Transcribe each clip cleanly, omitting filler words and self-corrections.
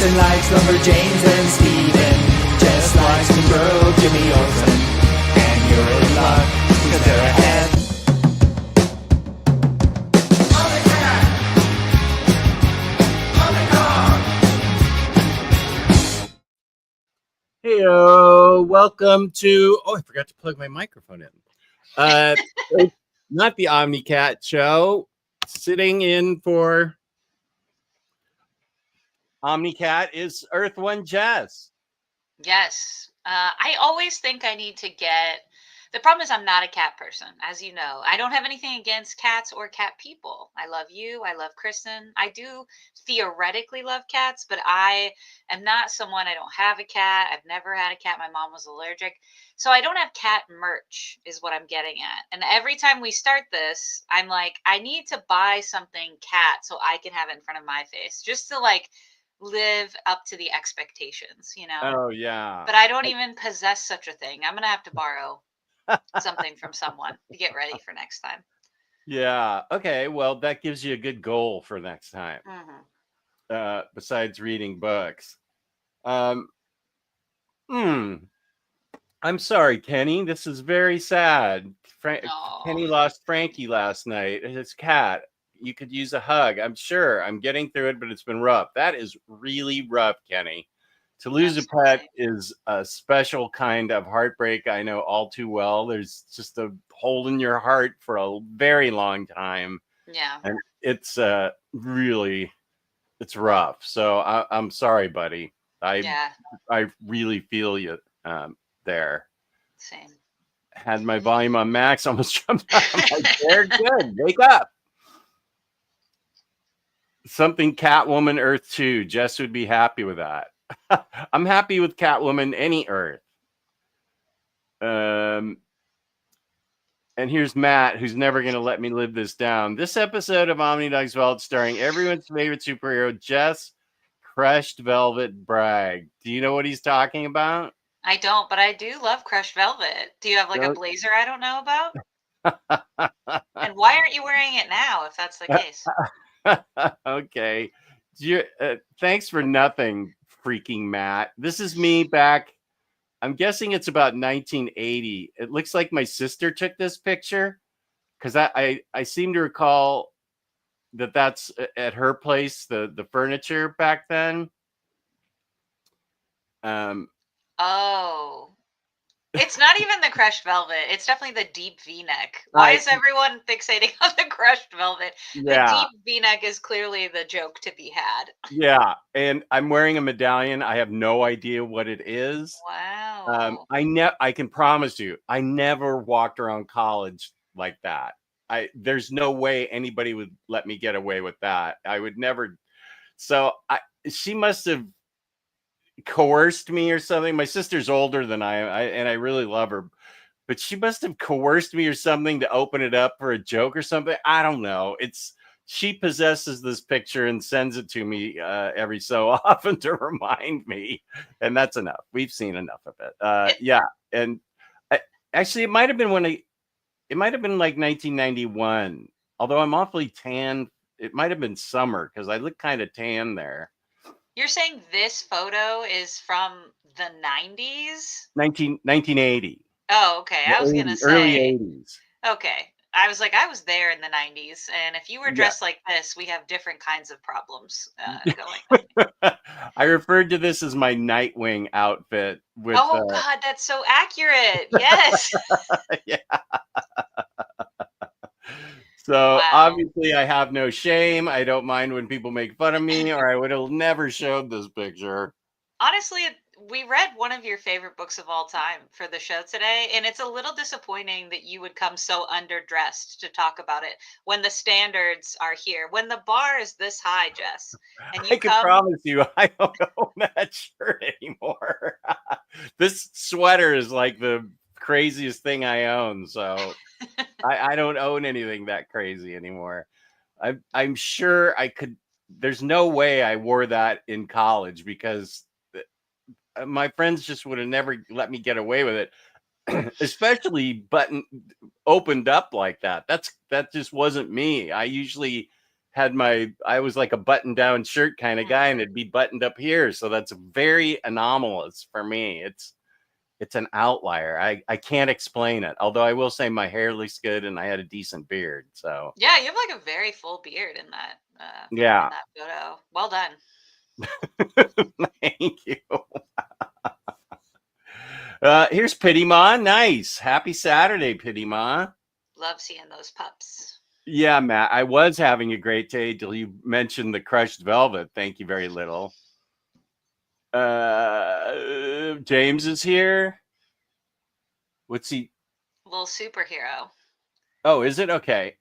Kristen likes lumberjanes and Steven. Jess likes to grow Jimmy Olsen. And you're in luck, because they're ahead. Heyo, welcome to. Oh, I forgot to plug my microphone in. It's not the Omnicat show. Sitting in for Omnicat is EARTH-1 Jess. Yes. I always think I need to get. The problem is I'm not a cat person, as you know. I don't have anything against cats or cat people. I love you. I love Kristen. I do theoretically love cats, but I am not someone. I don't have a cat. I've never had a cat. My mom was allergic. So I don't have cat merch is what I'm getting at. And every time we start this, I'm like, I need to buy something cat so I can have it in front of my face just to like live up to the expectations, you know? Oh, yeah. But I don't even possess such a thing. I'm going to have to borrow something from someone to get ready for next time. Yeah. Okay. Well, that gives you a good goal for next time. Besides reading books. I'm sorry, Kenny. This is very sad. Kenny lost Frankie last night. His cat. You could use a hug. I'm sure. I'm getting through it, but it's been rough. That is really rough, Kenny. To lose a pet is a special kind of heartbreak. I know all too well. There's just a hole in your heart for a very long time. Yeah. And it's really, it's rough. So I'm sorry, buddy. I really feel you there. Same. Had my volume on max, almost jumped out of my chair. Good. Wake up. Something Catwoman EARTH-2. Jess would be happy with that. I'm happy with Catwoman any Earth. And here's Matt, who's never going to let me live this down. This episode of Omnidog's Vault, starring everyone's favorite superhero, Jess Crushed Velvet Bragg. Do you know what he's talking about? I don't, but I do love Crushed Velvet. Do you have like a blazer I don't know about? And why aren't you wearing it now, if that's the case? Okay. Thanks for nothing, freaking Matt. This is me back. I'm guessing it's about 1980. It looks like my sister took this picture because I seem to recall that's at her place, the furniture back then. Oh. It's not even the crushed velvet. It's definitely the deep V-neck. Why is everyone fixating on the crushed velvet? Yeah. The deep V-neck is clearly the joke to be had. Yeah, and I'm wearing a medallion. I have no idea what it is. Wow. I can promise you, I never walked around college like that. There's no way anybody would let me get away with that. I would never. So she must have coerced me or something. My sister's older than I am, and I really love her, but she must have coerced me or something to open it up for a joke or something. I don't know. She possesses this picture and sends it to me every so often to remind me, and that's enough. We've seen enough of it. Yeah, and actually, it might have been like 1991. Although I'm awfully tan, it might have been summer because I look kind of tan there. You're saying this photo is from the 90s? 1980. Oh, okay. I was going to say. Early 80s. Okay. I was like, I was there in the 90s. And if you were dressed like this, we have different kinds of problems going on. I referred to this as my Nightwing outfit. Oh, God, that's so accurate. Yes. Yeah. So obviously I have no shame. I don't mind when people make fun of me, or I would have never showed this picture. Honestly, we read one of your favorite books of all time for the show today, and it's a little disappointing that you would come so underdressed to talk about it when the standards are here, when the bar is this high, Jess. And I can promise you, I don't own that shirt anymore. This sweater is like the craziest thing I own, so I don't own anything that crazy anymore. I'm sure I could. There's no way I wore that in college because my friends just would have never let me get away with it, especially opened up like that. That just wasn't me. I usually I was like a button down shirt kind of guy, and it'd be buttoned up here. So that's very anomalous for me. It's an outlier. I can't explain it. Although I will say my hair looks good and I had a decent beard. So Yeah, you have like a very full beard in that yeah. photo. Well done. Thank you. Here's Pity Ma. Nice. Happy Saturday, Pity Ma. Love seeing those pups. Yeah, Matt. I was having a great day till you mentioned the crushed velvet. Thank you very little. James is here. What's he? Little superhero. Oh, is it? Okay.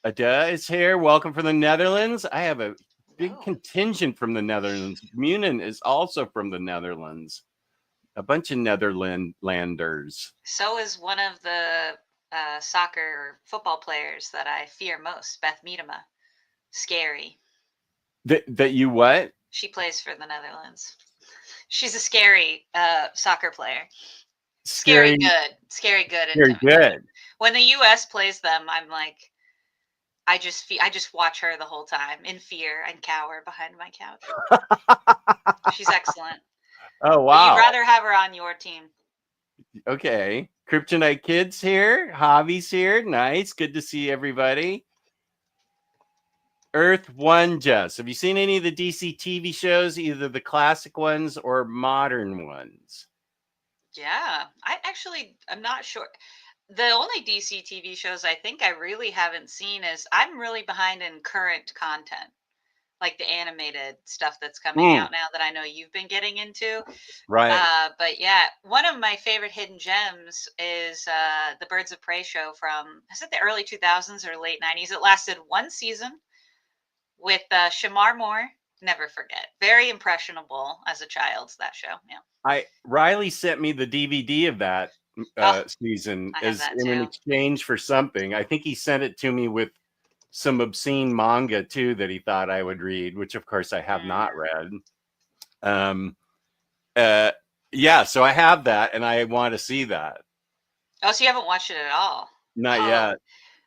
Ada is here. Welcome from the Netherlands. I have a big contingent from the Netherlands. Munin is also from the Netherlands. A bunch of Netherlanders. So is one of the soccer or football players that I fear most, Beth Miedema. Scary. That you what? She plays for the Netherlands. She's a scary soccer player. Scary good. Scary good. Very good. When the U.S. plays them, I'm like, I just watch her the whole time in fear and cower behind my couch. She's excellent. Oh, wow. But you'd rather have her on your team. Okay. Kryptonite Kids here. Javi's here. Nice. Good to see everybody. EARTH-1, Jess. Have you seen any of the DC TV shows, either the classic ones or modern ones? Yeah. I'm not sure. The only DC TV shows I think I really haven't seen is I'm really behind in current content, like the animated stuff that's coming out now that I know you've been getting into. Right. But yeah, one of my favorite hidden gems is the Birds of Prey show from, is it the early 2000s or late 90s? It lasted one season with Shamar Moore. Never forget. Very impressionable as a child, that show. Yeah. Riley sent me the DVD of that season as in exchange for something. I think he sent it to me with some obscene manga too that he thought I would read, which of course I have not read. Yeah, so I have that and I want to see that. Oh, so you haven't watched it at all? Not yet.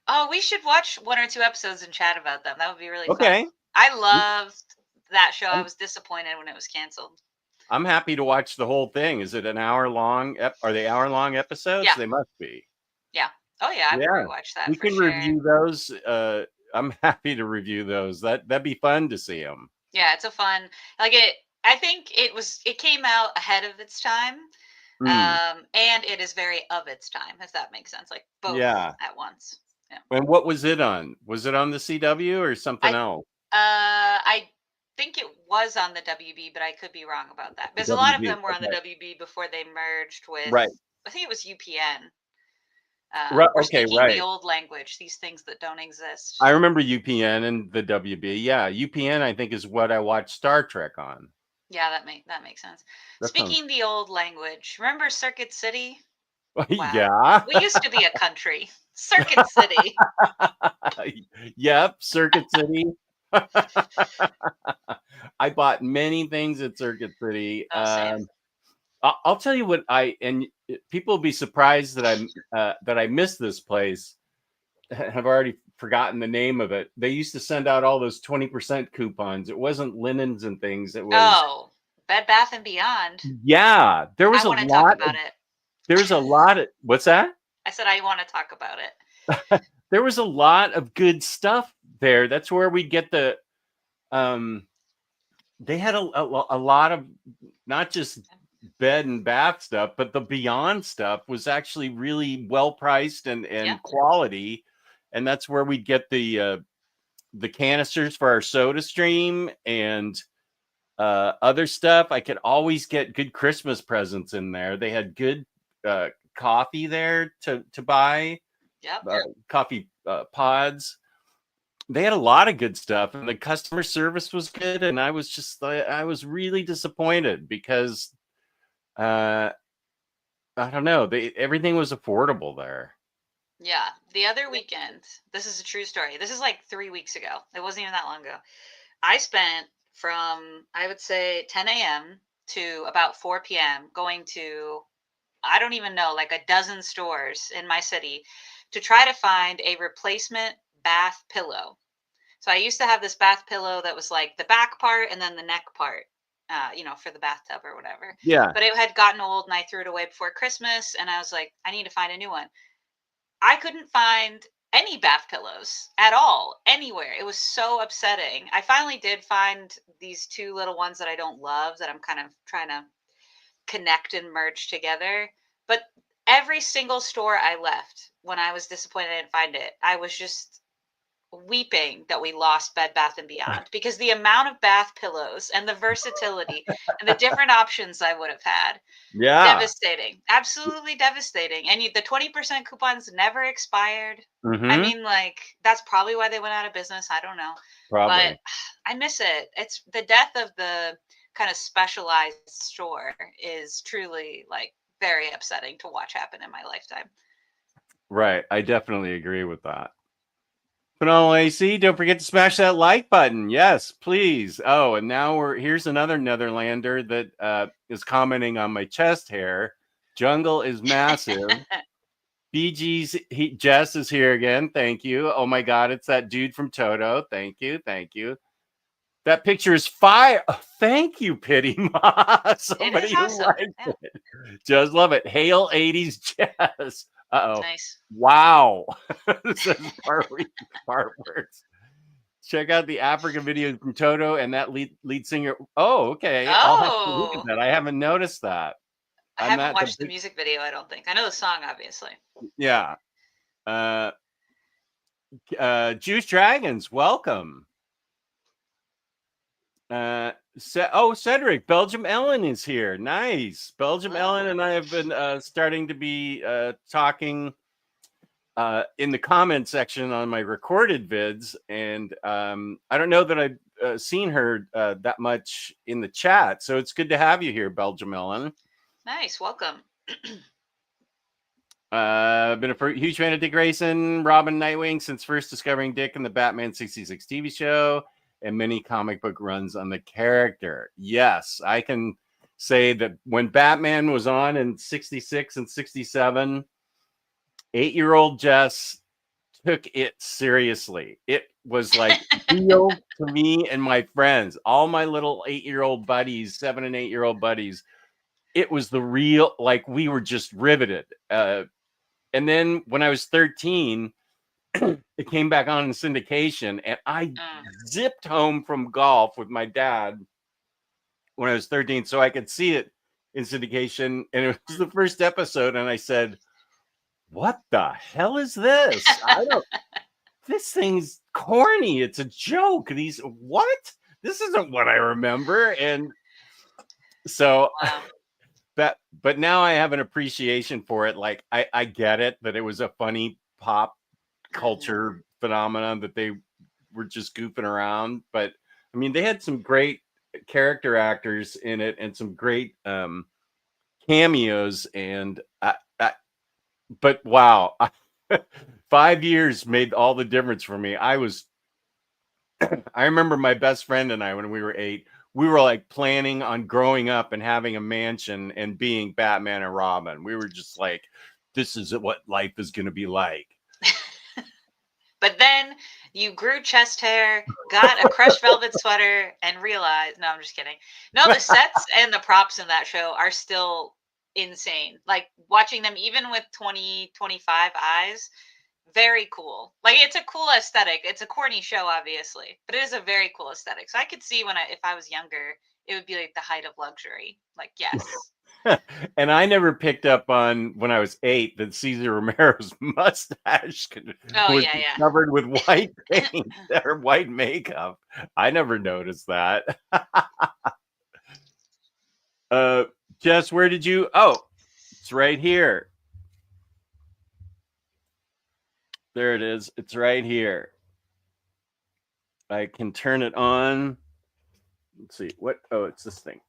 Oh, we should watch 1 or 2 episodes and chat about them. That would be really fun. I loved that show. I was disappointed when it was canceled. I'm happy to watch the whole thing. Is it an hour long? Are they hour-long episodes? Yeah. They must be. Yeah. Oh yeah, I would rewatch that. We can review those. I'm happy to review those. That'd be fun to see them. Yeah, it's a fun. I think it came out ahead of its time. And it is very of its time, if that makes sense. Like both at once. Yeah. And what was it on? Was it on the CW or something else? I think it was on the WB, but I could be wrong about that. Because a lot of them were on the WB before they merged with. Right. I think it was UPN. The old language, these things that don't exist. I remember UPN and the WB. Yeah, UPN I think is what I watched Star Trek on. Yeah, that makes sense. Speaking the old language, remember Circuit City? Wow. Yeah. We used to be a country. Circuit City. Yep, Circuit City. I bought many things at Circuit City. I'll tell you what people will be surprised that I missed this place. Have already forgotten the name of it. They used to send out all those 20% coupons. It wasn't linens and things. It was Bed Bath and Beyond. Yeah, there was a lot. Talk about it. There's a lot of what's that? I said I want to talk about it. There was a lot of good stuff there. That's where we get the. They had a lot of not just bed and bath stuff, but the beyond stuff was actually really well priced and quality, and that's where we get the canisters for our Soda Stream and other stuff. I could always get good Christmas presents in there. They had good coffee there to buy. Coffee pods. They had a lot of good stuff, and the customer service was good. And I was really disappointed because I don't know, everything was affordable there. Yeah, the other weekend, this is a true story. This is like 3 weeks ago. It wasn't even that long ago. I spent from, I would say, 10 a.m. to about 4 p.m. going to, I don't even know, like a dozen stores in my city to try to find a replacement bath pillow. So I used to have this bath pillow that was like the back part and then the neck part, for the bathtub or whatever. Yeah. But it had gotten old and I threw it away before Christmas. And I was like, I need to find a new one. I couldn't find any bath pillows at all anywhere. It was so upsetting. I finally did find these two little ones that I don't love that I'm kind of trying to connect and merge together. But every single store I left when I was disappointed I didn't find it, I was just weeping that we lost Bed Bath and Beyond because the amount of bath pillows and the versatility and the different options I would have had. Yeah. Devastating. Absolutely devastating. And the 20% coupons never expired. I Mm-hmm. mean, like, that's probably why they went out of business. I don't know. Probably. But I miss it. It's the death of the kind of specialized store is truly like very upsetting to watch happen in my lifetime. Right. I definitely agree with that. Phenomenal AC. Don't forget to smash that like button. Yes, please. Oh, and now here's another Netherlander that is commenting on my chest hair. Jungle is massive. BG's Jess is here again. Thank you. Oh my God, it's that dude from Toto. Thank you. Thank you. That picture is fire. Oh, thank you, Pity Ma. Somebody who awesome. likes it. Just love it. Hail 80s Jess. Uh-oh. Nice. Wow. Says part words. Check out the Africa video from Toto and that lead singer. Oh, okay. I'll have to look at that. I haven't noticed that. I haven't watched the music video, I don't think. I know the song, obviously. Yeah. Juice Dragons, welcome. Cedric, Belgium Ellen is here. Nice. Belgium Ellen and I have been starting to be talking in the comment section on my recorded vids, and I don't know that I've seen her that much in the chat, so it's good to have you here, Belgium Ellen. Nice, welcome. I've been a huge fan of Dick Grayson, Robin, Nightwing since first discovering Dick in the Batman 66 TV show and many comic book runs on the character. Yes, I can say that when Batman was on in 66 and 67, 8-year-old Jess took it seriously. It was like real to me and my friends, all my little 8-year-old buddies, 7 and 8-year-old buddies. It was the real, like we were just riveted. And then when I was 13, it came back on in syndication, and I zipped home from golf with my dad when I was 13 so I could see it in syndication. And it was the first episode, and I said, what the hell is this? This thing's corny. It's a joke. What? This isn't what I remember. And so but now I have an appreciation for it. Like I get it that it was a funny pop culture phenomenon that they were just goofing around. But I mean, they had some great character actors in it and some great cameos. And but wow, 5 years made all the difference for me. I remember my best friend and I, when we were 8, we were like planning on growing up and having a mansion and being Batman and Robin. We were just like, this is what life is going to be like. But then you grew chest hair, got a crushed velvet sweater, and realized, no, I'm just kidding. No, the sets and the props in that show are still insane. Like watching them, even with 20, 25 eyes, very cool. Like it's a cool aesthetic. It's a corny show, obviously, but it is a very cool aesthetic. So I could see if I was younger, it would be like the height of luxury. Like, yes. And I never picked up on when I was 8 that Cesar Romero's mustache was covered with white paint or white makeup. I never noticed that. Jess, where did you? Oh, it's right here. There it is. It's right here. I can turn it on. Let's see. What? Oh, it's this thing.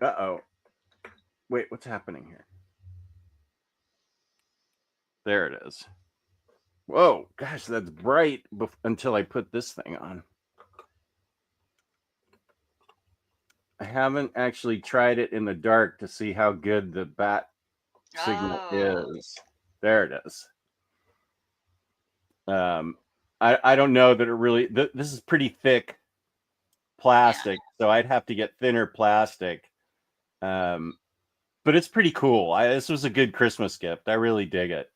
Uh-oh. Wait, what's happening here? There it is. Whoa, gosh, that's bright until I put this thing on. I haven't actually tried it in the dark to see how good the bat signal is. There it is. I don't know that it really. This is pretty thick plastic, so I'd have to get thinner plastic. But it's pretty cool. This was a good Christmas gift. I really dig it.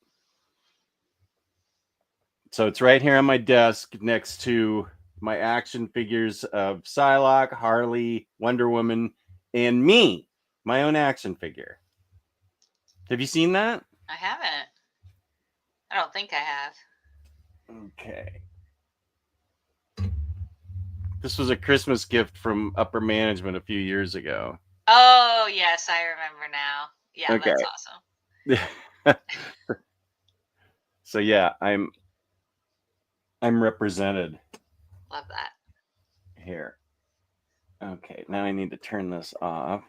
So it's right here on my desk next to my action figures of Psylocke, Harley, Wonder Woman, and me, my own action figure. Have you seen that? I haven't. I don't think I have. Okay. This was a Christmas gift from upper management a few years ago. Oh, yes, I remember now. Yeah, Okay. that's awesome. So yeah, I'm represented. Love that. Here. Okay, now I need to turn this off.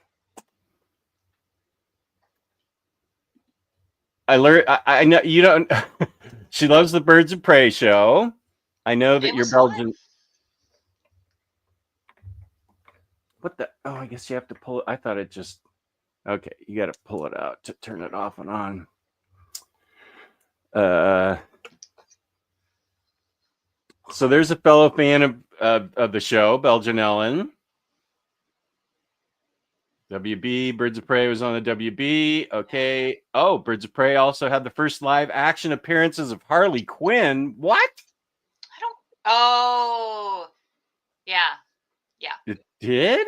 I learned. I know you don't. She loves the Birds of Prey show. I know that you're Belgian. Fun. What the? Oh, I guess you have to pull it. I thought it just. Okay, you got to pull it out to turn it off and on. So there's a fellow fan of the show, Belgian Ellen. WB, Birds of Prey was on the WB. Okay. Oh, Birds of Prey also had the first live action appearances of Harley Quinn. What? I don't. Oh, yeah. It did?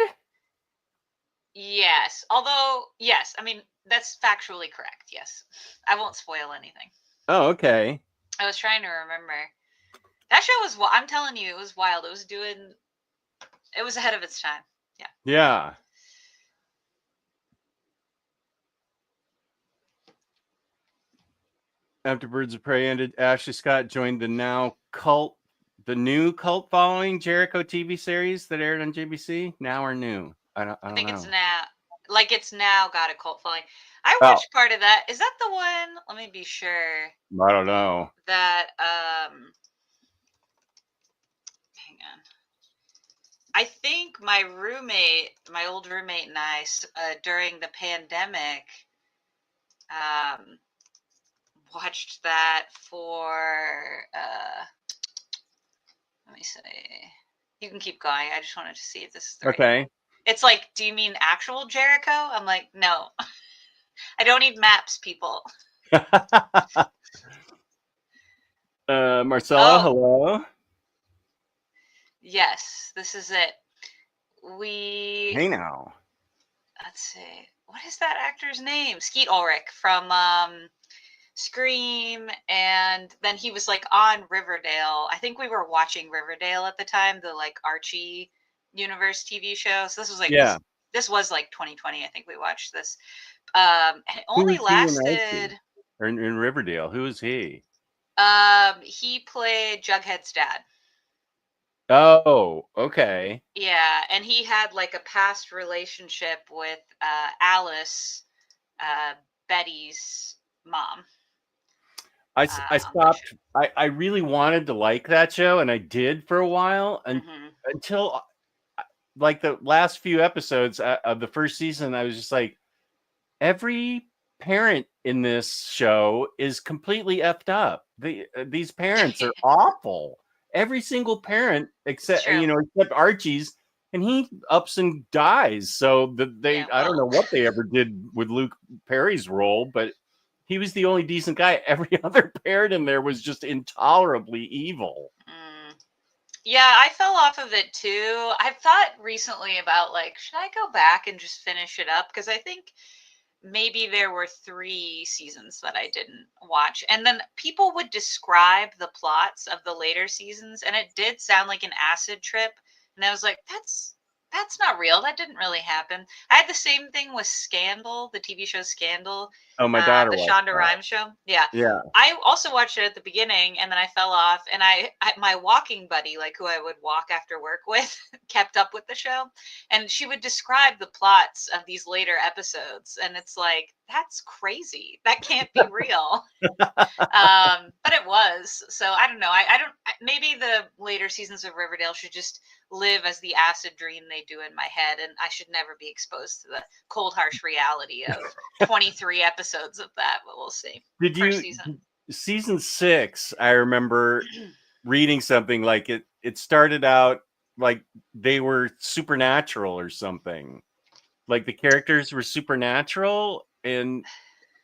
Yes. Although, yes. I mean, that's factually correct. Yes. I won't spoil anything. Oh, okay. I was trying to remember. That show was. I'm telling you, it was wild. It was doing. It was ahead of its time. Yeah. Yeah. After Birds of Prey ended, Ashley Scott joined the new cult following Jericho TV series that aired on JBC. Now or new? I don't think know. It's now. Like it's now got a cult following. I watched part of that. Is that the one? Let me be sure. I don't know. That hang on. I think my old roommate and I, during the pandemic, watched that for, let me see. You can keep going. I just wanted to see if this is the right. Okay. It's like, do you mean actual Jericho? I'm like, no. I don't need maps, people. Marcella, hello. Yes, this is it. Hey now. Let's see. What is that actor's name? Skeet Ulrich from Scream, and then he was like on Riverdale. I think we were watching Riverdale at the time, the like Archie universe TV show. So this was like this was like 2020. I think we watched this. And it only lasted in Riverdale. Who is he? He played Jughead's dad. Oh, okay. Yeah, and he had like a past relationship with Alice, Betty's mom. I stopped. I really wanted to like that show, and I did for a while, and until like the last few episodes of the first season, I was just like, every parent in this show is completely effed up. These parents are awful. Every single parent except except Archie's, and he ups and dies. So I don't know what they ever did with Luke Perry's role, but he was the only decent guy. Every other parent in there was just intolerably evil. Yeah, I fell off of it too. I've thought recently about like, should I go back and just finish it up? Because I think maybe there were 3 seasons that I didn't watch. And then people would describe the plots of the later seasons, and it did sound like an acid trip. And I was like, that's not real. That didn't really happen. I had the same thing with Scandal, the TV show Scandal. Oh, my daughter the Shonda Rhimes show. Yeah. I also watched it at the beginning, and then I fell off. And my walking buddy, like who I would walk after work with, kept up with the show, and she would describe the plots of these later episodes, and it's like, that's crazy. That can't be real. But it was. So I don't know. I don't. Maybe the later seasons of Riverdale should just live as the acid dream they do in my head, and I should never be exposed to the cold, harsh reality of 23 episodes of that. But we'll see. Did First you season. season 6? I remember reading something like it started out like they were supernatural or something. Like the characters were supernatural, and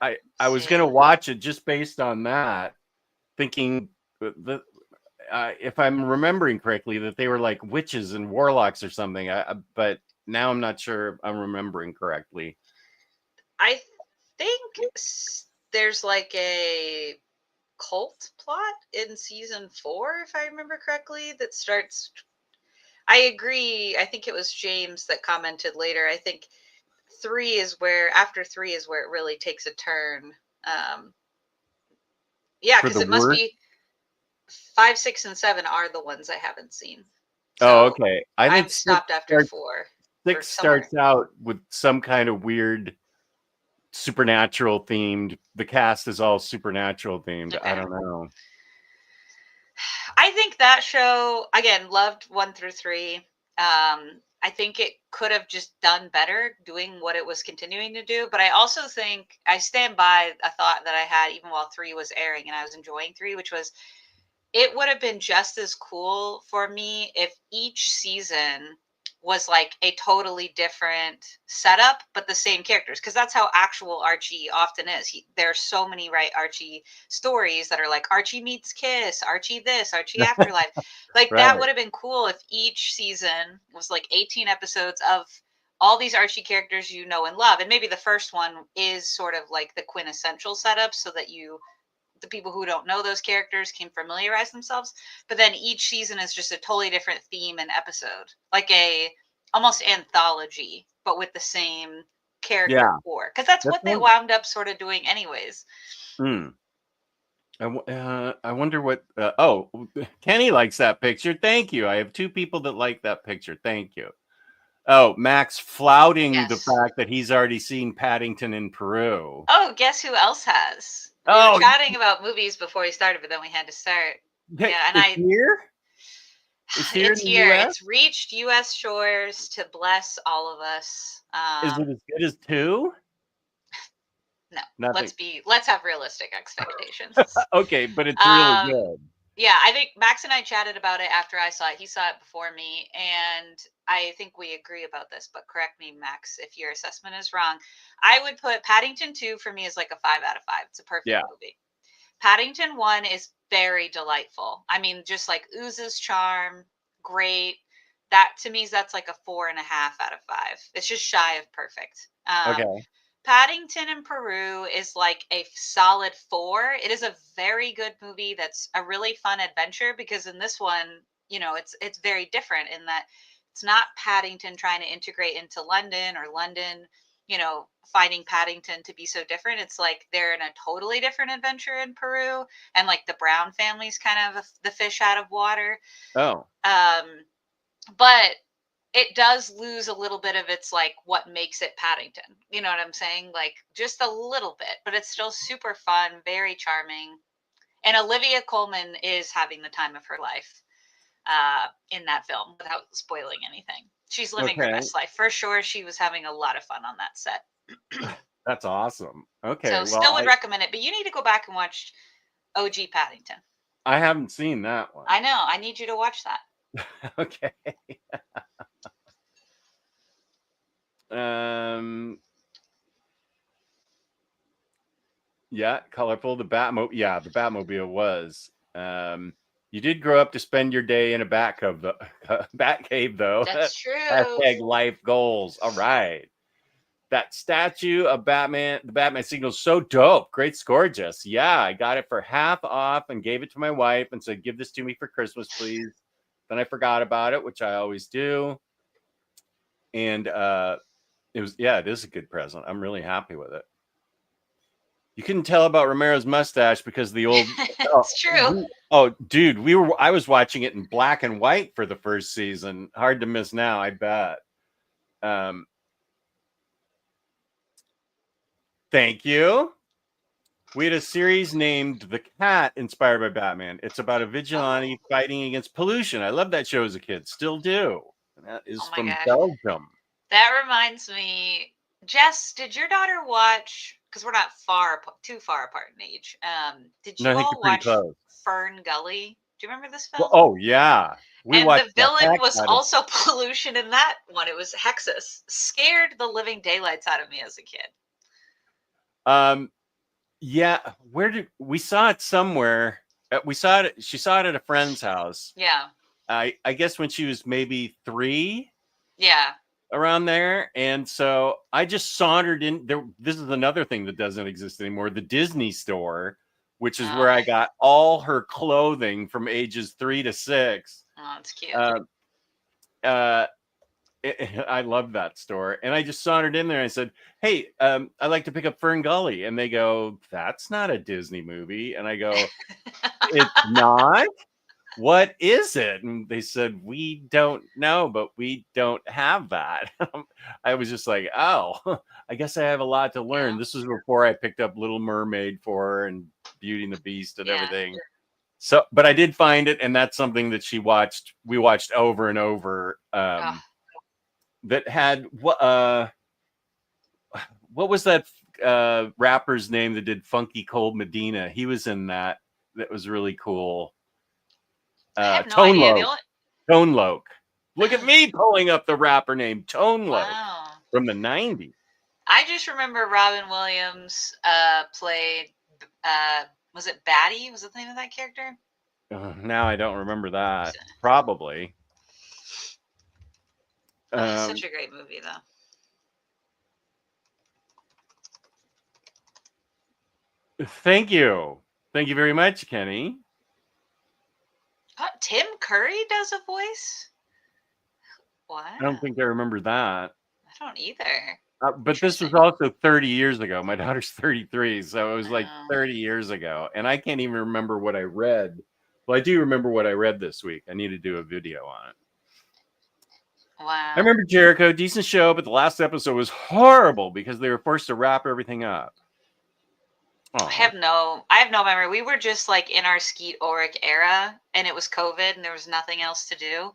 I was gonna watch it just based on that, thinking that if I'm remembering correctly, that they were like witches and warlocks or something. But now I'm not sure if I'm remembering correctly. I think there's like a cult plot in season 4, if I remember correctly, that starts. I agree. I think it was James that commented later. I think after 3 is where it really takes a turn. Yeah, because it must be 5, 6, and 7 are the ones I haven't seen. So okay. I think I've stopped after 4. 6 starts out with some kind of weird supernatural themed. The cast is all supernatural themed. Okay. I don't know. I think that show, again, loved 1 through 3. I think it could have just done better doing what it was continuing to do. But I also think I stand by a thought that I had even while 3 was airing and I was enjoying 3, which was it would have been just as cool for me if each season was like a totally different setup, but the same characters. Because that's how actual Archie often is. There's so many Archie stories that are like Archie meets Kiss, Archie this, Archie Afterlife. Like that would have been cool if each season was like 18 episodes of all these Archie characters you know and love. And maybe the first one is sort of like the quintessential setup so that the people who don't know those characters can familiarize themselves, but then each season is just a totally different theme and episode, like a almost anthology, but with the same character core. Because that's what they wound up sort of doing anyways. I wonder what. Kenny likes that picture. Thank you. I have 2 people that like that picture. Thank you. Oh, Max flouting the fact that he's already seen Paddington in Peru. Oh, guess who else has? We were chatting about movies before we started, but then we had to start. Yeah, and here? It's here. It's reached U.S. shores to bless all of us. Is it as good as 2? No. Nothing. Let's have realistic expectations. Okay, but it's really good. Yeah, I think Max and I chatted about it after I saw it. He saw it before me, and I think we agree about this, but correct me, Max, if your assessment is wrong. I would put Paddington 2 for me as like a 5 out of 5. It's a perfect movie. Paddington 1 is very delightful. I mean, just like oozes charm, great. That to me, that's like a 4.5 out of 5. It's just shy of perfect. Okay. Paddington in Peru is like a solid 4. It is a very good movie. That's a really fun adventure because in this one, it's very different in that it's not Paddington trying to integrate into London or London, finding Paddington to be so different. It's like they're in a totally different adventure in Peru, and like the Brown family's kind of the fish out of water. Oh. But it does lose a little bit of its like what makes it Paddington. You know what I'm saying? Like just a little bit, but it's still super fun, very charming. And Olivia Colman is having the time of her life in that film without spoiling anything. She's living her best life. For sure, she was having a lot of fun on that set. That's awesome. Okay. So still would recommend it, but you need to go back and watch OG Paddington. I haven't seen that one. I know. I need you to watch that. Okay. Yeah, colorful. The Batmobile was. You did grow up to spend your day in a Batcave, though. That's true. Hashtag life goals. All right. That statue of Batman, the Batman signal is so dope. Great score, Jess. Yeah, I got it for half off and gave it to my wife and said, give this to me for Christmas, please. Then I forgot about it, which I always do. And it is a good present. I'm really happy with it. You couldn't tell about Romero's mustache because the old. It's true. Oh, dude, I was watching it in black and white for the first season. Hard to miss now, I bet. Thank you. We had a series named The Cat, inspired by Batman. It's about a vigilante fighting against pollution. I loved that show as a kid, still do. And that is Oh my from gosh. Belgium. That reminds me, Jess, did your daughter watch? Because we're not too far apart in age. Did No, you I think all you're pretty watch close. Fern Gully? Do you remember this film? Well, oh yeah, we And watched the the villain heck was out of. also pollution in that one. It was Hexus. Scared the living daylights out of me as a kid. Yeah, where did we saw it somewhere? We saw it. She saw it at a friend's house. Yeah. I guess when she was maybe 3, Yeah. around there, and so I just sauntered in there. This is another thing that doesn't exist anymore: the Disney store, which is where I got all her clothing from ages 3 to 6. Oh, it's cute. I love that store, and I just sauntered in there. And I said, "Hey, I'd like to pick up Fern Gully," and they go, "That's not a Disney movie," and I go, "It's not? What is it?" And they said, "We don't know, but we don't have that." I was just like, "Oh, I guess I have a lot to learn." Yeah. This was before I picked up Little Mermaid for her and Beauty and the Beast and Yeah. everything. So, but I did find it, and that's something that we watched over and over. That had what was that rapper's name that did Funky Cold Medina? He was in that. That was really cool. I have no Tone idea. Loc. Tone Loc. Look at me pulling up the rapper name Tone Loc from the 90s. I just remember Robin Williams played. Was it Batty? Was the name of that character? Now I don't remember that. Probably. Such a great movie, though. Thank you very much, Kenny. Tim Curry does a voice. Wow. I don't think I remember that. I don't either. But this was also 30 years ago. My daughter's 33, so it was like 30 years ago, and I can't even remember what I read. Well, I do remember what I read this week. I need to do a video on it. Wow. I remember Jericho, decent show, but the last episode was horrible because they were forced to wrap everything up. I have no memory. We were just like in our Skeet Ulrich era, and it was COVID, and there was nothing else to do,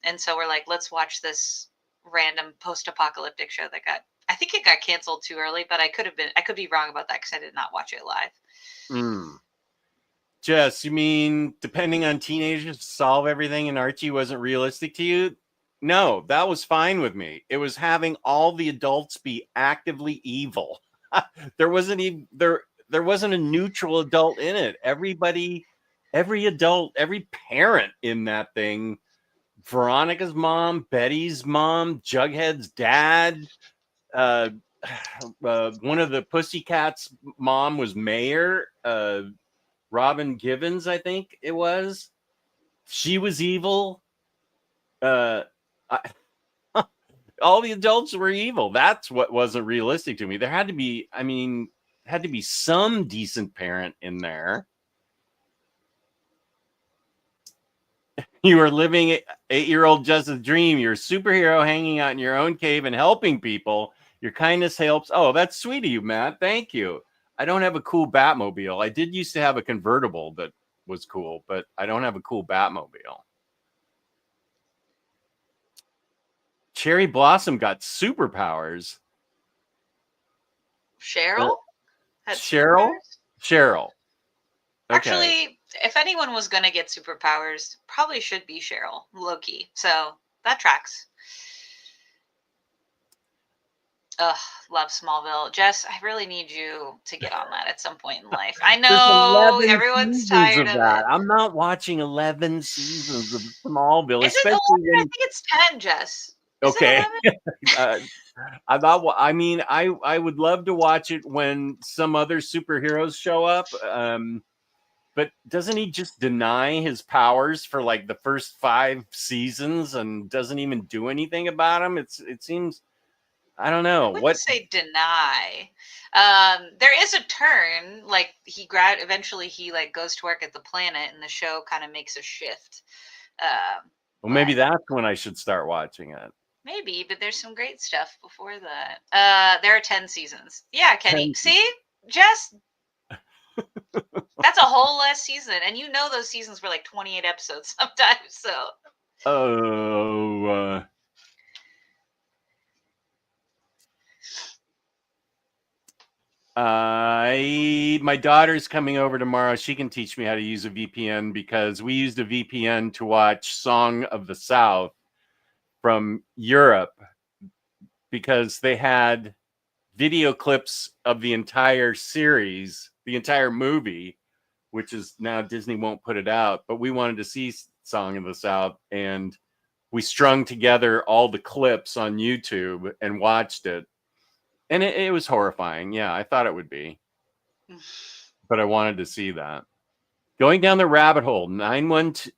and so we're like, let's watch this random post-apocalyptic show that I think it got canceled too early, but I could be wrong about that because I did not watch it live. Jess, you mean depending on teenagers to solve everything in Archie wasn't realistic to you? No, that was fine with me. It was having all the adults be actively evil. There wasn't a neutral adult in it. Everybody, every adult, every parent in that thing, Veronica's mom, Betty's mom, Jughead's dad, one of the Pussycats' mom was Mayor, Robin Givens, I think it was. She was evil. All the adults were evil. That's what wasn't realistic to me. There had to be, some decent parent in there. You are living 8-year-old Jess's dream. You're a superhero hanging out in your own cave and helping people. Your kindness helps. Oh, that's sweet of you, Matt. Thank you. I don't have a cool Batmobile. I did used to have a convertible that was cool, but I don't have a cool Batmobile. Cherry Blossom got superpowers. Cheryl? Cheryl? Cheryl. Okay. Actually, if anyone was going to get superpowers, probably should be Cheryl, low-key. So that tracks. Ugh, love Smallville. Jess, I really need you to get on that at some point in life. I know everyone's tired of that. I'm not watching 11 seasons of Smallville. Is it 11? I think it's 10, Jess. Okay. I would love to watch it when some other superheroes show up. But doesn't he just deny his powers for like the first 5 seasons and doesn't even do anything about them? It seems, I don't know. I wouldn't say deny. There is a turn, like eventually he like goes to work at the planet and the show kind of makes a shift. Well, maybe that's when I should start watching it. Maybe, but there's some great stuff before that. There are 10 seasons. Yeah, Kenny. See? Jess, a whole last season, and you know those seasons were like 28 episodes sometimes. So Oh, my daughter's coming over tomorrow. She can teach me how to use a VPN because we used a VPN to watch Song of the South from Europe because they had video clips of the entire series, the entire movie, which is now Disney won't put it out, but we wanted to see Song of the South, and we strung together all the clips on YouTube and watched it. And it was horrifying. Yeah, I thought it would be. But I wanted to see that. Going down the rabbit hole, 912,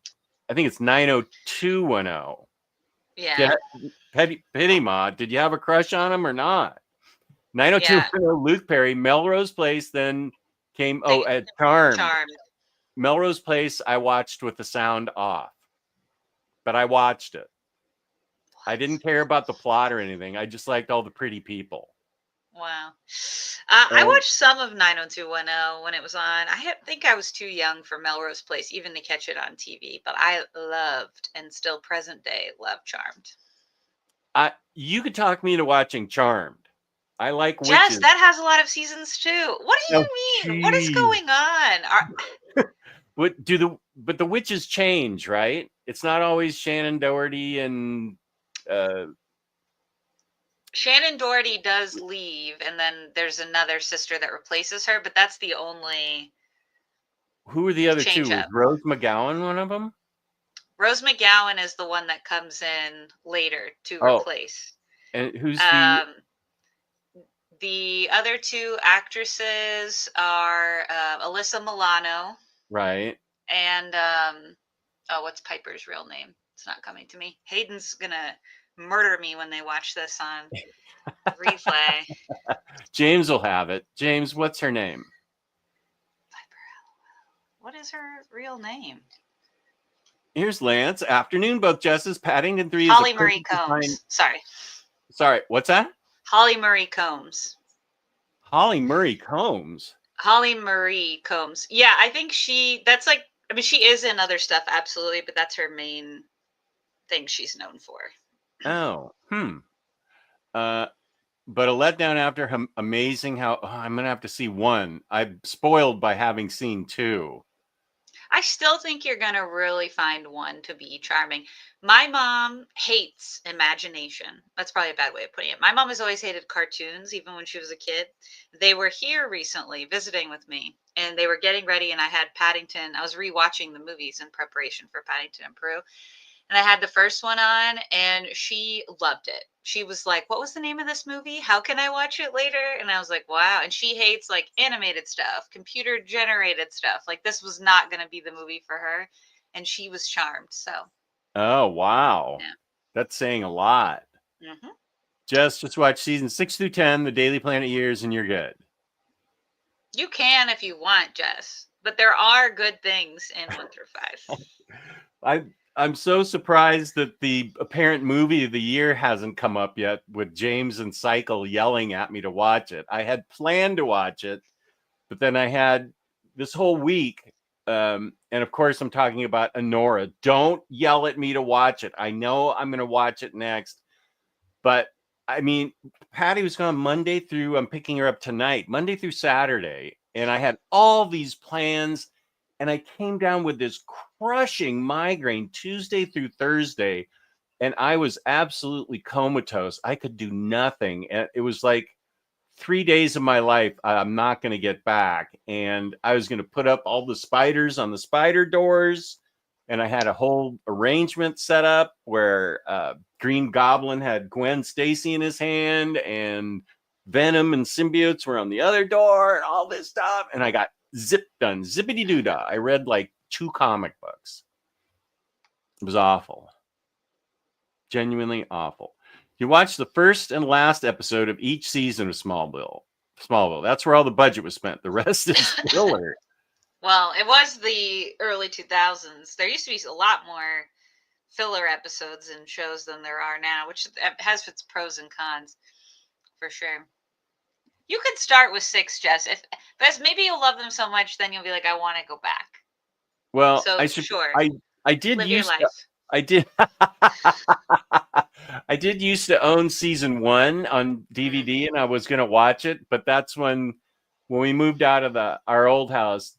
I think it's 90210. yeah, Pity Ma, did you have a crush on him or not? 90210, Luke Perry, Melrose Place, then came, at Charmed. Melrose Place, I watched with the sound off. But I watched it. I didn't care about the plot or anything. I just liked all the pretty people. Wow. I watched some of 90210 when it was on. I think I was too young for Melrose Place even to catch it on TV, but I loved and still present day love Charmed. You could talk me into watching Charmed. I like witches. Jess, that has a lot of seasons too. What do you mean? What is going on? But the witches change, right? It's not always Shannon Doherty and Shannon Doherty does leave, and then there's another sister that replaces her, but that's the only. Who are the other two? Was Rose McGowan one of them? Rose McGowan is the one that comes in later to replace. And who's the other two actresses are Alyssa Milano. Right. And what's Piper's real name? It's not coming to me. Hayden's gonna murder me when they watch this on replay. James will have it. James, what's her name? What is her real name? Here's Lance. Afternoon, both Jess's. Paddington 3 Holly Marie Combs. Sorry. What's that? Holly Marie Combs. Holly Marie Combs. Holly Marie Combs. Yeah, I think she is in other stuff, absolutely, but that's her main thing she's known for. But a letdown after amazing how I'm going to have to see one. I'm spoiled by having seen two. I still think you're going to really find one to be charming. My mom hates imagination. That's probably a bad way of putting it. My mom has always hated cartoons, even when she was a kid. They were here recently visiting with me, and they were getting ready, and I had Paddington. I was rewatching the movies in preparation for Paddington in Peru. And I had the first one on, and she loved it. She was like, what was the name of this movie? How can I watch it later? And I was like, wow. And she hates like animated stuff, computer generated stuff. Like this was not going to be the movie for her. And she was charmed. So. Oh, wow. Yeah. That's saying a lot. Mm-hmm. Just watch season 6 through 10, the Daily Planet years, and you're good. You can if you want, Jess. But there are good things in 1 through 5. I'm so surprised that the apparent movie of the year hasn't come up yet with James and Cycle yelling at me to watch it. I had planned to watch it, but then I had this whole week. And of course, I'm talking about Honora. Don't yell at me to watch it. I know I'm going to watch it next. But I mean, Patty was gone Monday through, I'm picking her up tonight, Monday through Saturday. And I had all these plans. And I came down with this crushing migraine Tuesday through Thursday, and I was absolutely comatose. I could do nothing. And it was like 3 days of my life I'm not going to get back. And I was going to put up all the spiders on the spider doors. And I had a whole arrangement set up where Green Goblin had Gwen Stacy in his hand, and Venom and symbiotes were on the other door, and all this stuff. And I got done, zippity doo dah. I read like 2 comic books. It was awful, genuinely awful. You watch the first and last episode of each season of Smallville. That's where all the budget was spent. The rest is filler. Well, it was the early 2000s. There used to be a lot more filler episodes in shows than there are now, which has its pros and cons, for sure. You could start with 6, Jess. But maybe you'll love them so much, then you'll be like, I want to go back. Well, So sure, I did live your used to, life. I did I did used to own season 1 on DVD, and I was gonna watch it, but that's when we moved out of our old house,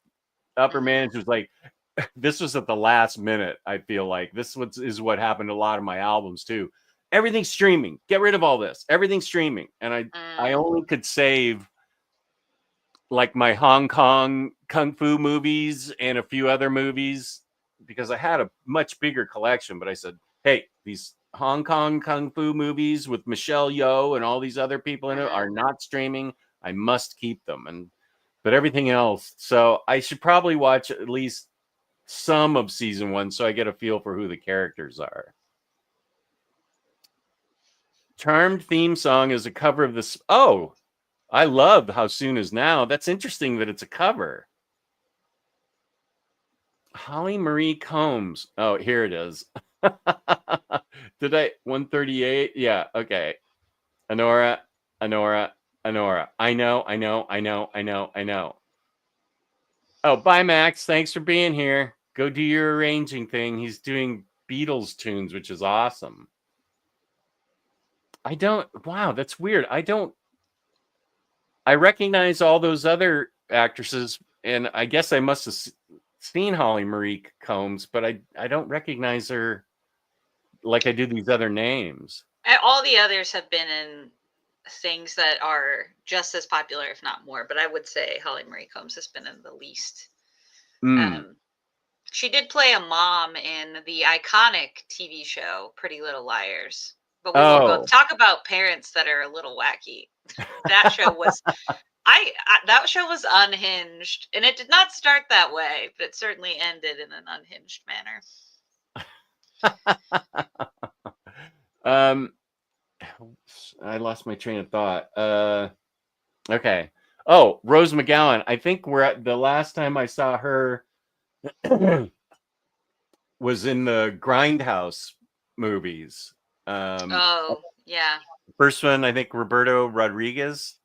upper management was like, this was at the last minute. I feel like this is what happened to a lot of my albums too. Everything's streaming. Get rid of all this. Everything's streaming, and I only could save like my Hong Kong kung fu movies and a few other movies because I had a much bigger collection. But I said, hey, these Hong Kong kung fu movies with Michelle Yeoh and all these other people in it are not streaming. I must keep them. But everything else. So I should probably watch at least some of season 1 so I get a feel for who the characters are. Charmed theme song is a cover of this. Oh, I love How Soon Is Now. That's interesting that it's a cover. Holly Marie Combs. Oh, here it is. Did I 138? Yeah, okay. Honora. I know. Oh, bye, Max. Thanks for being here. Go do your arranging thing. He's doing Beatles tunes, which is awesome. Wow, that's weird. I recognize all those other actresses, and I guess I must have seen Holly Marie Combs, but I don't recognize her like I do these other names. All the others have been in things that are just as popular, if not more. But I would say Holly Marie Combs has been in the least. She did play a mom in the iconic TV show Pretty Little Liars. But we won't go talk about parents that are a little wacky. That show was that show was unhinged, and it did not start that way, but it certainly ended in an unhinged manner. I lost my train of thought. Okay. Oh, Rose McGowan. I think the last time I saw her was in the Grindhouse movies. Oh, yeah. First one, I think Roberto Rodriguez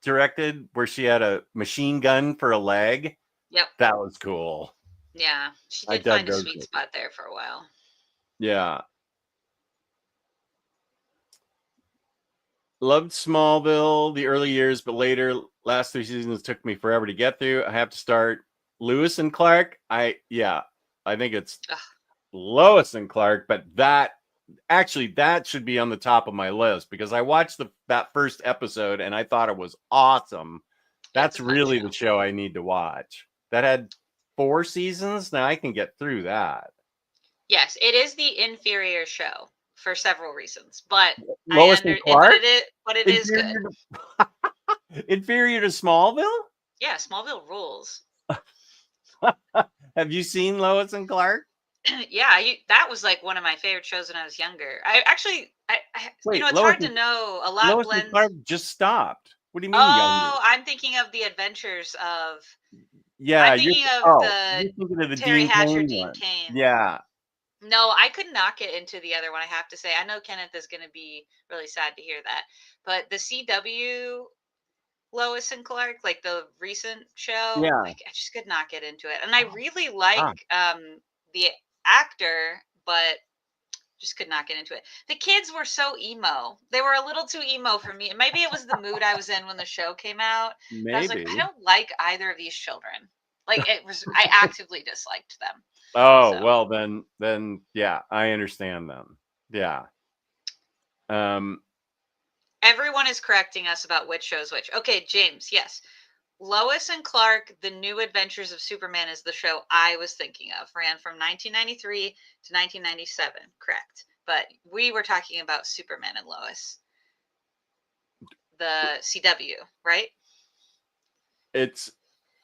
directed, where she had a machine gun for a leg. Yep. That was cool. Yeah. She did find a sweet spot there for a while. Yeah. Loved Smallville the early years, but later, last 3 seasons took me forever to get through. I have to start Lois and Clark. I think it's Lois and Clark, but that should be on the top of my list because I watched that first episode and I thought it was awesome. That's really the show I need to watch. That had 4 seasons. Now I can get through that. Yes, it is the inferior show for several reasons, but Lois and Clark? But it is good. Inferior to Smallville? Yeah, Smallville rules. Have you seen Lois and Clark? Yeah, that was like one of my favorite shows when I was younger. Wait, it's hard to know. A lot Lois blends. And Clark just stopped. What do you mean? Oh, younger? I'm thinking of the adventures of. Yeah, I'm thinking of the Terry Hatcher, Dean Cain. Yeah. No, I could not get into the other one. I have to say, I know Kenneth is going to be really sad to hear that, but the CW Lois and Clark, like the recent show, I just could not get into it. And I really like the actor, but just could not get into it. The kids were so emo. They were a little too emo for me. Maybe it was the mood I was in when the show came out. Maybe. I was like, I don't like either of these children. Like I actively disliked them. Oh, so. Well, then, yeah, I understand them. Yeah. Everyone is correcting us about which shows which. Okay, James, yes. Lois and Clark, The New Adventures of Superman is the show I was thinking of. Ran from 1993 to 1997, correct. But we were talking about Superman and Lois. The CW, right? It's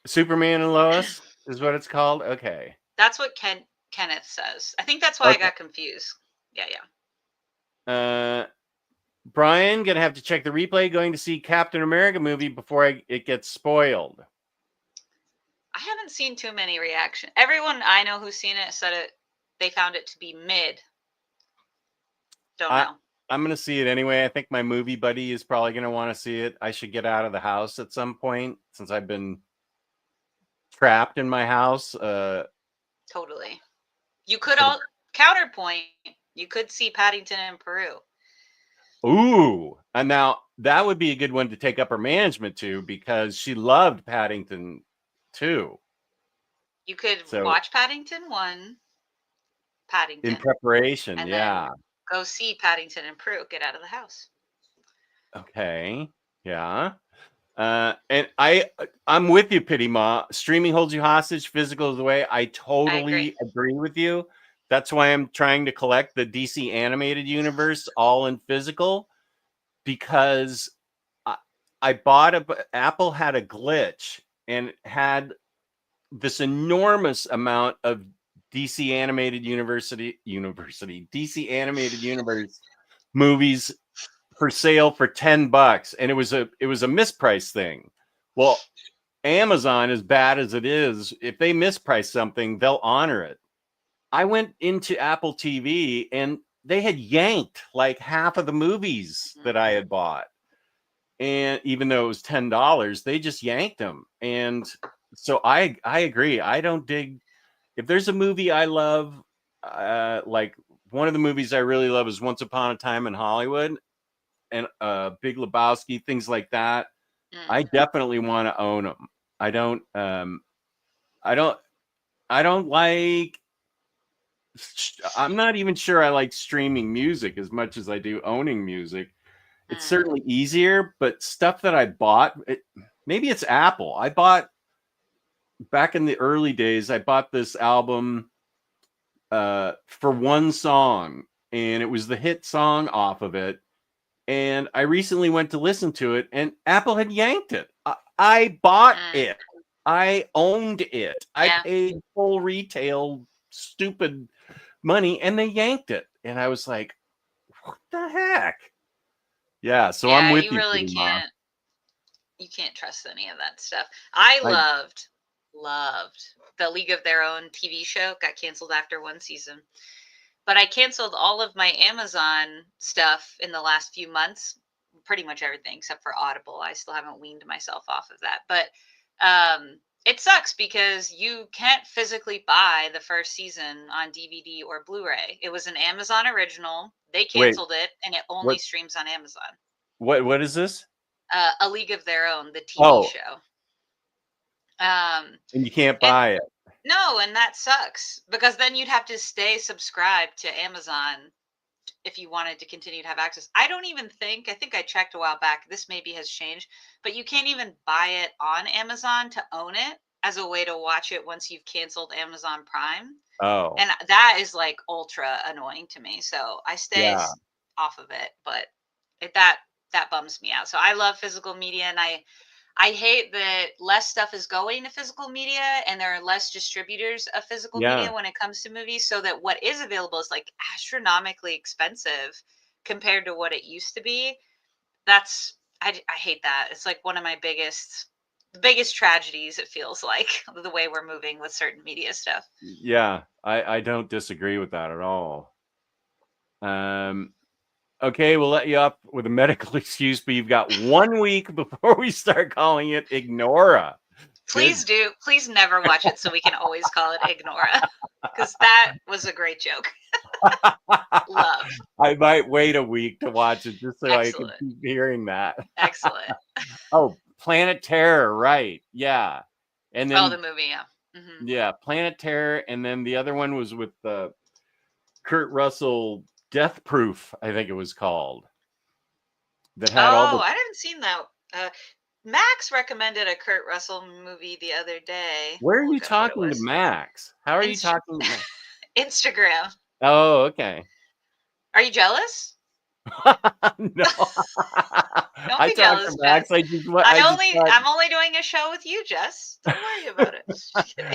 Superman and Lois is what it's called? Okay. That's what Kenneth says. I think that's why I got confused. Yeah. Brian, gonna have to check the replay. Going to see Captain America movie before it gets spoiled. I haven't seen too many reactions. Everyone I know who's seen it said they found it to be mid. Don't know. I'm gonna see it anyway. I think my movie buddy is probably gonna want to see it. I should get out of the house at some point since I've been trapped in my house. Totally. You could all counterpoint. You could see Paddington in Peru. Ooh, and now that would be a good one to take up her management to because she loved Paddington too. You could So watch Paddington 1, Paddington, in preparation, and yeah. then go see Paddington in Peru. Get out of the house. Okay, yeah. And I'm with you, Pity Ma. Streaming holds you hostage. Physical is the way. I totally agree with you. That's why I'm trying to collect the DC animated universe all in physical because I bought Apple had a glitch and had this enormous amount of DC animated DC animated universe movies for sale for $10, and it was a mispriced thing. Well, Amazon, as bad as it is, if they misprice something, they'll honor it. I went into Apple TV and they had yanked like half of the movies that I had bought. And even though it was $10, they just yanked them. And so I agree. I don't dig if there's a movie I love, like one of the movies I really love is Once Upon a Time in Hollywood and Big Lebowski, things like that. I definitely want to own them. I don't like. I'm not even sure I like streaming music as much as I do owning music. It's certainly easier, but stuff that I bought, maybe it's Apple. I bought back in the early days. I bought this album for one song, and it was the hit song off of it. And I recently went to listen to it, and Apple had yanked it. I bought it. I owned it. I paid full retail stupid money, and they yanked it. And I was like, what the heck? Yeah, so I'm with you. Really can't. You can't trust any of that stuff. I loved the League of Their Own TV show. Got canceled after one season. But I canceled all of my Amazon stuff in the last few months, pretty much everything except for Audible. I still haven't weaned myself off of that. But it sucks because you can't physically buy the first season on DVD or Blu-ray. It was an Amazon original. They canceled it, and it only streams on Amazon. What is this? A League of Their Own, the TV show. And you can't buy it. No, and that sucks because then you'd have to stay subscribed to Amazon if you wanted to continue to have access. I think I checked a while back. This maybe has changed, but you can't even buy it on Amazon to own it as a way to watch it once you've canceled Amazon Prime. Oh. And that is like ultra annoying to me. So I stay off of it, but that bums me out. So I love physical media, and I hate that less stuff is going to physical media and there are less distributors of physical media when it comes to movies, so that what is available is like astronomically expensive compared to what it used to be. I hate that. It's like one of my biggest tragedies, it feels like, the way we're moving with certain media stuff. Yeah, I don't disagree with that at all. Okay, we'll let you up with a medical excuse, but you've got 1 week before we start calling it Ignora. Please do. Please never watch it so we can always call it Ignora, because that was a great joke. Love. I might wait a week to watch it just so I can keep hearing that. Excellent. Oh, Planet Terror, right. Yeah. And then the movie, yeah. Mm-hmm. Yeah, Planet Terror, and then the other one was with Kurt Russell, Death Proof, I think it was called. That had I haven't seen that. Max recommended a Kurt Russell movie the other day. Where are you talking to Max? How are you talking to Max? Instagram. Oh, okay. Are you jealous? No. Don't be jealous, Max. I'm only doing a show with you, Jess. Don't worry about it.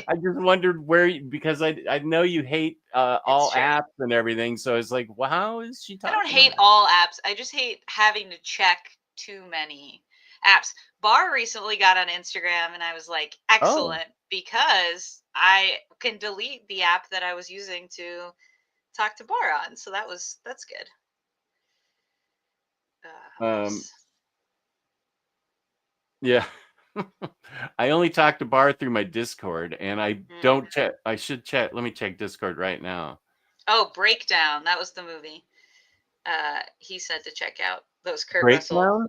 I just wondered because I know you hate all apps and everything, so it's like, well, how is she talking? I don't hate all apps. I just hate having to check too many apps. Bar recently got on Instagram, and I was like, excellent, because I can delete the app that I was using to talk to Bar on. So that's good. Um, Yes. yeah. I only talk to Bar through my Discord, and I don't check. I should check. Let me check Discord right now. Oh, Breakdown. That was the movie. He said to check out those Kurt Russell. Breakdown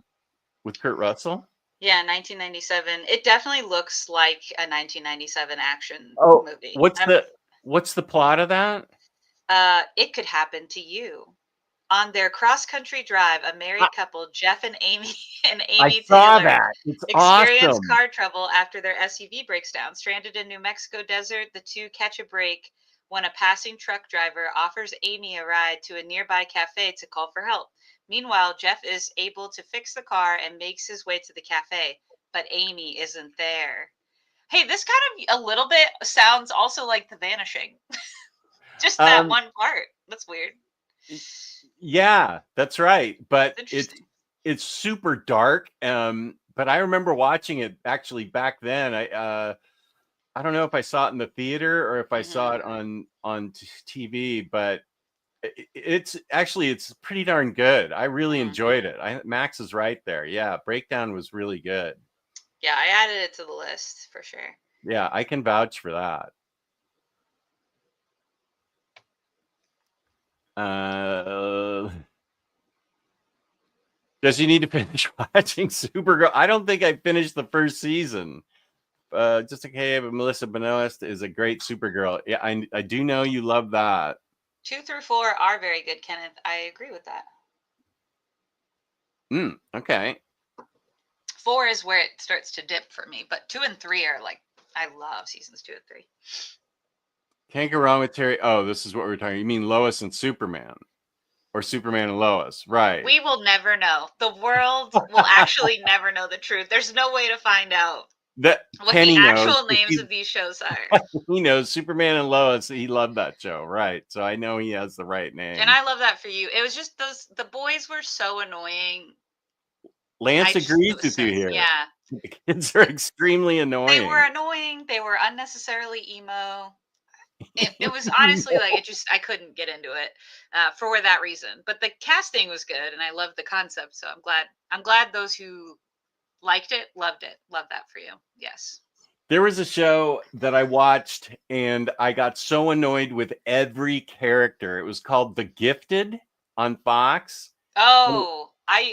with Kurt Russell. Yeah, 1997. It definitely looks like a 1997 action Oh, movie. what's the plot of that? It could happen to you. On their cross-country drive, a married couple, Jeff and Amy I saw Taylor, that. It's experience awesome. car trouble after their SUV breaks down. Stranded in New Mexico desert, the two catch a break when a passing truck driver offers Amy a ride to a nearby cafe to call for help. Meanwhile, Jeff is able to fix the car and makes his way to the cafe, but Amy isn't there. Hey, this kind of a little bit sounds also like The Vanishing. Just that one part. That's weird. Yeah, that's right. But Interesting. it's super dark. But I remember watching it actually back then. I don't know if I saw it in the theater or if I saw it on TV, but it's pretty darn good. I really enjoyed it. Max is right there. Yeah, Breakdown was really good. Yeah, I added it to the list for sure. Yeah, I can vouch for that. Does you need to finish watching Supergirl? I don't think I finished the first season. Just okay, but Melissa Benoist is a great Supergirl. Yeah, I do know you love that. 2 through 4 are very good, Kenneth. I agree with that. Okay. 4 is where it starts to dip for me, but 2 and 3 are like, I love seasons 2 and 3. Can't go wrong with Terry. Oh, this is what we're talking. You mean Lois and Superman, or Superman and Lois, right? We will never know. The world will actually never know the truth. There's no way to find out That what Kenny the knows. actual names of these shows are. He knows Superman and Lois. He loved that show, right? So I know he has the right name. And I love that for you. It was just the boys were so annoying. Lance agrees with you here. Yeah. The kids are extremely annoying. They were annoying. They were unnecessarily emo. It was honestly like I couldn't get into it for that reason. But the casting was good, and I loved the concept. So I'm glad those who liked it loved it. Love that for you. Yes. There was a show that I watched, and I got so annoyed with every character. It was called The Gifted on Fox. Oh, I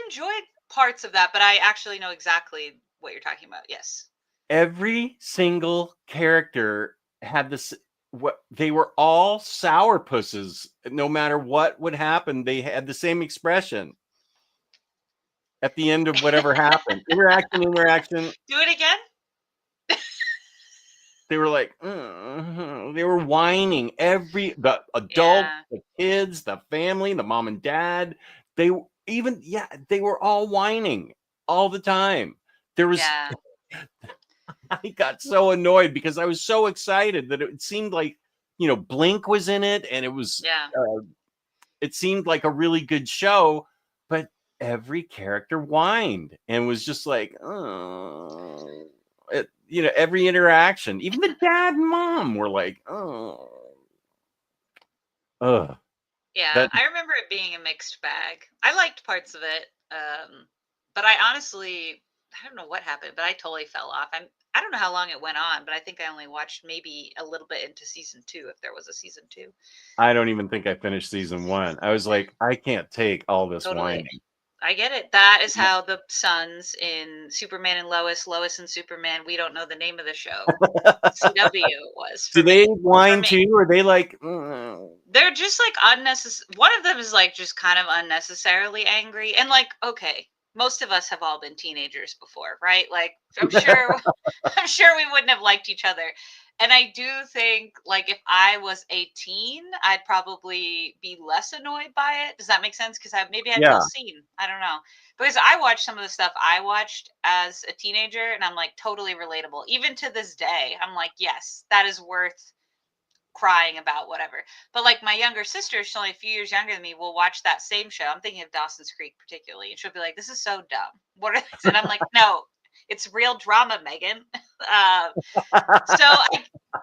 enjoyed parts of that, but I actually know exactly what you're talking about. Yes. Every single character had this. They were all sourpusses. No matter what would happen, they had the same expression at the end of whatever happened. Interaction. Do it again. They were like, they were whining. The adults, the kids, the family, the mom and dad. They were all whining all the time. There was. Yeah. I got so annoyed because I was so excited that it seemed like, Blink was in it, and it was, it seemed like a really good show, but every character whined and was just like, every interaction, even the dad and mom were like, Yeah, I remember it being a mixed bag. I liked parts of it, but I honestly, I don't know what happened, but I totally fell off. I don't know how long it went on, but I think I only watched maybe a little bit into season 2, if there was a season 2. I don't even think I finished season 1. I was like, I can't take all this whining. I get it. That is how the sons in Superman and Lois and Superman, we don't know the name of the show. CW was. Do they whine too? Or are they like? They're just like unnecessary. One of them is like just kind of unnecessarily angry, and like, okay, most of us have all been teenagers before, right? Like, I'm sure we wouldn't have liked each other. And I do think, like, if I was a teen, I'd probably be less annoyed by it. Does that make sense? Because maybe I'd feel seen. I don't know. Because I watched some of the stuff I watched as a teenager, and I'm like totally relatable. Even to this day, I'm like, yes, that is worth crying about, whatever. But like my younger sister, she's only a few years younger than me, will watch that same show. I'm thinking of Dawson's Creek particularly, and she'll be like, this is so dumb. What are these? And I'm like, no, it's real drama, Megan. So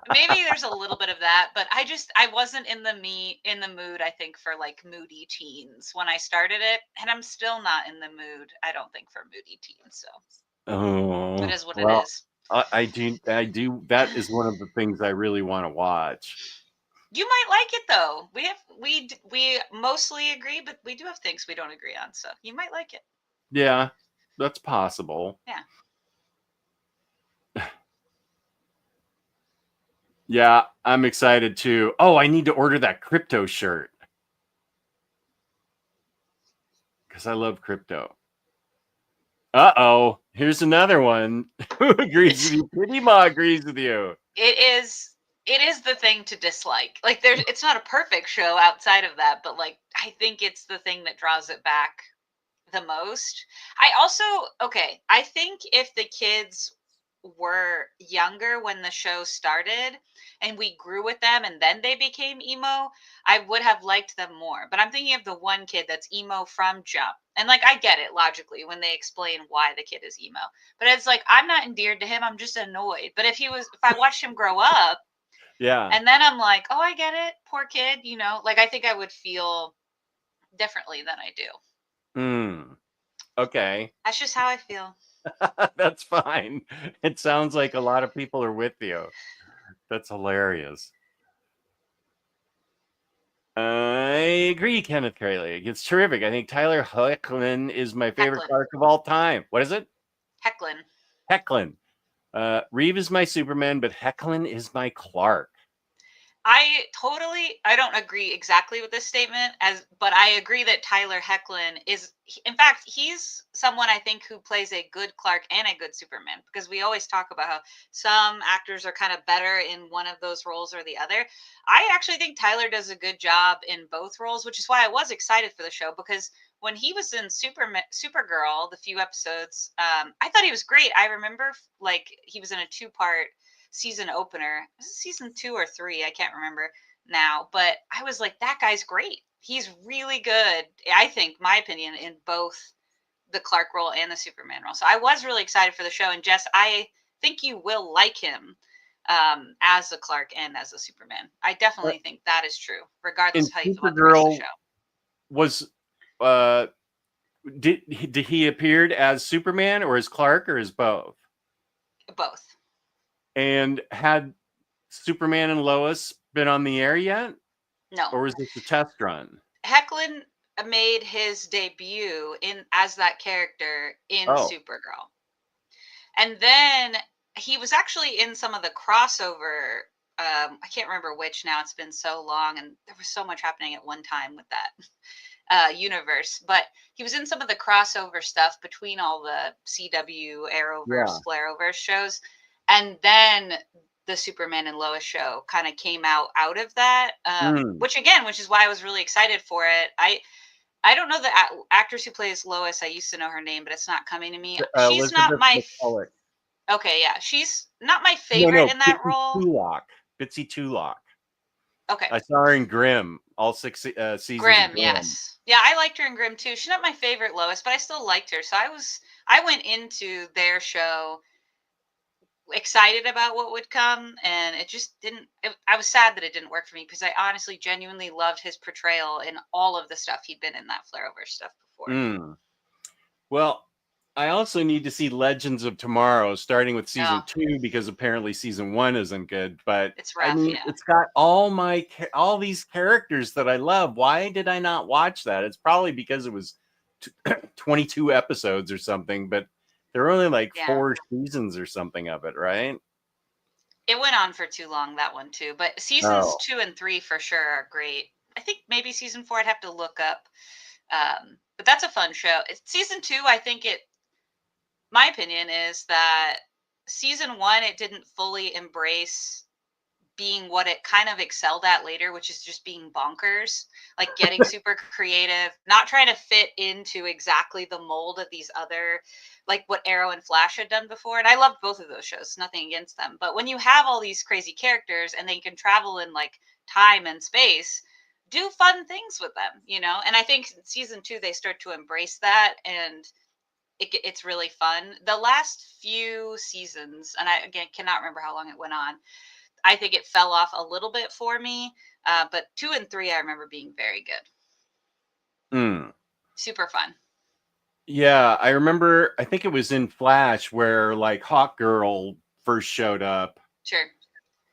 Maybe there's a little bit of that, but I wasn't in the mood, I think, for like moody teens when I started it, and I'm still not in the mood, I don't think, for moody teens. So it Oh, is what it well, is. I do. That is one of the things I really want to watch. You might like it though. We mostly agree, but we do have things we don't agree on. So you might like it. Yeah, that's possible. Yeah. Yeah, I'm excited too. Oh, I need to order that crypto shirt because I love crypto. Uh-oh, here's another one. Who agrees with you? Pretty Ma agrees with you. It is the thing to dislike. Like it's not a perfect show outside of that, but like I think it's the thing that draws it back the most. I think if the kids were younger when the show started and we grew with them and then they became emo, I would have liked them more. But I'm thinking of the one kid that's emo from jump. And like I get it logically when they explain why the kid is emo. But it's like I'm not endeared to him, I'm just annoyed. But if I watched him grow up Yeah. and then I'm like, "Oh, I get it. Poor kid," like I think I would feel differently than I do. Okay. That's just how I feel. That's fine. It sounds like a lot of people are with you. That's hilarious. I agree, Kenneth Curley. It's terrific. I think Tyler Hoechlin is my favorite Hecklin. Clark of all time. What is it? Hecklin. Hecklin. Reeve is my Superman, but Hecklin is my Clark. I don't agree exactly with this statement but I agree that Tyler Hecklin in fact, he's someone I think who plays a good Clark and a good Superman, because we always talk about how some actors are kind of better in one of those roles or the other. I actually think Tyler does a good job in both roles, which is why I was excited for the show, because when he was in Supergirl, the few episodes, I thought he was great. I remember like he was in a 2-part season opener. Was it season 2 or 3? I can't remember now, but I was like, that guy's great. He's really good, I think, my opinion, in both the Clark role and the Superman role. So I was really excited for the show. And Jess, I think you will like him as a Clark and as a Superman. I definitely think that is true, regardless In of how you feel about the rest of the Supergirl, show. was did he appeared as Superman or as Clark or as both? Both. And had Superman and Lois been on the air yet? No. Or was this a test run? Hecklin made his debut as that character in Supergirl. And then he was actually in some of the crossover. I can't remember which now. It's been so long, and there was so much happening at one time with that universe. But he was in some of the crossover stuff between all the CW, Arrowverse, Flareoverse shows. And then the Superman and Lois show kind of came out of that, which is why I was really excited for it. I don't know the actress who plays Lois. I used to know her name, but it's not coming to me. She's not Elizabeth my McCulloch. Okay, yeah. She's not my favorite in that role. Bitsy Tulloch. Okay. I saw her in Grimm, all 6 seasons. Grimm, yes. Yeah, I liked her in Grimm too. She's not my favorite Lois, but I still liked her. So I went into their show excited about what would come, and it just didn't. I was sad that it didn't work for me, because I honestly genuinely loved his portrayal in all of the stuff he'd been in that Flareover stuff before. Well, I also need to see Legends of Tomorrow, starting with season 2, because apparently season 1 isn't good. But it's rough, I mean, it's got all these characters that I love. Why did I not watch that? It's probably because it was 22 episodes or something, but there are only like 4 seasons or something of it, right? It went on for too long, that one too. But seasons 2 and 3 for sure are great. I think maybe season 4 I'd have to look up. But that's a fun show. Season 2, I think my opinion is that season 1, it didn't fully embrace being what it kind of excelled at later, which is just being bonkers, like getting super creative, not trying to fit into exactly the mold of these other, like what Arrow and Flash had done before. And I loved both of those shows, nothing against them. But when you have all these crazy characters and they can travel in like time and space, do fun things with them, And I think in season 2, they start to embrace that, and it's really fun. The last few seasons, and I, again, cannot remember how long it went on, I think it fell off a little bit for me. But 2 and 3, I remember being very good. Mm. Super fun. Yeah, I remember. I think it was in Flash where like Hawk Girl first showed up. Sure.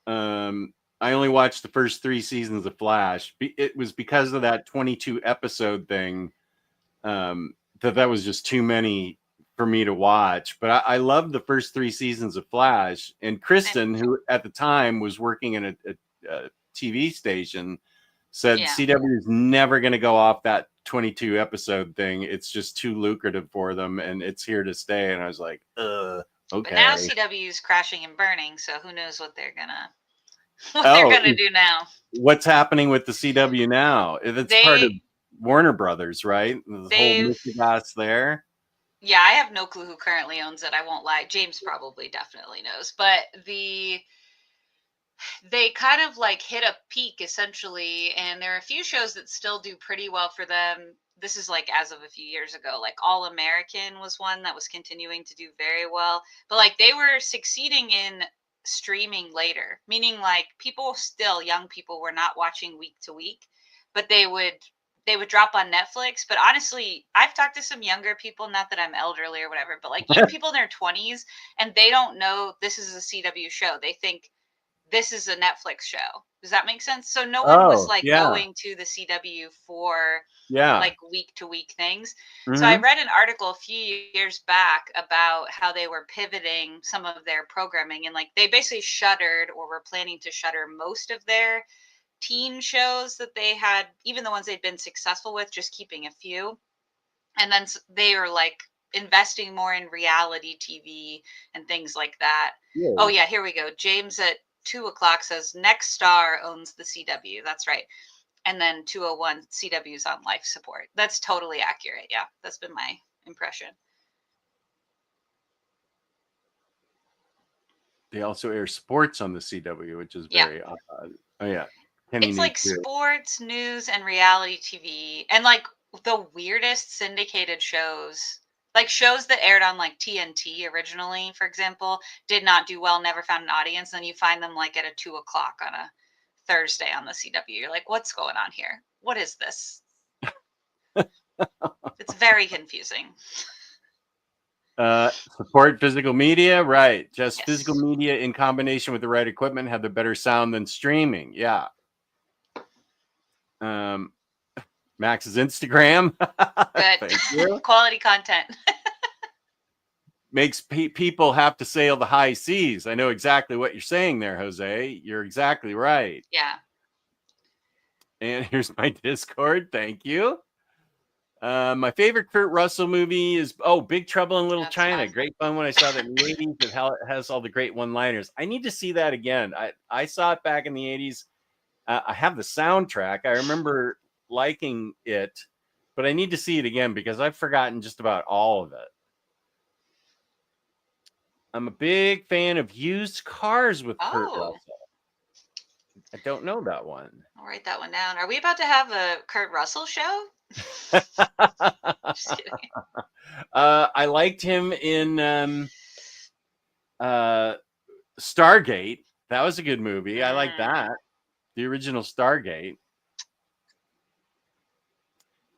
I only watched the first 3 seasons of Flash. It was because of that 22 episode thing. That was just too many for me to watch. But I loved the first 3 seasons of Flash. And Kristen, who at the time was working in a TV station, said Yeah. CW is never going to go off that 22 episode thing. It's just too lucrative for them, and it's here to stay. And I was like, okay. But now CW's crashing and burning, so who knows what they're gonna do now. What's happening with the CW now? It's part of Warner Brothers, right? The whole mythos there. Yeah, I have no clue who currently owns it. I won't lie. James probably definitely knows. But they kind of like hit a peak essentially, and there are a few shows that still do pretty well for them. This is like as of a few years ago, like All American was one that was continuing to do very well, but like they were succeeding in streaming later, meaning like people still, young people, were not watching week to week, but they would drop on Netflix. But honestly, I've talked to some younger people, not that I'm elderly or whatever, but like young people in their 20s, and they don't know this is a CW show. They think this is a Netflix show. Does that make sense? So no one was like going to the CW for like week to week things. So I read an article a few years back about how they were pivoting some of their programming, and like they basically shuttered or were planning to shutter most of their teen shows that they had, even the ones they'd been successful with, just keeping a few. And then they are like investing more in reality TV and things like that. Yeah. Oh yeah, here we go. James at 2:00 says Next Star owns the CW. That's right. And then 2:01 CW's on life support. That's totally accurate. Yeah, that's been my impression. They also air sports on the CW, which is very odd. Oh yeah. It's like sports, news, and reality TV, and like the weirdest syndicated shows. Like shows that aired on like TNT originally, for example, did not do well, never found an audience. Then you find them like at a 2:00 on a Thursday on the CW. You're like, what's going on here? What is this? It's very confusing. Support physical media, right? Just physical media in combination with the right equipment have the better sound than streaming. Yeah. Max's Instagram. Good. Thank you. Quality content. Makes people have to sail the high seas. I know exactly what you're saying there, Jose. You're exactly right. Yeah. And here's my Discord. Thank you. My favorite Kurt Russell movie is Big Trouble in Little China. Awesome. Great fun when I saw that in the 80s. It has all the great one-liners. I need to see that again. I saw it back in the 80s. I have the soundtrack. I remember liking it, but I need to see it again because I've forgotten just about all of it. I'm a big fan of Used Cars with Kurt Russell. I don't know that one. I'll write that one down. Are we about to have a Kurt Russell show? Just kidding. I liked him in Stargate. That was a good movie. I like that. The original Stargate.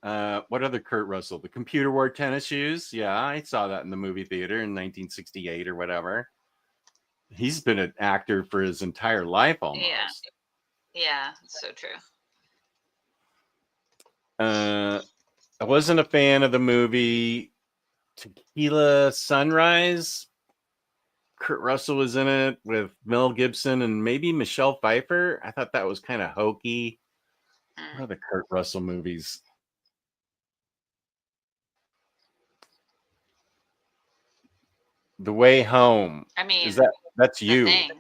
What other Kurt Russell? The Computer Wore Tennis Shoes. Yeah, I saw that in the movie theater in 1968 or whatever. He's been an actor for his entire life almost. Yeah, that's so true. I wasn't a fan of the movie Tequila Sunrise. Kurt Russell was in it with Mel Gibson and maybe Michelle Pfeiffer. I thought that was kind of hokey. What are the Kurt Russell movies? The Way Home. I mean, that's you. Thing.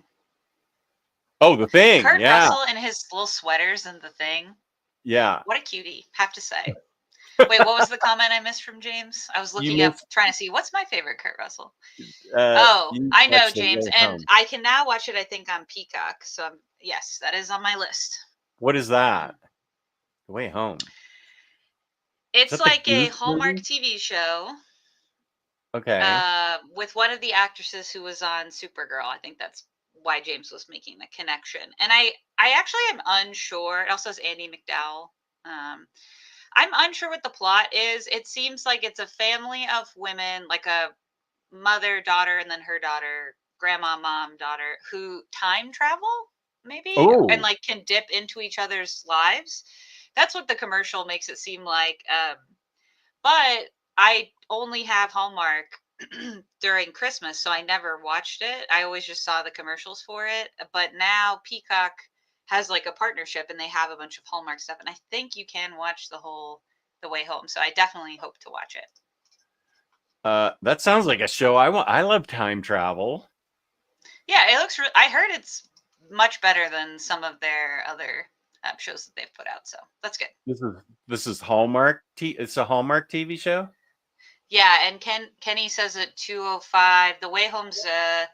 Oh, The Thing. Kurt Russell and his little sweaters and The Thing. Yeah. What a cutie, have to say. Wait, what was the comment I missed from James? I was looking up, trying to see what's my favorite Kurt Russell. I know, James, and I can now watch it, I think, on Peacock. So, yes, that is on my list. What is that? The Way Home. It's like a Hallmark TV show. Okay. With one of the actresses who was on Supergirl. I think that's why James was making the connection. And I actually am unsure. It also has Andy McDowell. I'm unsure what the plot is. It seems like it's a family of women, like a mother, daughter, and then her daughter, grandma, mom, daughter, who time travel, maybe, and Oh, like can dip into each other's lives. That's what the commercial makes it seem like. But I only have Hallmark during Christmas, so I never watched it. I always just saw the commercials for it. But now Peacock has like a partnership and they have a bunch of Hallmark stuff, and I think you can watch the way home. So I definitely hope to watch it. that sounds like a show I want. I love time travel. Yeah, it looks. I heard it's much better than some of their other shows that they've put out. So that's good. This is Hallmark. It's a Hallmark TV show. Yeah, and Kenny says at 2:05, The Way Home's a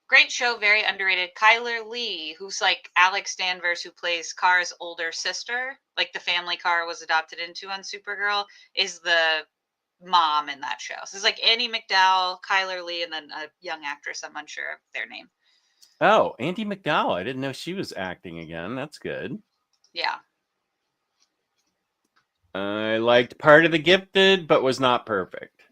great show, very underrated. Kyler Lee, who's like Alex Danvers, who plays Carr's older sister, like the family Carr was adopted into on Supergirl, is the mom in that show. So it's like Annie McDowell, Kyler Lee, and then a young actress. I'm unsure of their name. Oh, Andy McDowell. I didn't know she was acting again. That's good. Yeah. I liked Part of the Gifted, but was not perfect.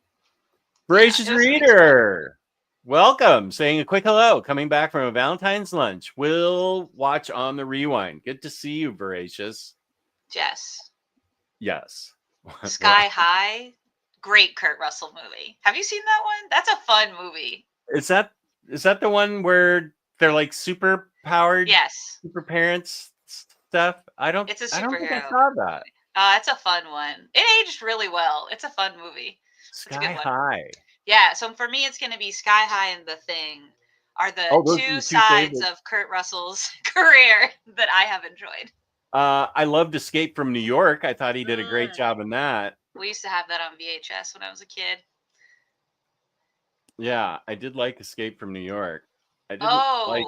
Voracious it was Reader. Welcome. Saying a quick hello. Coming back from a Valentine's lunch. We'll watch on the rewind. Good to see you, Voracious. Jess. Yes. Sky High. Great Kurt Russell movie. Have you seen that one? That's a fun movie. Is that the one where they're like super powered? Yes. Super parents stuff? It's a superhero. I don't think I saw that. It's a fun one. It aged really well. It's a fun movie. Sky High. Yeah, so for me, it's going to be Sky High and The Thing are the two sides of Kurt Russell's career that I have enjoyed. I loved Escape from New York. I thought he did a great job in that. We used to have that on VHS when I was a kid. Yeah, I did like Escape from New York. I didn't like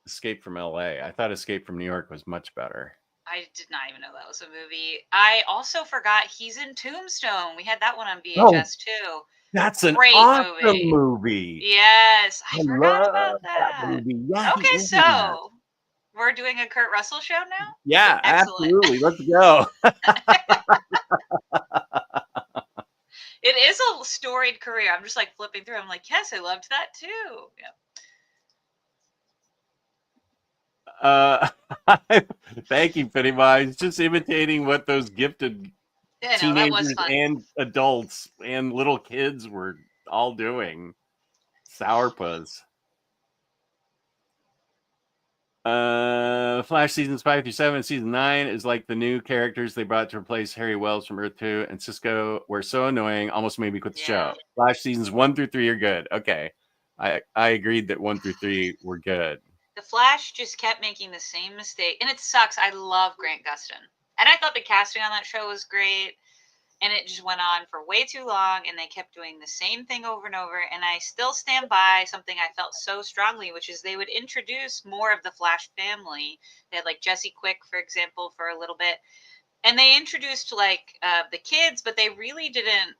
Escape from LA. I thought Escape from New York was much better. I did not even know that was a movie. I also forgot he's in Tombstone. We had that one on VHS too. That's an awesome movie. Yes, I forgot about that. Movie. Yeah, okay, so we're doing a Kurt Russell show now? Yeah, absolutely. Let's go. It is a storied career. I'm just like flipping through. I'm like, yes, I loved that too. Yeah. Thank you, Penny Wise. Just imitating what those gifted teenagers and adults and little kids were all doing. Sourpuss. Flash seasons 5 through 7 and season 9 is like the new characters they brought to replace Harry Wells from EARTH-2 and Cisco were so annoying, almost made me quit the show. Flash seasons 1 through 3 are good. Okay. I agreed that 1 through 3 were good. The Flash just kept making the same mistake, and it sucks. I love Grant Gustin, and I thought the casting on that show was great, and it just went on for way too long, and they kept doing the same thing over and over, and I still stand by something I felt so strongly, which is they would introduce more of the Flash family. They had like Jesse Quick, for example, for a little bit, and they introduced like the kids, but they really didn't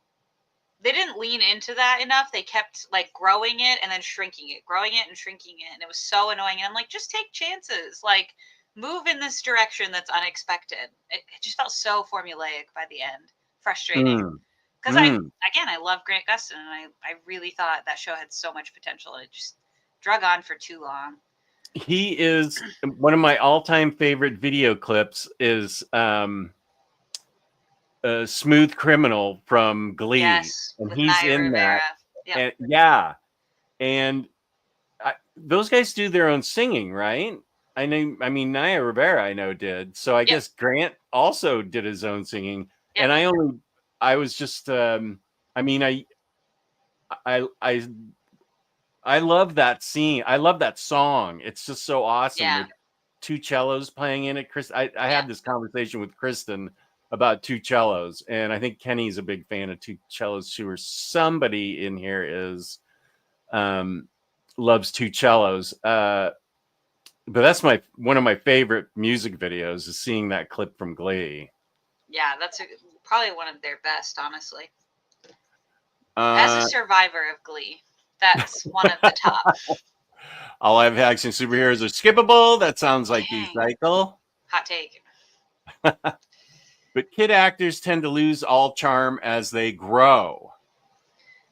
lean into that enough. They kept like growing it and then shrinking it, and it was so annoying. And I'm like, just take chances, like move in this direction that's unexpected. It just felt so formulaic by the end. Frustrating. Because I love Grant Gustin, and I really thought that show had so much potential, and it just drug on for too long. He is one of my all-time favorite video clips is Smooth Criminal from Glee. Yes, and he's Naya in Rivera. That. Yep. And those guys do their own singing, right? I mean, Naya Rivera, I know did. So I guess Grant also did his own singing. Yep. And I was just, I love that scene. I love that song. It's just so awesome. Yeah. With two cellos playing in it. I had this conversation with Kristen about two cellos, and I think Kenny's a big fan of two cellos too, or somebody in here is loves two cellos. But that's one of my favorite music videos is seeing that clip from Glee. Yeah, that's probably one of their best, honestly. As a survivor of Glee, that's one of the top. All live action superheroes are skippable. That sounds like the Dang. cycle. Hot take. But kid actors tend to lose all charm as they grow.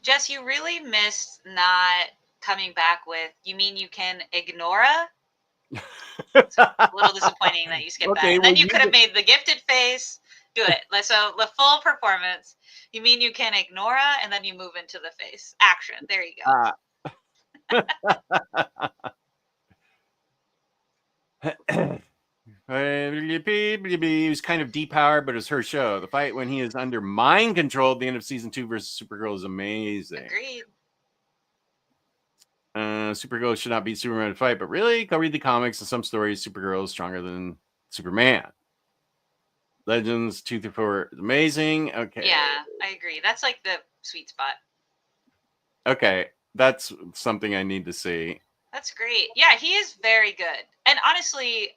Jess, you really missed not coming back with, you mean you can ignore a? It's a little disappointing that you skipped that. Okay, And then well, you could have made the gifted face. Do it. So the full performance. You mean you can ignore a, and then you move into the face. Action. There you go. He was kind of depowered, but it was her show. The fight when he is under mind control at the end of season 2 versus Supergirl is amazing. Agreed. Supergirl should not beat Superman in a fight, but really, go read the comics. In some stories, Supergirl is stronger than Superman. Legends 2 through 4 is amazing. Okay. Yeah, I agree. That's like the sweet spot. Okay, that's something I need to see. That's great. Yeah, he is very good. And honestly,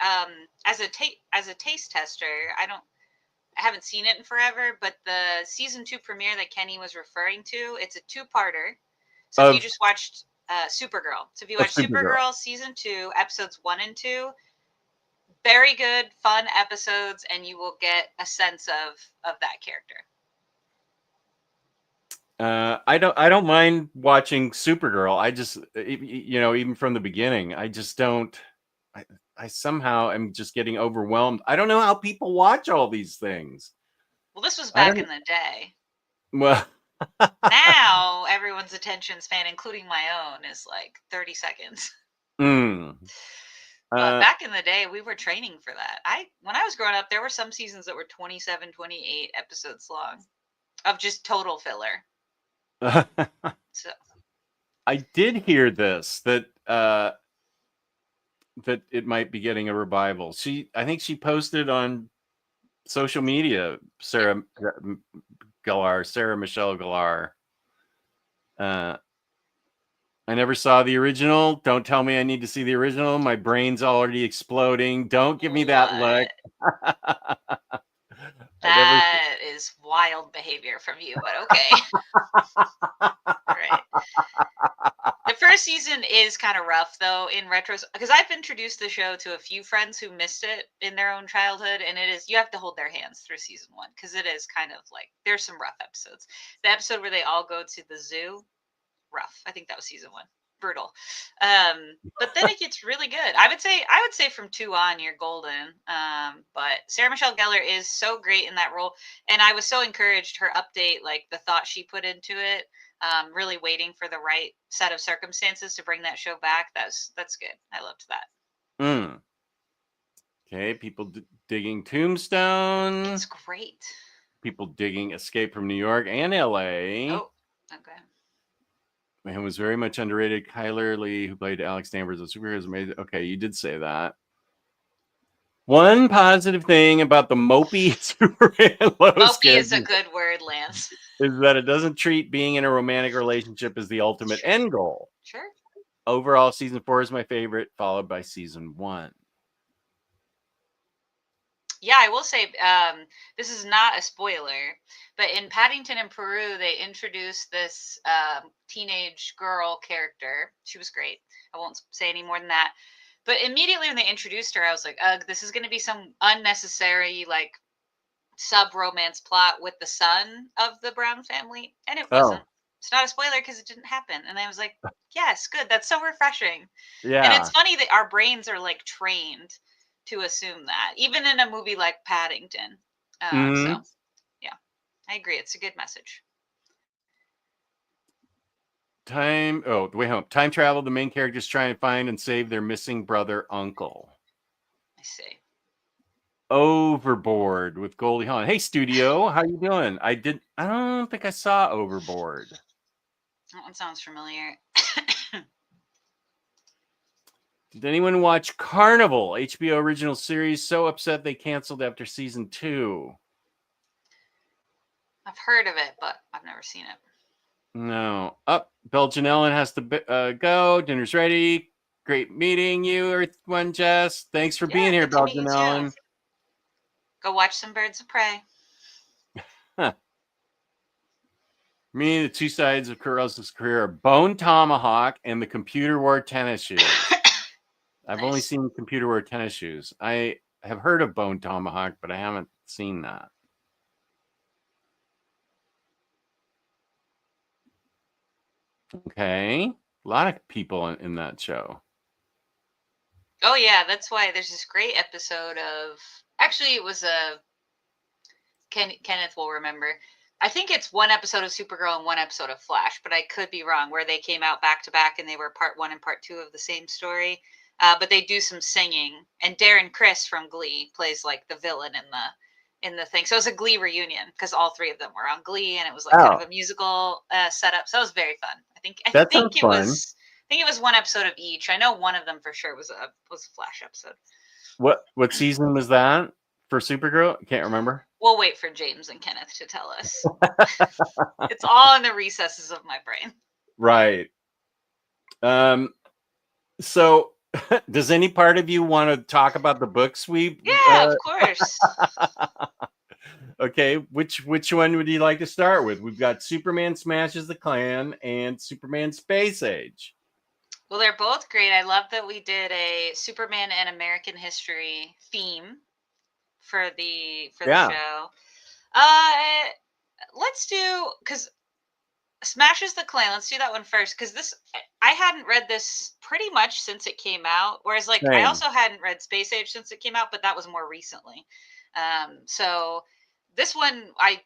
as a taste tester, I haven't seen it in forever, but the season 2 premiere that Kenny was referring to, it's a 2-parter. So if you just watched Supergirl. So if you watch Supergirl season 2, episodes 1 and 2, very good, fun episodes, and you will get a sense of that character. I don't mind watching Supergirl. I just, even from the beginning, I just don't. I somehow am just getting overwhelmed. I don't know how people watch all these things. Well, this was back in the day. Well, now everyone's attention span, including my own, is like 30 seconds. But back in the day, we were training for that. When I was growing up, there were some seasons that were 27, 28 episodes long of just total filler. So I did hear this that it might be getting a revival. I think she posted on social media, Sarah Michelle Gellar. I never saw the original. Don't tell me I need to see the original. My brain's already exploding. Don't give me that look. That is wild behavior from you, but okay. Right. The first season is kind of rough, though, in retrospect, because I've introduced the show to a few friends who missed it in their own childhood, and you have to hold their hands through season 1, because it is kind of like, there's some rough episodes. The episode where they all go to the zoo, rough. I think that was season 1. Brutal. But then it gets really good. I would say from 2 on, you're golden. But Sarah Michelle Gellar is so great in that role, and I was so encouraged. Her update, like the thought she put into it, really waiting for the right set of circumstances to bring that show back. That's good. I loved that. Okay, people digging Tombstone. It's great. People digging Escape from New York and LA. Oh, okay. And was very much underrated. Kyler Lee, who played Alex Danvers of Superheroes, amazing. Okay, you did say that. One positive thing about the mopey Superman Lois mopey is a good word, Lance. Is that it doesn't treat being in a romantic relationship as the ultimate end goal. Sure. Overall, season 4 is my favorite, followed by season 1. Yeah, I will say this is not a spoiler, but in Paddington in Peru, they introduced this teenage girl character. She was great. I won't say any more than that. But immediately when they introduced her, I was like, ugh, this is going to be some unnecessary, like, sub-romance plot with the son of the Brown family. And it wasn't. It's not a spoiler because it didn't happen. And I was like, yes, good. That's so refreshing. Yeah. And it's funny that our brains are, like, trained to assume that, even in a movie like Paddington. So, yeah, I agree. It's a good message. Time travel. The main characters try and find and save their missing brother uncle. I see. Overboard with Goldie Hawn. Hey, studio, how you doing? I don't think I saw Overboard. That one sounds familiar. Did anyone watch Carnival, HBO original series? So upset they canceled after season 2. I've heard of it, but I've never seen it. No. Belgian Ellen has to go. Dinner's ready. Great meeting you, EARTH-1 Jess. Thanks for being here, Belgian Ellen. Go watch some Birds of Prey. Me, the two sides of Carlos's career are Bone Tomahawk and the computer wore tennis shoes. I've only Nice. seen computer wore tennis shoes. I have heard of Bone Tomahawk, but I haven't seen that. Okay. A lot of people in that show. Oh yeah, that's why there's this great episode of. Actually, it was a. Kenneth will remember. I think it's one episode of Supergirl and one episode of Flash, but I could be wrong. Where they came out back to back and they were part 1 and part 2 of the same story. But they do some singing, and Darren Criss from Glee plays like the villain in the thing. So it was a Glee reunion because all 3 of them were on Glee, and it was like kind of a musical setup. So it was very fun. I think it was one episode of each. I know one of them for sure was a Flash episode. What season was that for Supergirl? I can't remember. We'll wait for James and Kenneth to tell us. It's all in the recesses of my brain. Right. So does any part of you want to talk about the books we Yeah, of course. Okay, which one would you like to start with? We've got Superman Smashes the Klan and Superman Space Age. Well, they're both great. I love that we did a Superman and American history theme for the show. Let's do, because Smashes the Klan. Let's do that one first, because I hadn't read this pretty much since it came out. Whereas, like, Same. I also hadn't read Space Age since it came out, but that was more recently. So this one I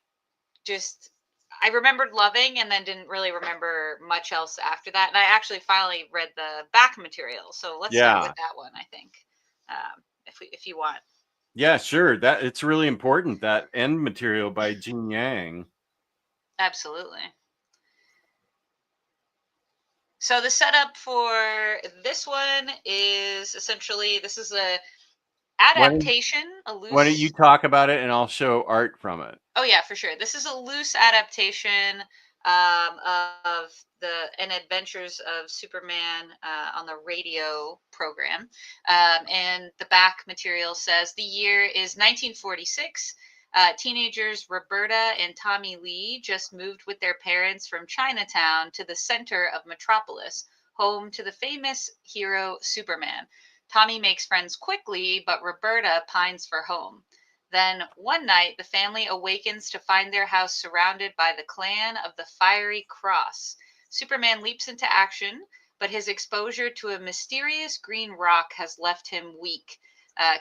remembered loving, and then didn't really remember much else after that. And I actually finally read the back material. So let's start with that one, I think, if you want. Yeah, sure. That it's really important, that end material by Gene Yang. Absolutely. So the setup for this one is essentially, this is a adaptation. Why don't you talk about it and I'll show art from it? Oh yeah, for sure. This is a loose adaptation of the adventures of Superman on the radio program. And the back material says the year is 1946. Teenagers Roberta and Tommy Lee just moved with their parents from Chinatown to the center of Metropolis, home to the famous hero Superman. Tommy makes friends quickly, but Roberta pines for home. Then one night, the family awakens to find their house surrounded by the Klan of the Fiery Cross. Superman leaps into action, but his exposure to a mysterious green rock has left him weak.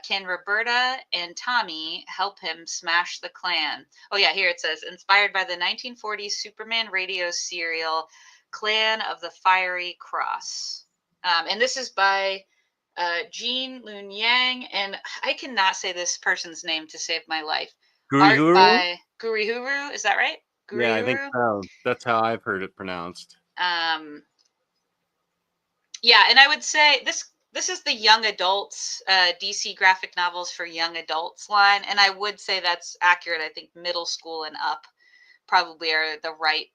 Can Roberta and Tommy help him smash the Klan? Oh yeah, here it says, inspired by the 1940s Superman radio serial Klan of the Fiery Cross. And this is by Gene Lun Yang, and I cannot say this person's name to save my life. Gurihuru? Art by Gurihuru, is that right? Gurihuru? Yeah, I think so. That's how I've heard it pronounced. Yeah, and I would say this is the young adults, DC graphic novels for young adults line, and I would say that's accurate. I think middle school and up probably are the right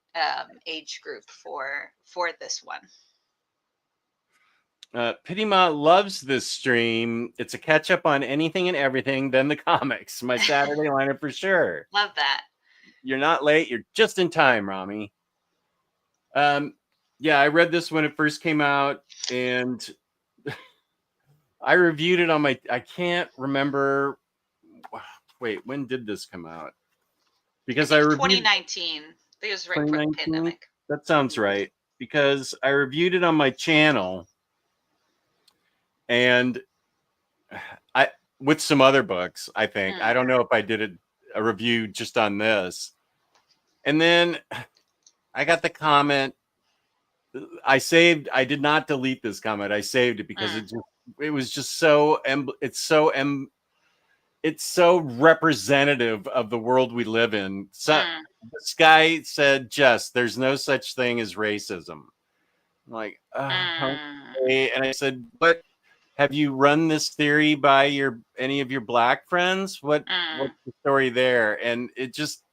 age group for this one. Pitima loves this stream. It's a catch up on anything and everything, then the comics. My Saturday lineup for sure. Love that. You're not late. You're just in time, Rami. Yeah, I read this when it first came out, and I reviewed it on I can't remember. Wait, when did this come out? Because I reviewed 2019. I think it was right before the pandemic. That sounds right. Because I reviewed it on my channel, and with some other books, I think. I don't know if I did a review just on this. And then I got the comment. I did not delete this comment. I saved it because it was just so it's so representative of the world we live in. So this guy said, Jess, there's no such thing as racism. I'm like, okay. And I said, what? Have you run this theory by any of your black friends? What's the story there? And it just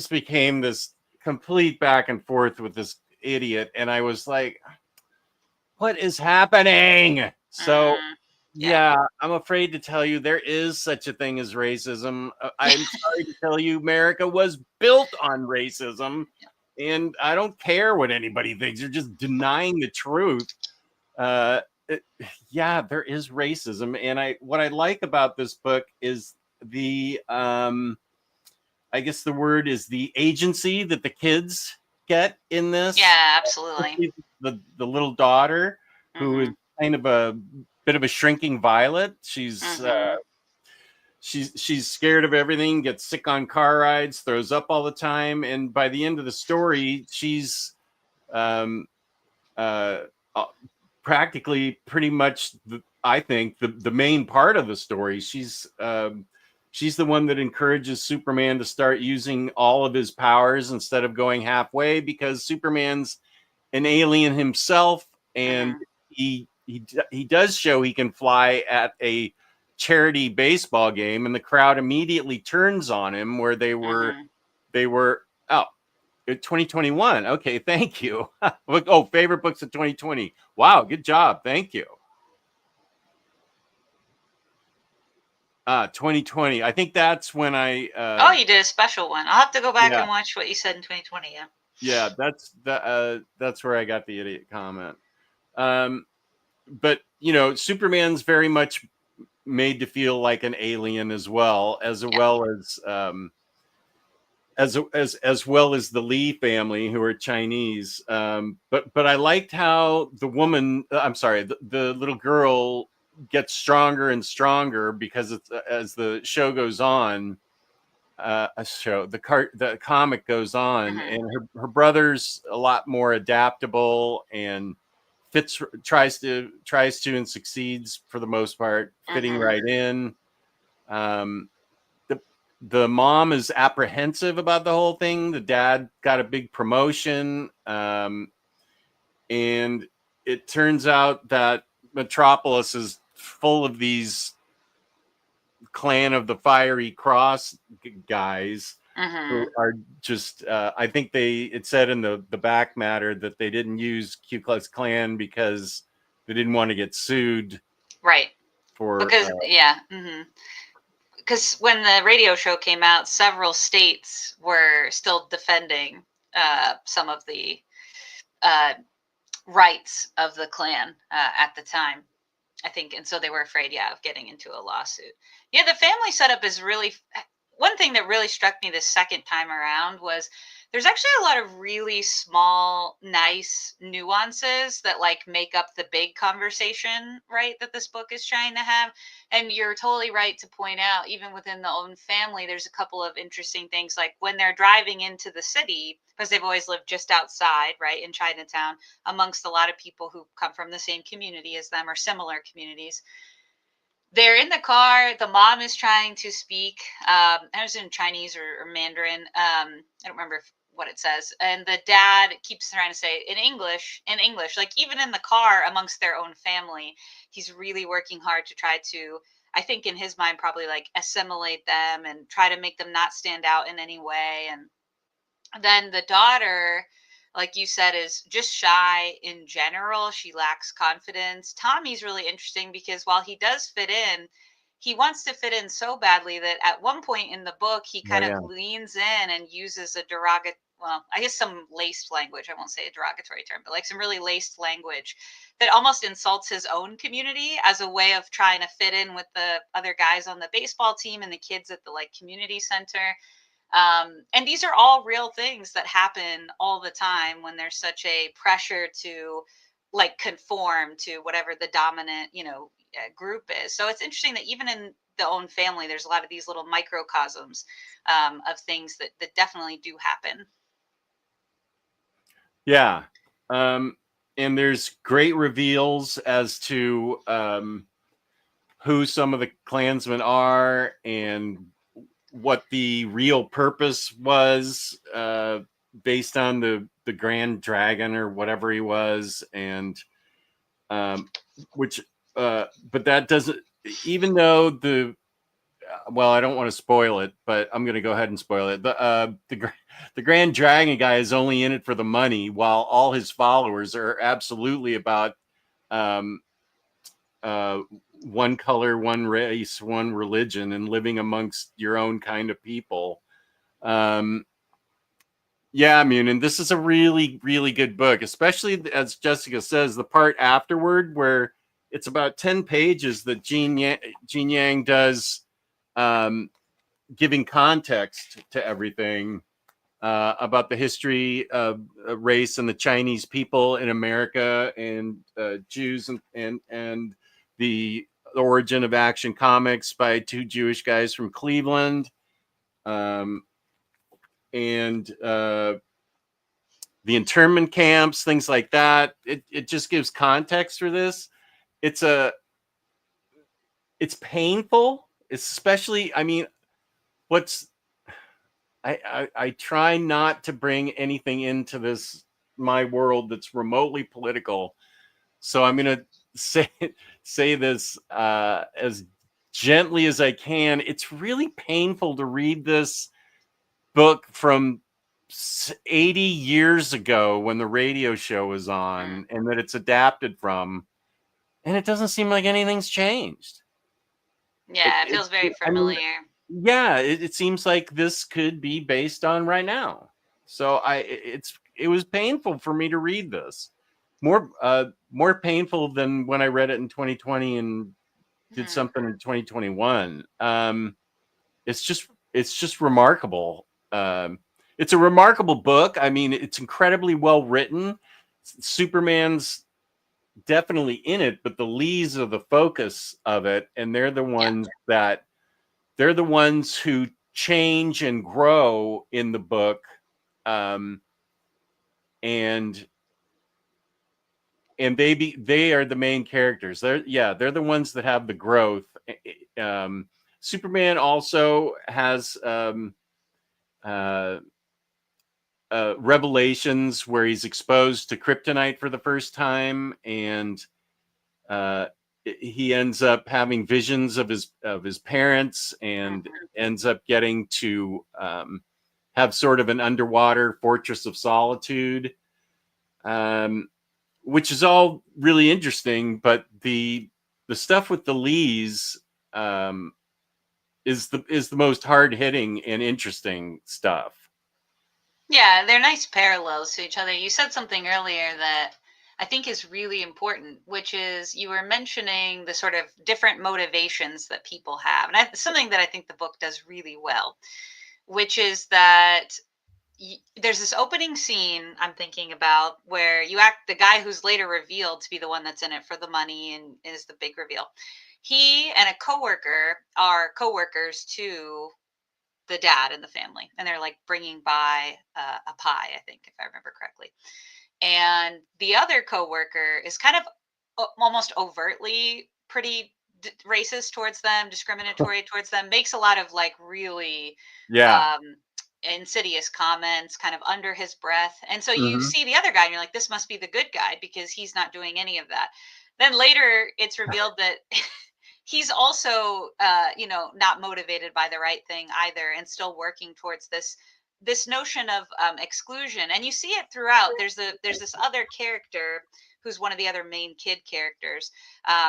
became this complete back and forth with this idiot. And I was like, what is happening? So Yeah, I'm afraid to tell you there is such a thing as racism. I'm sorry to tell you, America was built on racism, and I don't care what anybody thinks. You're just denying the truth. Uh, yeah, there is racism, and what I like about this book is the I guess the word is the agency that the kids get in this. Yeah, absolutely. The little daughter who is Mhm. kind of a bit of a shrinking violet. Mhm. She's scared of everything, gets sick on car rides, throws up all the time, and by the end of the story, she's um, uh, uh, practically pretty much I think the main part of the story. She's the one that encourages Superman to start using all of his powers instead of going halfway, because Superman's an alien himself, and Mhm. he does show he can fly at a charity baseball game, and the crowd immediately turns on him, where Mhm. they were oh 2021. Okay, thank you. Oh, favorite books of 2020. Wow, good job. Thank you. 2020. I think that's when Oh, you did a special one. I'll have to go back yeah, and watch what you said in 2020. Yeah. yeah, that's where I got the idiot comment. But Superman's very much made to feel like an alien as well, Yeah. as well as the Lee family, who are Chinese. But I liked how the woman, I'm sorry, the little girl gets stronger and stronger, because it's as the show goes on, the comic goes on, Mhm. and her brother's a lot more adaptable and tries to and succeeds for the most part, fitting Mhm. right in. Um, the mom is apprehensive about the whole thing. The dad got a big promotion, and it turns out that Metropolis is full of these Clan of the Fiery Cross guys who Mhm. are just. I think it said in the back matter that they didn't use Ku Klux Klan because they didn't want to get sued Right. for. Because yeah. Mhm. Because when the radio show came out, several states were still defending some of the uh, rights of the Klan at the time. I think, and so they were afraid, yeah, of getting into a lawsuit. Yeah, the family setup is really one thing that really struck me the second time around was there's actually a lot of really small, nice nuances that like make up the big conversation, right? That this book is trying to have. And you're totally right to point out, even within the own family, there's a couple of interesting things, like when they're driving into the city, because they've always lived just outside, right, in Chinatown, amongst a lot of people who come from the same community as them or similar communities. They're in the car. The mom is trying to speak. I was in Chinese or Mandarin. I don't remember what it says. And the dad keeps trying to say in English, in English. Like even in the car amongst their own family, he's really working hard to try to. I think in his mind, probably like assimilate them and try to make them not stand out in any way. And then the daughter, like you said, is just shy in general. She lacks confidence. Tommy's really interesting because while he does fit in, he wants to fit in so badly that at one point in the book, he Oh kind of yeah, leans in and uses a derogatory, well, I guess some laced language. I won't say a derogatory term, but like some really laced language that almost insults his own community as a way of trying to fit in with the other guys on the baseball team and the kids at the like community center. And these are all real things that happen all the time when there's such a pressure to like conform to whatever the dominant, group is. So it's interesting that even in the own family, there's a lot of these little microcosms of things that definitely do happen. yeah. Um, and there's great reveals as to who some of the Klansmen are and what the real purpose was, based on the Grand Dragon or whatever he was, and um, which but that doesn't, even though well, I don't want to spoil it, but I'm going to go ahead and spoil it. The Grand Dragon guy is only in it for the money, while all his followers are absolutely about um, one color, one race, one religion, and living amongst your own kind of people. Yeah, I mean, and this is a really, really good book, especially as Jessica says, the part afterward where it's about 10 pages that Jean Yang does, giving context to everything, about the history of race and the Chinese people in America, and Jews, and the origin of Action Comics by two Jewish guys from Cleveland, and the internment camps, things like that. It just gives context for this. It's painful, especially. I mean, what's I try not to bring anything into this my world that's remotely political. So I'm gonna say this as gently as I can. It's really painful to read this book from 80 years ago when the radio show was on, and that it's adapted from, and it doesn't seem like anything's changed. Yeah, it feels very I mean, familiar. yeah, it seems like this could be based on right now. So it was painful for me to read this. More painful than when I read it in 2020 and did something in 2021. It's just remarkable. It's a remarkable book. I mean, it's incredibly well written. Superman's definitely in it, but the Lees are the focus of it, and they're the ones who change and grow in the book, and they are the main characters. They're the ones that have the growth. Superman also has revelations where he's exposed to kryptonite for the first time, and he ends up having visions of his parents, and ends up getting to have sort of an underwater fortress of solitude, which is all really interesting. But the stuff with the Lees is the most hard hitting and interesting stuff. Yeah, they're nice parallels to each other. You said something earlier that I think is really important, which is you were mentioning the sort of different motivations that people have. And something that I think the book does really well, which is that there's this opening scene I'm thinking about where the guy who's later revealed to be the one that's in it for the money and is the big reveal. He and a coworker are coworkers to the dad in the family, and they're like bringing by a pie, I think, if I remember correctly. And the other coworker is kind of almost overtly pretty racist towards them, discriminatory towards them, makes a lot of like really insidious comments kind of under his breath. And so you see the other guy and you're like, this must be the good guy because he's not doing any of that. Then later it's revealed that he's also not motivated by the right thing either, and still working towards this notion of exclusion. And you see it throughout. There's this other character who's one of the other main kid characters,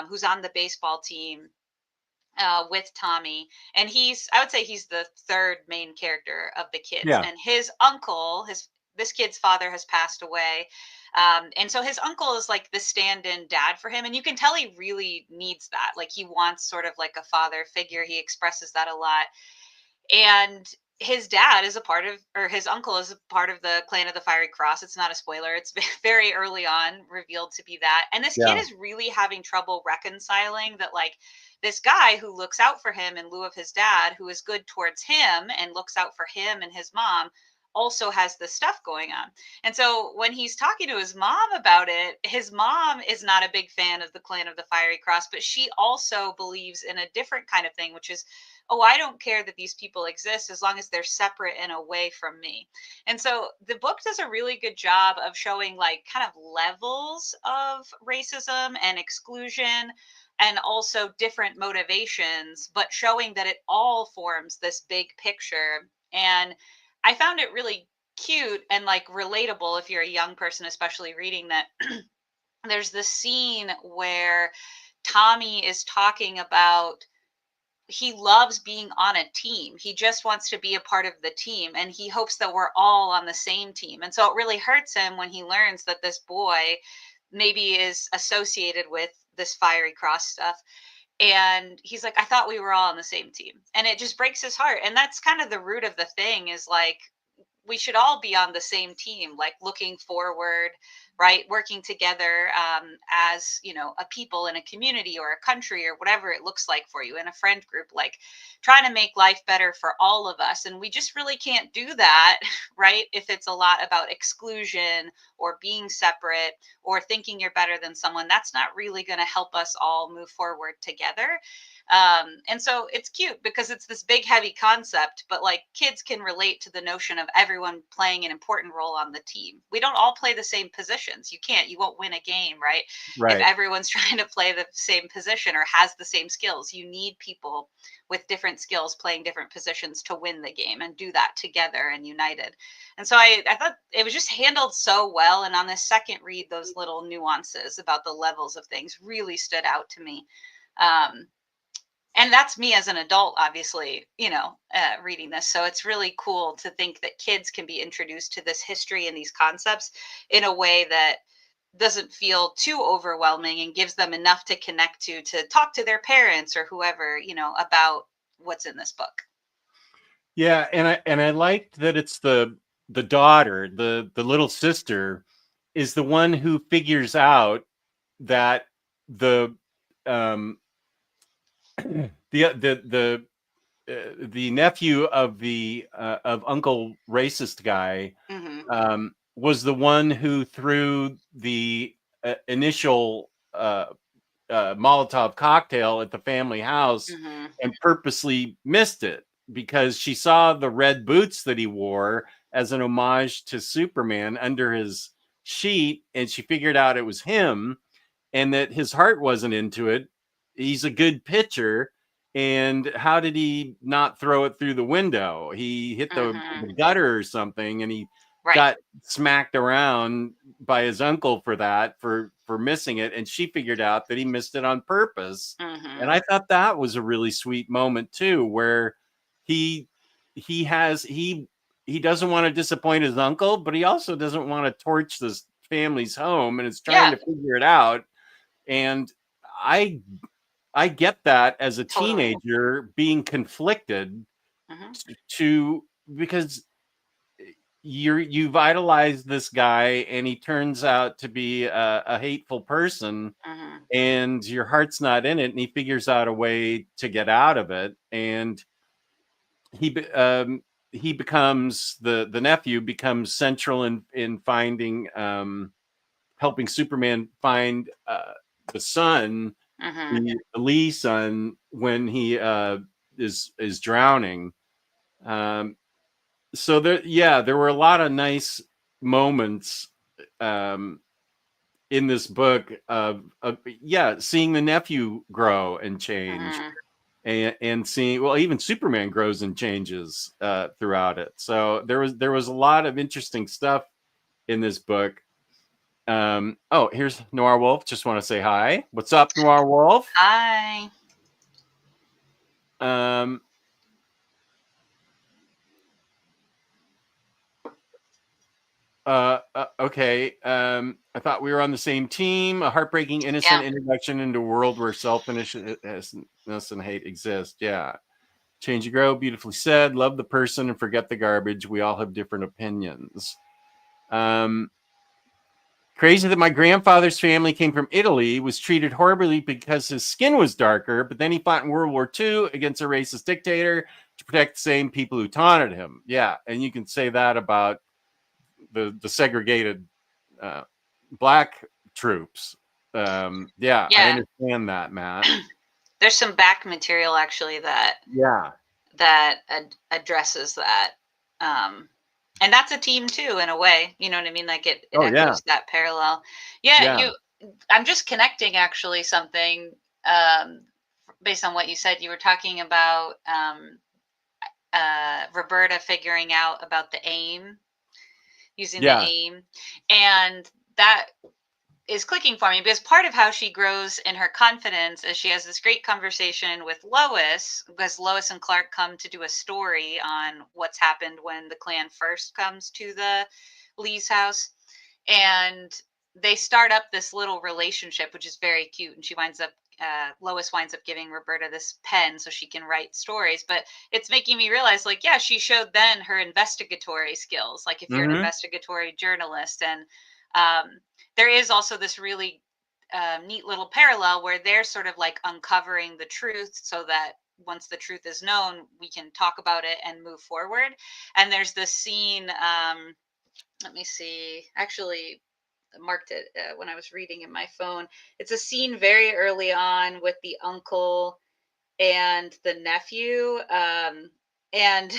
who's on the baseball team with Tommy, and I would say he's the third main character of the kids. Yeah. And his uncle, this kid's father has passed away, and so his uncle is like the stand-in dad for him, and you can tell he really needs that. Like he wants sort of like a father figure. He expresses that a lot. And his dad is his uncle is a part of the Clan of the Fiery Cross. It's not a spoiler. It's very early on revealed to be that. And this kid is really having trouble reconciling that, like, this guy who looks out for him in lieu of his dad, who is good towards him and looks out for him and his mom, also has this stuff going on. And so when he's talking to his mom about it, his mom is not a big fan of the Clan of the Fiery Cross, but she also believes in a different kind of thing, which is, oh, I don't care that these people exist as long as they're separate and away from me. And so the book does a really good job of showing like kind of levels of racism and exclusion, and also different motivations, but showing that it all forms this big picture. And I found it really cute and like relatable if you're a young person, especially reading that. There's this scene where Tommy is talking about he loves being on a team. He just wants to be a part of the team, and he hopes that we're all on the same team. And so it really hurts him when he learns that this boy maybe is associated with this fiery cross stuff. And he's like, I thought we were all on the same team. And it just breaks his heart. And that's kind of the root of the thing, is like, we should all be on the same team, like looking forward, right? Working together as, you know, a people in a community or a country or whatever it looks like for you in a friend group, like trying to make life better for all of us. And we just really can't do that, right? If it's a lot about exclusion or being separate or thinking you're better than someone, that's not really going to help us all move forward together. And so it's cute because it's this big, heavy concept, but like kids can relate to the notion of everyone playing an important role on the team. We don't all play the same positions. You won't win a game, right? If Right. everyone's trying to play the same position or has the same skills. You need people with different skills playing different positions to win the game and do that together and united. And so I thought it was just handled so well. And on this second read, those little nuances about the levels of things really stood out to me. And that's me as an adult, obviously, you know, reading this. So it's really cool to think that kids can be introduced to this history and these concepts in a way that doesn't feel too overwhelming and gives them enough to connect to talk to their parents or whoever, you know, about what's in this book. Yeah, and I liked that it's the daughter, the little sister, is the one who figures out that the the nephew of the of Uncle Racist guy Mm-hmm. was the one who threw the initial Molotov cocktail at the family house Mm-hmm. and purposely missed it because she saw the red boots that he wore as an homage to Superman under his sheet, and she figured out it was him and that his heart wasn't into it. He's a good pitcher. And how did he not throw it through the window? He hit Mm-hmm. the gutter or something, and he Right. got smacked around by his uncle for that, for missing it. And she figured out that he missed it on purpose. Mm-hmm. And I thought that was a really sweet moment too, where he has he doesn't want to disappoint his uncle, but he also doesn't want to torch this family's home, and is trying Yeah, to figure it out. And I get that as a totally. teenager being conflicted Mm-hmm. to because you've idolized this guy and he turns out to be a hateful person, Mm-hmm. and your heart's not in it, and he figures out a way to get out of it, and he becomes the nephew becomes central in finding helping Superman find the son, Mm-hmm. the Lee son, when he is drowning. So there were a lot of nice moments in this book of seeing the nephew grow and change, Mm-hmm. and seeing, well, even Superman grows and changes throughout it. So there was a lot of interesting stuff in this book. Oh, here's Noir Wolf. Just want to say hi. What's up, Noir Wolf? Hi. Okay. I thought we were on the same team. A heartbreaking, innocent Yeah. introduction into a world where selfishness and hate exist. Yeah. Change you grow. Beautifully said. Love the person and forget the garbage. We all have different opinions. Crazy that my grandfather's family came from Italy, was treated horribly because his skin was darker, but then he fought in World War II against a racist dictator to protect the same people who taunted him. Yeah, and you can say that about the segregated black troops. Yeah, I Yeah. understand that, Matt. There's some back material actually that Yeah. addresses that. And that's a team too, in a way, you know what I mean? Like it Oh, yeah. echoes that parallel. Yeah, Yeah. I'm just connecting actually something based on what you said. You were talking about Roberta figuring out about the aim, using the Yeah. aim, and that is clicking for me, because part of how she grows in her confidence is she has this great conversation with Lois, because Lois and Clark come to do a story on what's happened when the Klan first comes to the Lee's house, and they start up this little relationship, which is very cute. And she winds up, Lois winds up giving Roberta this pen so she can write stories. But it's making me realize, like, yeah, she showed then her investigatory skills. Like, if you're an Mm-hmm. investigatory journalist, and there is also this really neat little parallel where they're sort of like uncovering the truth, so that once the truth is known, we can talk about it and move forward. And there's this scene. Let me see. Actually, marked it when I was reading in my phone. It's a scene very early on with the uncle and the nephew. And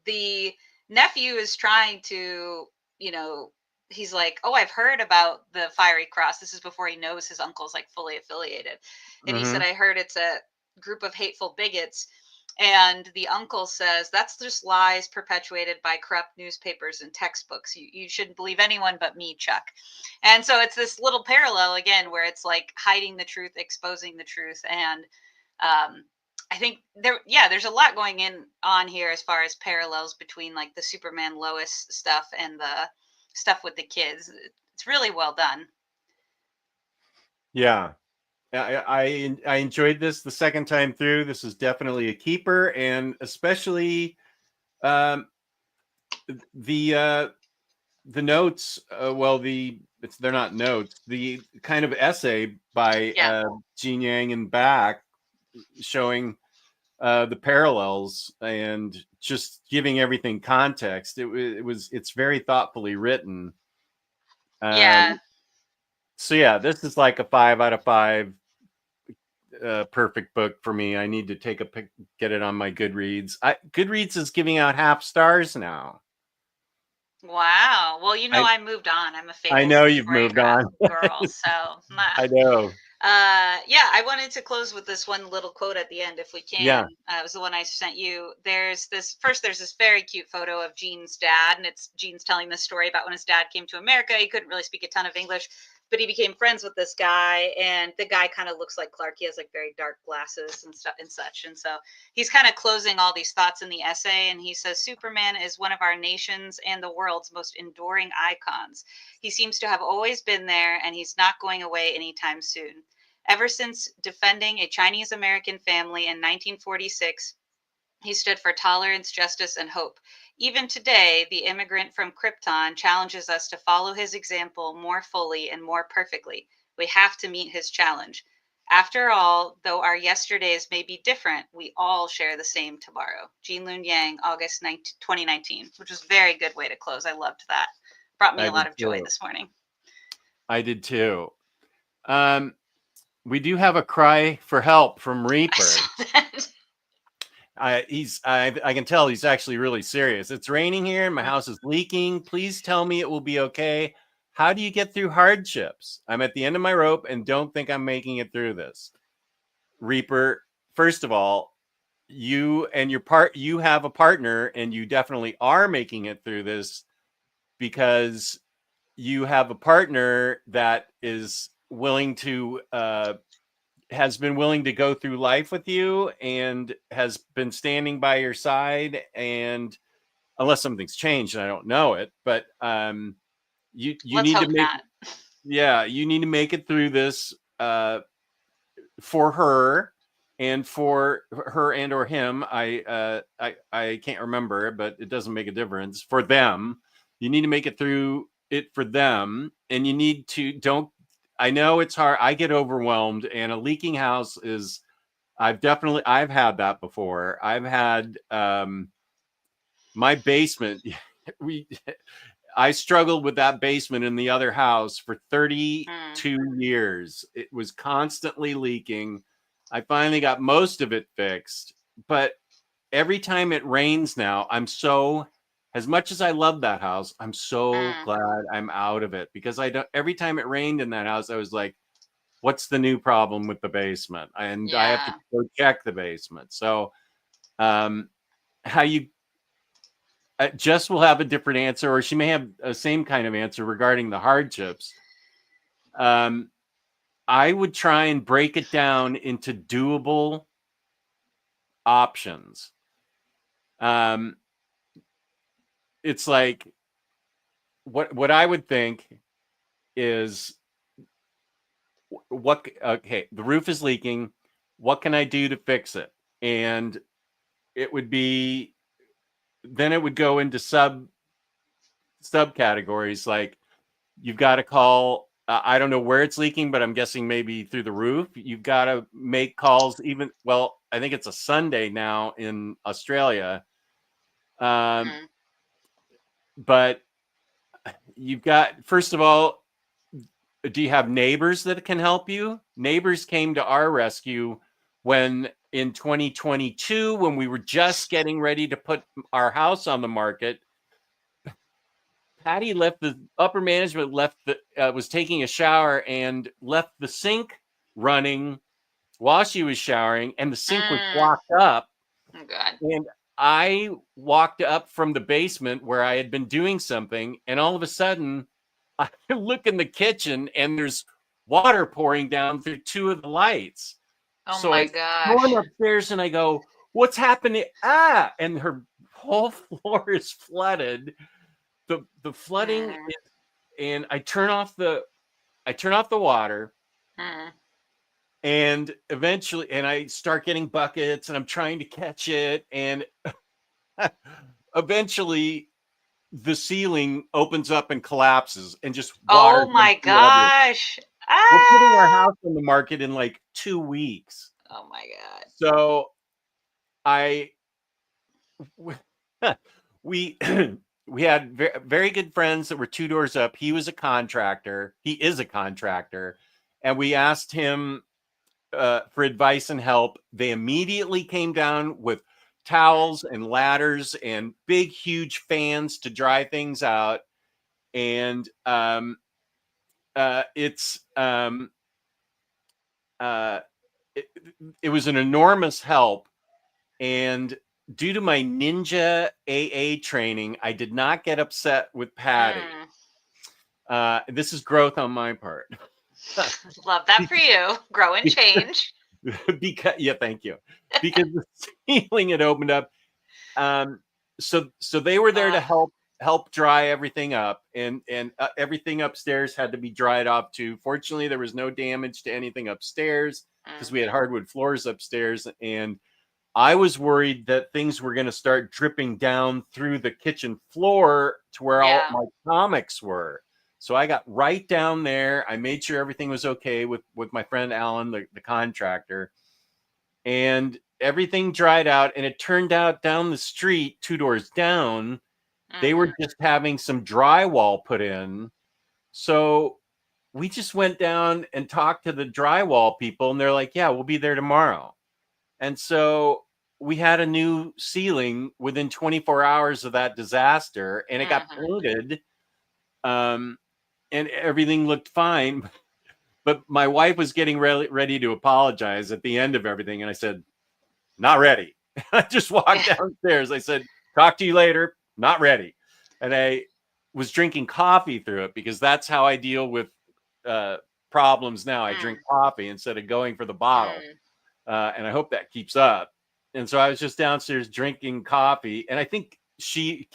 the nephew is trying to, you know, he's like, oh, I've heard about the Fiery Cross. This is before he knows his uncle's like fully affiliated. And he said, Mm-hmm. I heard it's a group of hateful bigots. And the uncle says, that's just lies perpetuated by corrupt newspapers and textbooks. You shouldn't believe anyone but me, Chuck. And so it's this little parallel again, where it's like hiding the truth, exposing the truth. And I think there's a lot going on here as far as parallels between like the Superman Lois stuff and the stuff with the kids. It's really well done. Yeah. I enjoyed this the second time through. This is definitely a keeper, and especially um, the notes. They're not notes. The kind of essay by Yeah. Gene Yang and Back, showing the parallels and just giving everything context. It's very thoughtfully written. Yeah. So yeah, this is like a 5 out of 5. Perfect book for me. I need to take a pic, get it on my Goodreads. Goodreads is giving out half stars now. Wow. Well, you know, I moved on. I'm a I Fables know and you've moved Choreograph on. girl. So, I know. yeah, I wanted to close with this one little quote at the end, if we Yeah. can. It was the one I sent you. There's this very cute photo of Gene's dad, and it's Gene's telling this story about when his dad came to America. He couldn't really speak a ton of English, but he became friends with this guy, and the guy kind of looks like Clark. He has like very dark glasses and stuff and such. And so he's kind of closing all these thoughts in the essay, and he says, Superman is one of our nation's and the world's most enduring icons. He seems to have always been there, and he's not going away anytime soon. Ever since defending a Chinese American family in 1946, he stood for tolerance, justice, and hope. Even today, the immigrant from Krypton challenges us to follow his example more fully and more perfectly. We have to meet his challenge. After all, though our yesterdays may be different, we all share the same tomorrow. Jean Lun Yang, August 2019, which was a very good way to close. I loved that. Brought me I a lot did of joy too. this morning. I did too. We do have a cry for help from I Reaper. saw that. I can tell he's actually really serious. It's raining here and my house is leaking. Please tell me it will be okay. How do you get through hardships? I'm at the end of my rope and don't think I'm making it through this. Reaper, first of all, you have a partner, and you definitely are making it through this because you have a partner that is willing to has been willing to go through life with you and has been standing by your side. And unless something's changed and I don't know it, but you Let's need to hope make not. you need to make it through this for her and for her and or him. I can't remember, but it doesn't make a difference. For them, you need to make it through it for them, and you need to don't. I know it's hard. I get overwhelmed, and a leaking house is. I've had that before. I've had my basement. I struggled with that basement in the other house for 32 years. It was constantly leaking. I finally got most of it fixed, but every time it rains now, as much as I love that house, I'm so glad I'm out of it, because every time it rained in that house, I was like, what's the new problem with the basement? And I have to go check the basement. So, how you Jess will have a different answer, or she may have the same kind of answer regarding the hardships. I would try and break it down into doable options. It's like what I would think is okay, the roof is leaking. What can I do to fix it? And it would be, then it would go into subcategories, like you've got to call, I don't know where it's leaking, but I'm guessing maybe through the roof. You've got to make calls, even, well, I think it's a Sunday now in Australia. But you've got, first of all, do you have neighbors that can help you? Neighbors came to our rescue when in 2022, when we were just getting ready to put our house on the market. Patty left, the upper management left, was taking a shower and left the sink running while she was showering, and the sink was blocked up. Oh, God. And I walked up from the basement where I had been doing something, and all of a sudden, I look in the kitchen and there's water pouring down through two of the lights. Oh So my I gosh. go upstairs and I go, "What's happening?" And her whole floor is flooded. The flooding is, and I turn off the water. And eventually, and I start getting buckets and I'm trying to catch it. And eventually the ceiling opens up and collapses and just water. Oh my gosh. We're putting our house on the market in like 2 weeks. Oh my God. So we we had very good friends that were 2 doors up. He was a contractor. He is a contractor. And we asked him for advice and help. They immediately came down with towels and ladders and big, huge fans to dry things out. And it was an enormous help. And due to my ninja AA training, I did not get upset with Patty. This is growth on my part. Love that for you. Grow and change. Because, yeah, thank you. Because the ceiling had opened up. So they were there to help dry everything up, and everything upstairs had to be dried off too. Fortunately, there was no damage to anything upstairs because we had hardwood floors upstairs, and I was worried that things were going to start dripping down through the kitchen floor to where all my comics were. So I got right down there. I made sure everything was okay with my friend Alan, the contractor, and everything dried out. And it turned out down the street, 2 doors down, they were just having some drywall put in. So we just went down and talked to the drywall people, and they're like, "Yeah, we'll be there tomorrow." And so we had a new ceiling within 24 hours of that disaster, and it got painted. And everything looked fine. But my wife was getting ready to apologize at the end of everything. And I said, "Not ready." I just walked downstairs. I said, "Talk to you later. Not ready." And I was drinking coffee through it because that's how I deal with problems now. I drink coffee instead of going for the bottle. And I hope that keeps up. And so I was just downstairs drinking coffee. And I think she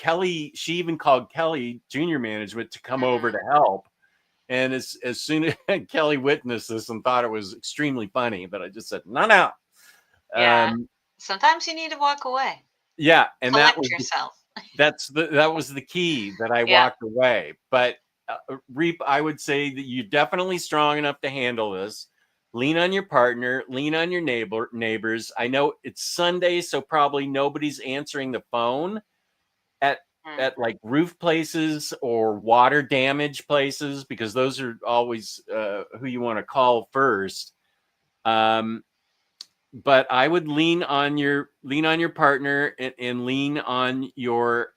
even called Kelly junior management to come over to help. And as soon as Kelly witnessed this and thought it was extremely funny, but I just said, no. Yeah. Sometimes you need to walk away. Yeah. And collect that was yourself. that was the key, that I walked away. But Reap, I would say that you're definitely strong enough to handle this. Lean on your partner, lean on your neighbors. I know it's Sunday, so probably nobody's answering the phone at like roof places or water damage places, because those are always who you want to call first. But I would lean on your partner and lean on your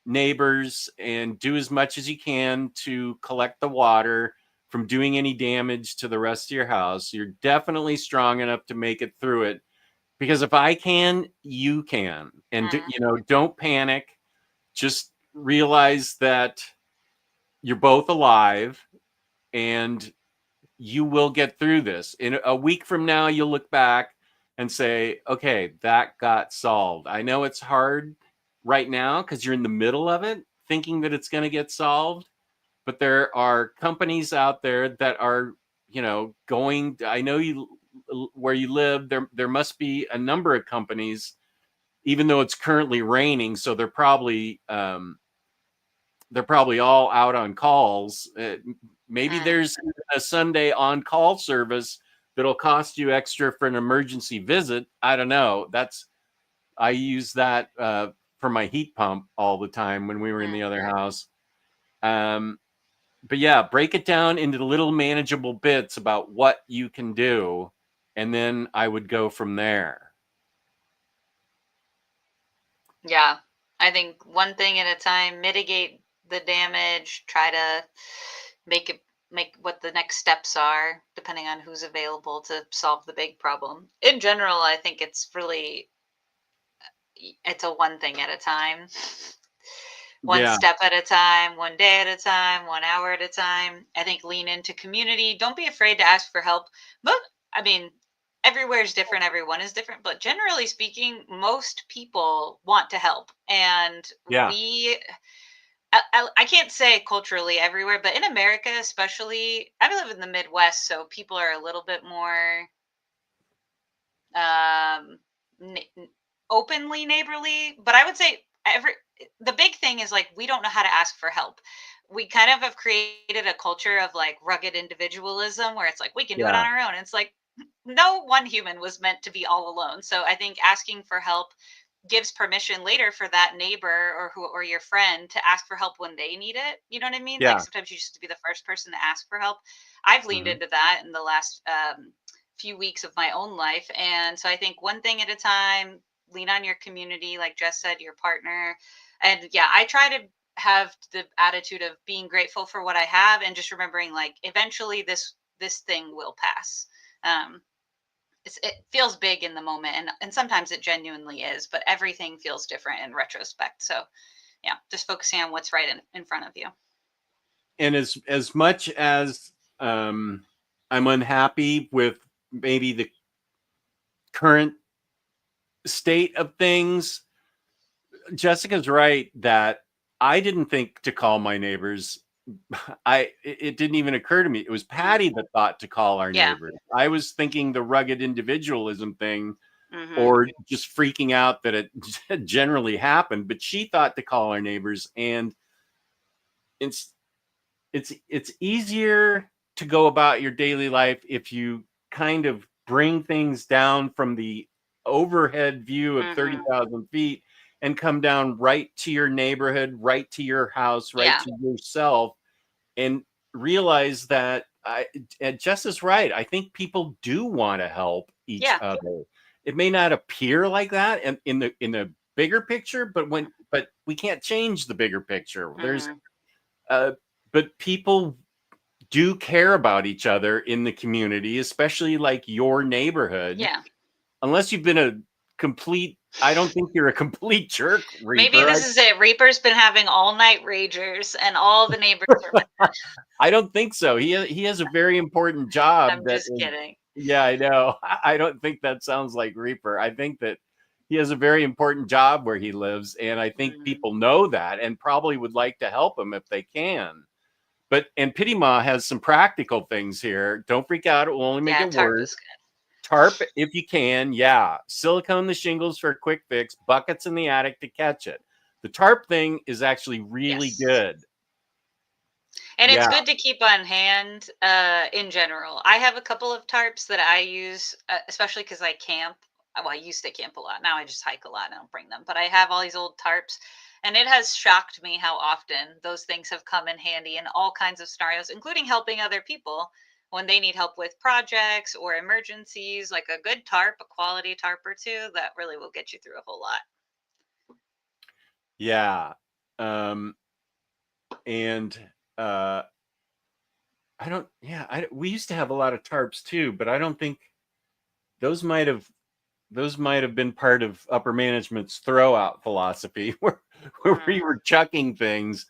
neighbors, and do as much as you can to collect the water from doing any damage to the rest of your house. You're definitely strong enough to make it through it, because if I can, you can. And don't panic. Just realize that you're both alive, and you will get through this. In a week from now, you'll look back and say, okay, that got solved. I know it's hard right now because you're in the middle of it, thinking that it's going to get solved. But there are companies out there that are, going. I know where you live. There must be a number of companies, even though it's currently raining. So they're probably all out on calls. Maybe there's a Sunday on call service that'll cost you extra for an emergency visit. I don't know. I use that for my heat pump all the time when we were in the other house. But yeah, break it down into little manageable bits about what you can do, and then I would go from there. Yeah, I think one thing at a time, mitigate the damage, try to make what the next steps are, depending on who's available to solve the big problem. In general, I think it's a one thing at a time. One step at a time, one day at a time, 1 hour at a time. I think lean into community. Don't be afraid to ask for help. But I mean, everywhere is different. Everyone is different. But generally speaking, most people want to help. And I can't say culturally everywhere, but in America, especially, I live in the Midwest, so people are a little bit more openly neighborly. But I would say the big thing is like, we don't know how to ask for help. We kind of have created a culture of like rugged individualism where it's like, we can do it on our own. And it's like, no one human was meant to be all alone. So I think asking for help gives permission later for that neighbor or your friend to ask for help when they need it. You know what I mean? Like sometimes you just have to be the first person to ask for help. I've leaned into that in the last few weeks of my own life. And so I think one thing at a time, lean on your community, like Jess said, your partner. And yeah, I try to have the attitude of being grateful for what I have and just remembering like eventually this thing will pass. It feels big in the moment, and sometimes it genuinely is, but everything feels different in retrospect. So yeah, just focusing on what's right in front of you. And as much as I'm unhappy with maybe the current state of things, Jessica's right that I didn't think to call my neighbors. It didn't even occur to me. It was Patty that thought to call our neighbors. I was thinking the rugged individualism thing, or just freaking out that it generally happened. But she thought to call our neighbors, and it's easier to go about your daily life if you kind of bring things down from the overhead view of 30,000 feet and come down right to your neighborhood, right to your house, right to yourself, and realize that Jess is right. I think people do want to help each other. It may not appear like that in the bigger picture, but we can't change the bigger picture. There's but people do care about each other in the community, especially like your neighborhood. Yeah. Unless you've been a complete, I don't think you're a complete jerk, Reaper. Maybe this is it. Reaper's been having all night ragers and all the neighbors are I don't think so. He has a very important job. I'm just kidding. Yeah, I know. I don't think that sounds like Reaper. I think that he has a very important job where he lives, and I think people know that and probably would like to help him if they can. And Pity Ma has some practical things here. Don't freak out. It will only make it worse. Tarp if you can. Yeah. Silicone the shingles for a quick fix. Buckets in the attic to catch it. The tarp thing is actually really good. And it's good to keep on hand in general. I have a couple of tarps that I use, especially because I camp. Well, I used to camp a lot. Now I just hike a lot and I don't bring them. But I have all these old tarps. And it has shocked me how often those things have come in handy in all kinds of scenarios, including helping other people when they need help with projects or emergencies. Like a good tarp, a quality tarp or two, that really will get you through a whole lot. Yeah. We used to have a lot of tarps too, but I don't think those might have been part of upper management's throw out philosophy where we were chucking things.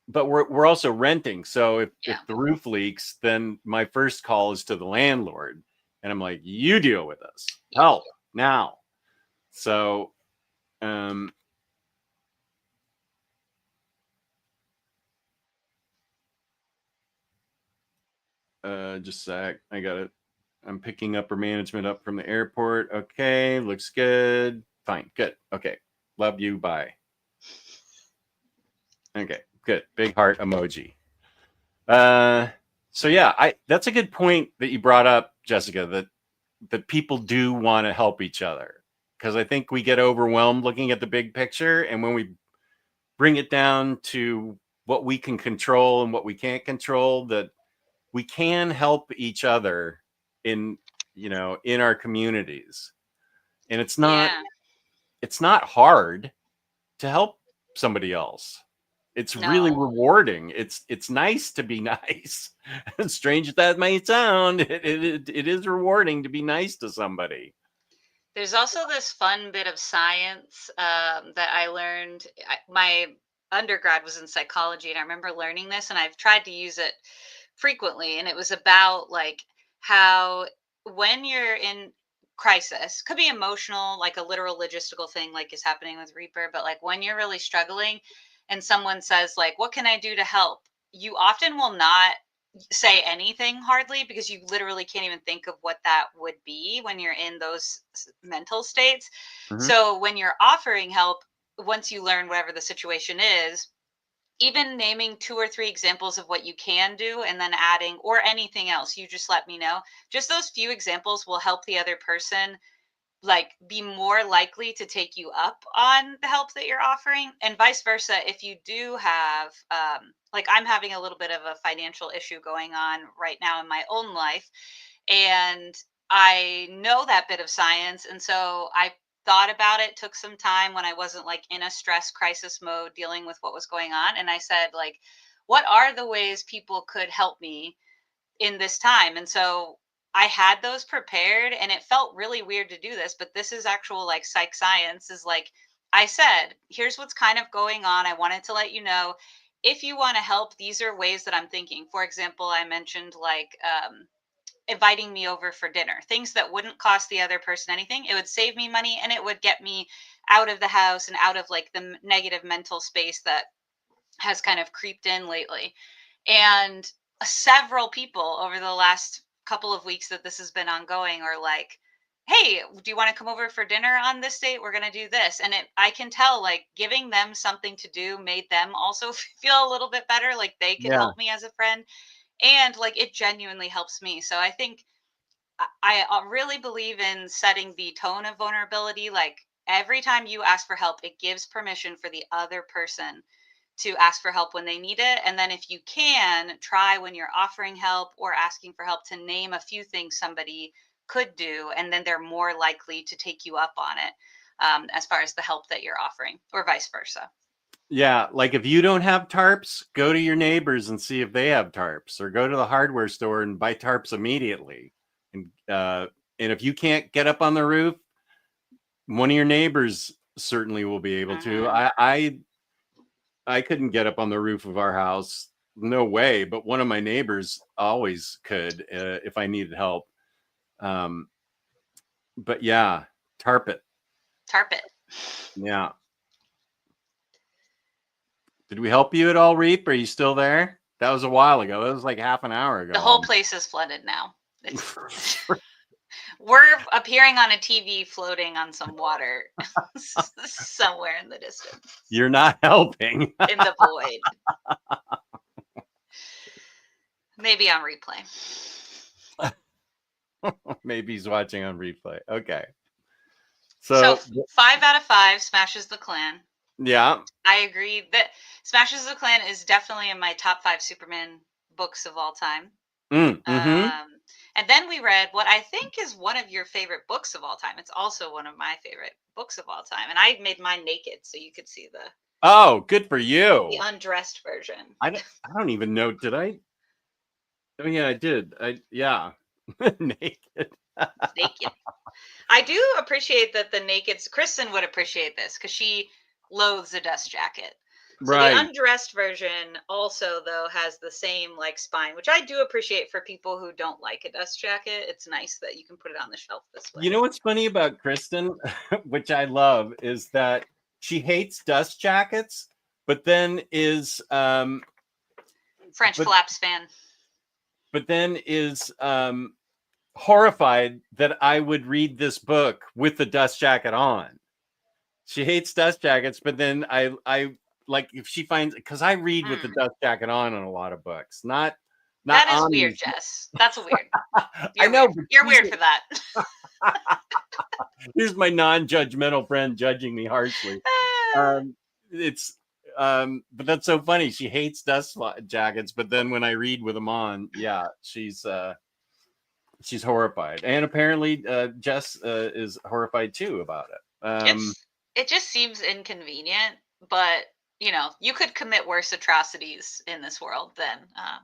but we're also renting. So if Yeah. the roof leaks, then my first call is to the landlord, and I'm like, you deal with us, help now. So just a sec, I got it. I'm picking up her management up from the airport. Okay, looks good. Fine, good. Okay, love you. Bye. Okay, good. Big heart emoji. So yeah, that's a good point that you brought up, Jessica. That people do want to help each other, because I think we get overwhelmed looking at the big picture, and when we bring it down to what we can control and what we can't control, that we can help each other in in our communities, and it's not hard to help somebody else. It's really No. rewarding. It's nice to be nice. Strange as that may sound, it is rewarding to be nice to somebody. There's also this fun bit of science that I learned. My undergrad was in psychology, and I remember learning this, and I've tried to use it frequently. And it was about like how when you're in crisis, could be emotional, like a literal logistical thing, like is happening with Reaper, but like when you're really struggling, and someone says like, "What can I do to help?" You often will not say anything hardly, because you literally can't even think of what that would be when you're in those mental states. Mhm. So when you're offering help, once you learn whatever the situation is, even naming 2 or 3 examples of what you can do and then adding, or anything else, you just let me know. Just those few examples will help the other person like be more likely to take you up on the help that you're offering, and vice versa. If you do have like I'm having a little bit of a financial issue going on right now in my own life, and I know that bit of science, and so I thought about it, took some time when I wasn't like in a stress crisis mode dealing with what was going on, and I said like, what are the ways people could help me in this time? And so I had those prepared, and it felt really weird to do this, but this is actual like psych science. Is like, I said, here's what's kind of going on. I wanted to let you know, if you want to help, these are ways that I'm thinking. For example, I mentioned like inviting me over for dinner, things that wouldn't cost the other person anything. It would save me money, and it would get me out of the house and out of like the negative mental space that has kind of creeped in lately. And several people over the last couple of weeks that this has been ongoing are like, "Hey, do you want to come over for dinner on this date? We're going to do this." And I can tell like giving them something to do made them also feel a little bit better, like they could Yeah. help me as a friend, and like it genuinely helps me. So I think I really believe in setting the tone of vulnerability. Like every time you ask for help, it gives permission for the other person to ask for help when they need it. And then if you can, try when you're offering help or asking for help to name a few things somebody could do, and then they're more likely to take you up on it, as far as the help that you're offering, or vice versa. Yeah, like if you don't have tarps, go to your neighbors and see if they have tarps, or go to the hardware store and buy tarps immediately. And if you can't get up on the roof, one of your neighbors certainly will be able to. Hmm. I couldn't get up on the roof of our house, no way. But one of my neighbors always could, if I needed help. Um, but yeah, tarp it. Tarp it. Yeah. Did we help you at all, Reap? Are you still there? That was a while ago. That was like half an hour ago. The whole place is flooded now. It's we're appearing on a TV floating on some water somewhere in the distance, You're not helping. in the void. Maybe on replay. Maybe he's watching on replay. Okay. So So 5 out of 5 smashes the Klan. yeah. I agree that Smashes the Klan is definitely in my top 5 Superman books of all time. Mm-hmm. And then we read what I think is one of your favorite books of all time. It's also one of my favorite books of all time, and I made mine naked so you could see Oh, good for the you. undressed version. I don't even know. Did I? Oh yeah, I did. Yeah. Naked. Naked. I do appreciate that the naked Kristen would appreciate this because she loathes a dust jacket. So the Right. undressed version also, though, has the same like spine, which I do appreciate for people who don't like a dust jacket. It's nice that you can put it on the shelf this way. You know what's funny about Kristen, which I love, is that she hates dust jackets, but then is French but flaps fan. but then is horrified that I would read this book with the dust jacket on. She hates dust jackets, but then I like if she finds, because I read with the dust jacket on a lot of books, not That is on weird, these. Jess. That's weird. I You're know, weird. but You're weird for that. here's my non-judgmental friend judging me harshly. It's but that's so funny. She hates dust jackets, but then when I read with them on, yeah, she's horrified. And apparently Jess is horrified too about it. It just seems inconvenient, but you know, you could commit worse atrocities in this world than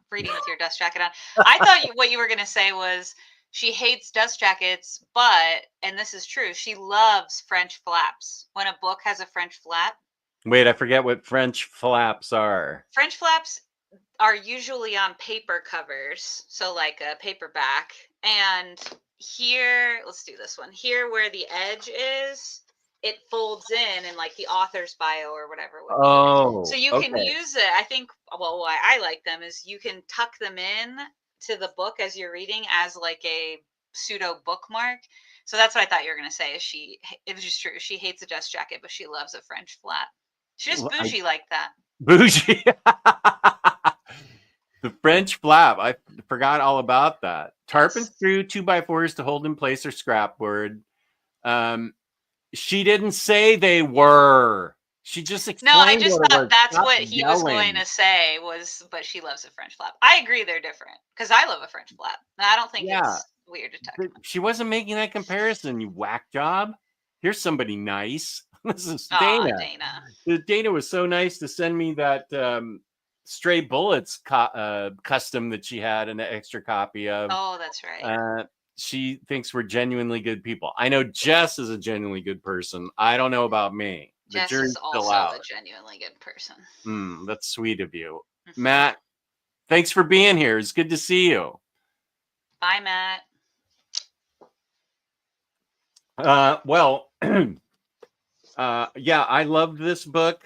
reading with your dust jacket on. I thought what you were going to say was she hates dust jackets, but, and this is true, she loves French flaps. When a book has a French flap, Wait, I forget what French flaps are. French flaps are usually on paper covers, so like a paperback. And here, let's do this one. Here where the edge is, it folds in like the author's bio or whatever it would be. Oh, So you can okay. use it. I think, well, why I like them is you can tuck them in to the book as you're reading as like a pseudo bookmark. So that's what I thought you were going to say is it was just true. She hates a dust jacket, but she loves a French flap. She's just bougie like that. Bougie. The French flap. I forgot all about that. Tarpon screw 2x4s to hold in place or scrapboard. She didn't say they were. She just explained. No, I just what thought that's Stop what he was going to say was, but she loves a French flap. I agree they're different because I love a French flap. And I don't think it's weird to tuck them in. She wasn't making that comparison, you whack job. Here's somebody nice. This is Aw, Dana. Dana. Dana was so nice to send me that Stray Bullets custom that she had an extra copy of. Oh, that's right. She thinks we're genuinely good people. I know Jess is a genuinely good person. I don't know about me. The Jess jury's is still also out. a genuinely good person. That's sweet of you. Matt, thanks for being here. It's good to see you. Bye, Matt. Well, yeah, I loved this book.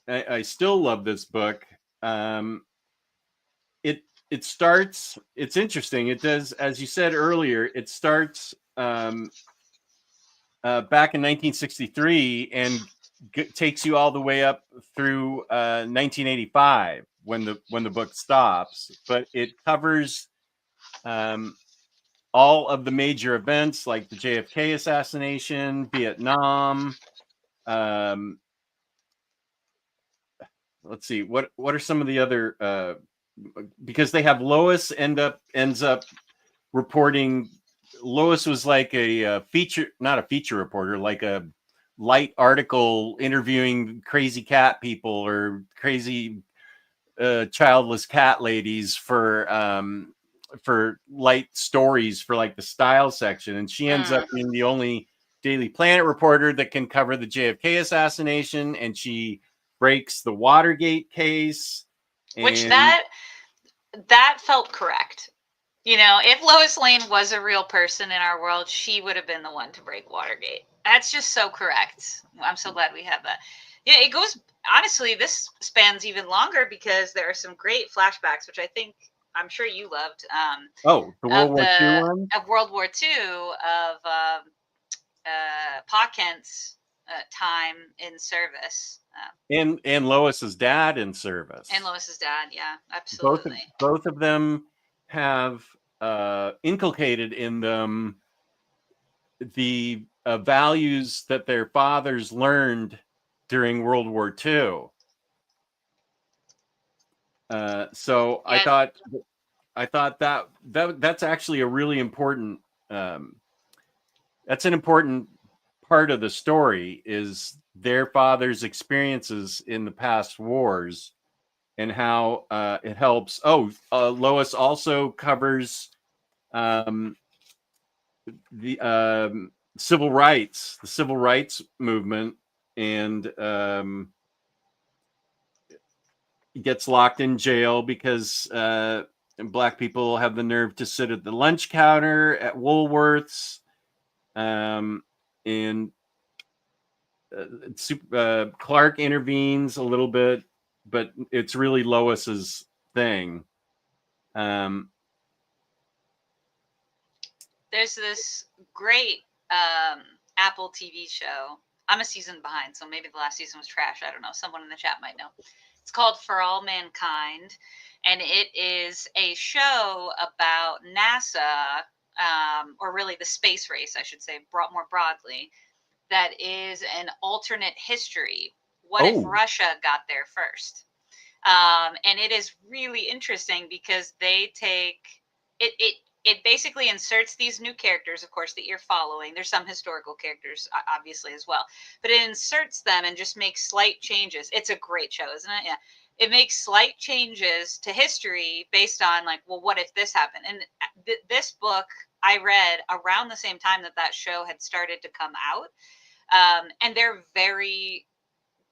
I still love this book. It starts, it's interesting. It does, as you said earlier, it starts back in 1963 and takes you all the way up through 1985 when the book stops. But it covers all of the major events like the JFK assassination, Vietnam. Let's see, what are some of the other because they have Lois ends up reporting. Lois was like a feature, not a feature reporter, like a light article interviewing crazy cat people or crazy childless cat ladies for light stories for like the style section. And she ends up being the only Daily Planet reporter that can cover the JFK assassination, and she breaks the Watergate case. Which that felt correct. You know, if Lois Lane was a real person in our world, she would have been the one to break Watergate. That's just so correct. I'm so glad we have that. Yeah, it goes, honestly, this spans even longer because there are some great flashbacks, which I'm sure you loved. The World War II one? Of World War II, of Pa Kent's time in service. And Lois's dad in service. And Lois's dad, yeah, absolutely. Both of them have inculcated in them the values that their fathers learned during World War II. So yeah. I thought that's actually a really important. That's an important part of the story is their father's experiences in the past wars and how it helps. Lois also covers the civil rights movement, and gets locked in jail because black people have the nerve to sit at the lunch counter at Woolworths. And Clark intervenes a little bit, but it's really Lois's thing. There's this great Apple TV show. I'm a season behind, so maybe the last season was trash. I don't know. Someone in the chat might know. It's called For All Mankind, and it is a show about NASA, or really the space race, I should say, more broadly, that is an alternate history. What if Russia got there first? And it is really interesting because they take it basically inserts these new characters, of course, that you're following. There's some historical characters, obviously, as well. But it inserts them and just makes slight changes. It's a great show, isn't it? Yeah. It makes slight changes to history based on, like, well, what if this happened? And this book I read around the same time that show had started to come out. And they're very,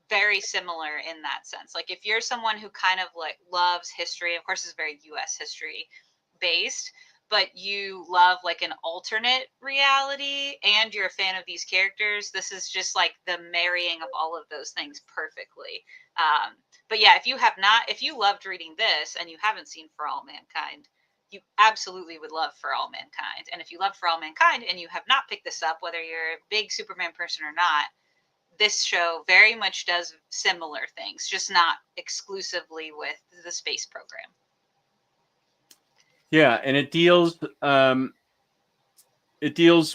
very similar in that sense. Like, if you're someone who kind of, like, loves history, of course, it's very U.S. history based, but you love, like, an alternate reality and you're a fan of these characters, this is just like the marrying of all of those things perfectly. But yeah, if you loved reading this and you haven't seen For All Mankind, you absolutely would love For All Mankind. And if you love For All Mankind and you have not picked this up, whether you're a big Superman person or not, this show very much does similar things, just not exclusively with the space program. Yeah, and it deals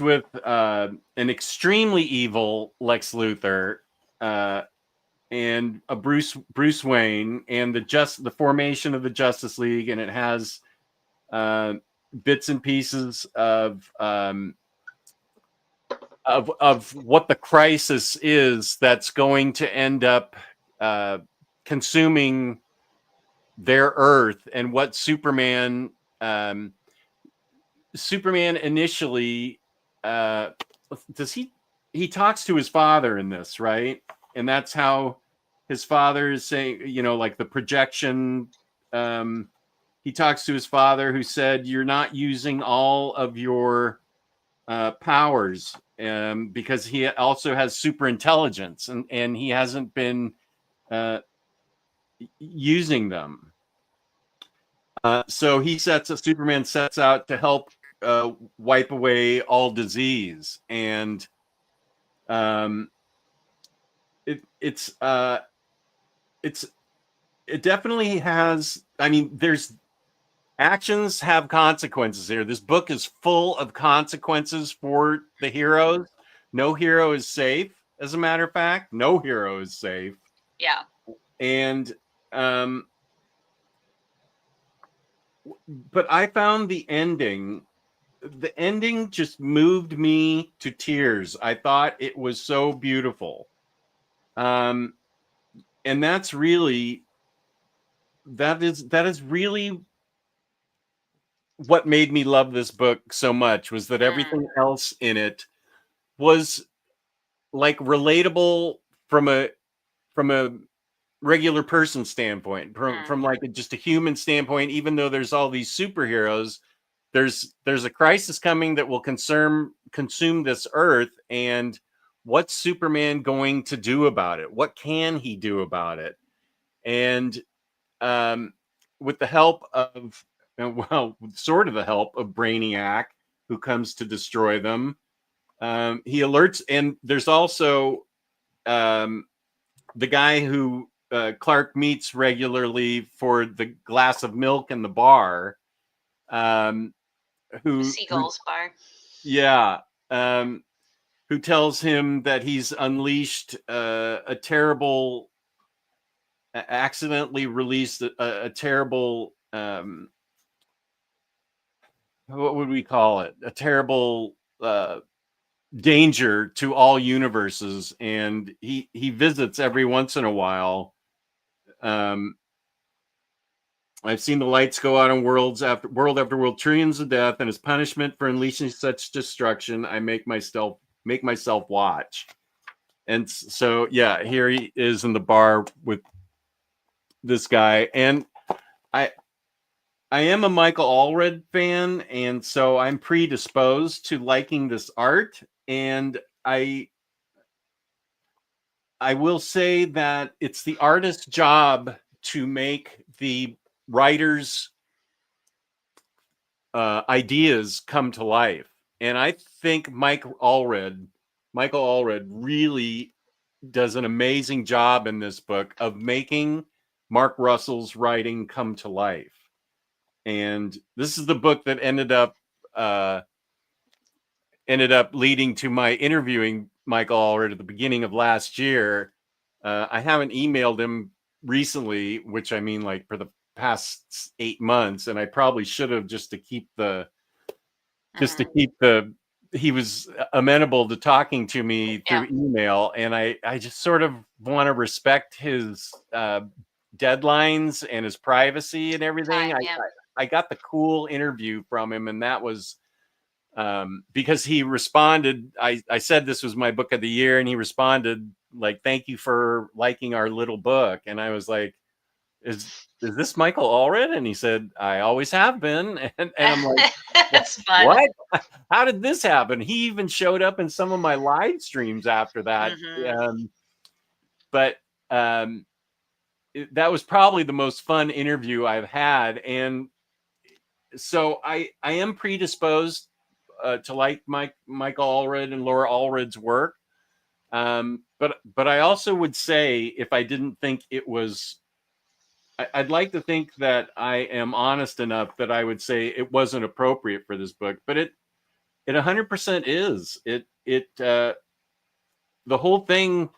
with an extremely evil Lex Luthor and a Bruce Wayne and the formation of the Justice League, and it has bits and pieces of what the crisis is that's going to end up consuming their Earth, and what Superman initially he talks to his father in this, right? And that's how his father is saying, like the projection, he talks to his father, who said, you're not using all of your powers, because he also has super intelligence, and he hasn't been using them. So Superman sets out to help wipe away all disease, and it definitely has. I mean, there's actions have consequences here. This book is full of consequences for the heroes. No hero is safe. As a matter of fact, no hero is safe. Yeah. And but I found the ending just moved me to tears. I thought it was so beautiful. And that is really what made me love this book so much, was that everything else in it was like relatable from a regular person standpoint, from like just a human standpoint. Even though there's all these superheroes, there's a crisis coming that will consume this Earth, and what's Superman going to do about it? What can he do about it? And with the help of, sort of the help of Brainiac, who comes to destroy them, he alerts, and there's also the guy who Clark meets regularly for the glass of milk in the bar, who Seagull's bar. Yeah. Who tells him that he's unleashed accidentally released a terrible, what would we call it? A terrible danger to all universes. And he visits every once in a while. I've seen the lights go out on world after world, trillions of death, and as punishment for unleashing such destruction, I make myself watch. And so, yeah, here he is in the bar with this guy, and I am a Michael Allred fan, and so I'm predisposed to liking this art. And I will say that it's the artist's job to make the writer's ideas come to life. And I think Michael Allred really does an amazing job in this book of making Mark Russell's writing come to life. And this is the book that ended up leading to my interviewing Michael Allred at the beginning of last year. I haven't emailed him recently, which I mean, like, for the past 8 months, and I probably should have, just to keep the he was amenable to talking to me through email, and I just sort of want to respect his deadlines and his privacy and everything. I got the cool interview from him, and that was because he responded. I said this was my book of the year, and he responded like, "Thank you for liking our little book." And I was like, is this Michael Allred? And he said, "I always have been." And I'm like, that's fun. What? How did this happen? He even showed up in some of my live streams after that. But that was probably the most fun interview I've had. And so I am predisposed to like Michael Allred and Laura Allred's work. But I also would say, if I didn't think it was, I'd like to think that I am honest enough that I would say it wasn't appropriate for this book, but it 100% is. The whole thing,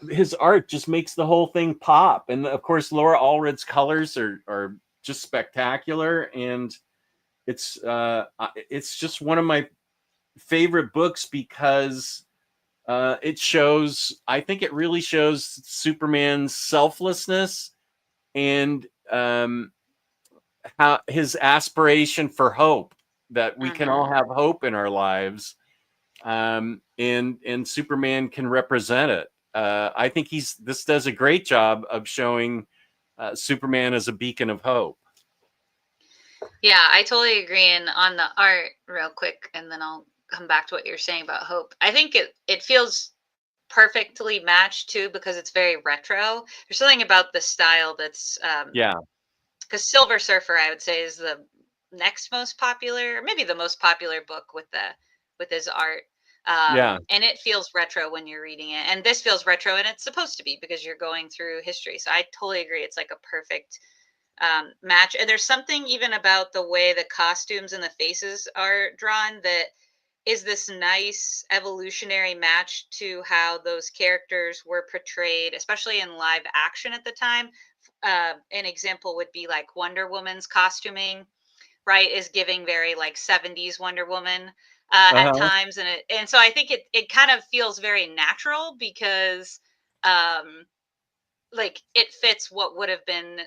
his art just makes the whole thing pop. And of course, Laura Allred's colors are just spectacular. And it's just one of my favorite books because I think it really shows Superman's selflessness and how his aspiration for hope, that we can all have hope in our lives, and Superman can represent it. I think this does a great job of showing Superman as a beacon of hope. Yeah, I totally agree. And on the art, real quick, and then I'll come back to what you're saying about hope. I think it feels perfectly matched too, because it's very retro. There's something about the style that's because Silver Surfer, I would say, is the next most popular, or maybe the most popular book with his art. And it feels retro when you're reading it, and this feels retro, and it's supposed to be because you're going through history. So I totally agree. It's like a perfect match. And there's something even about the way the costumes and the faces are drawn that is this nice evolutionary match to how those characters were portrayed, especially in live action at the time. An example would be like Wonder Woman's costuming, right, is giving very like 70s Wonder Woman at times. And so I think it kind of feels very natural because like it fits what would have been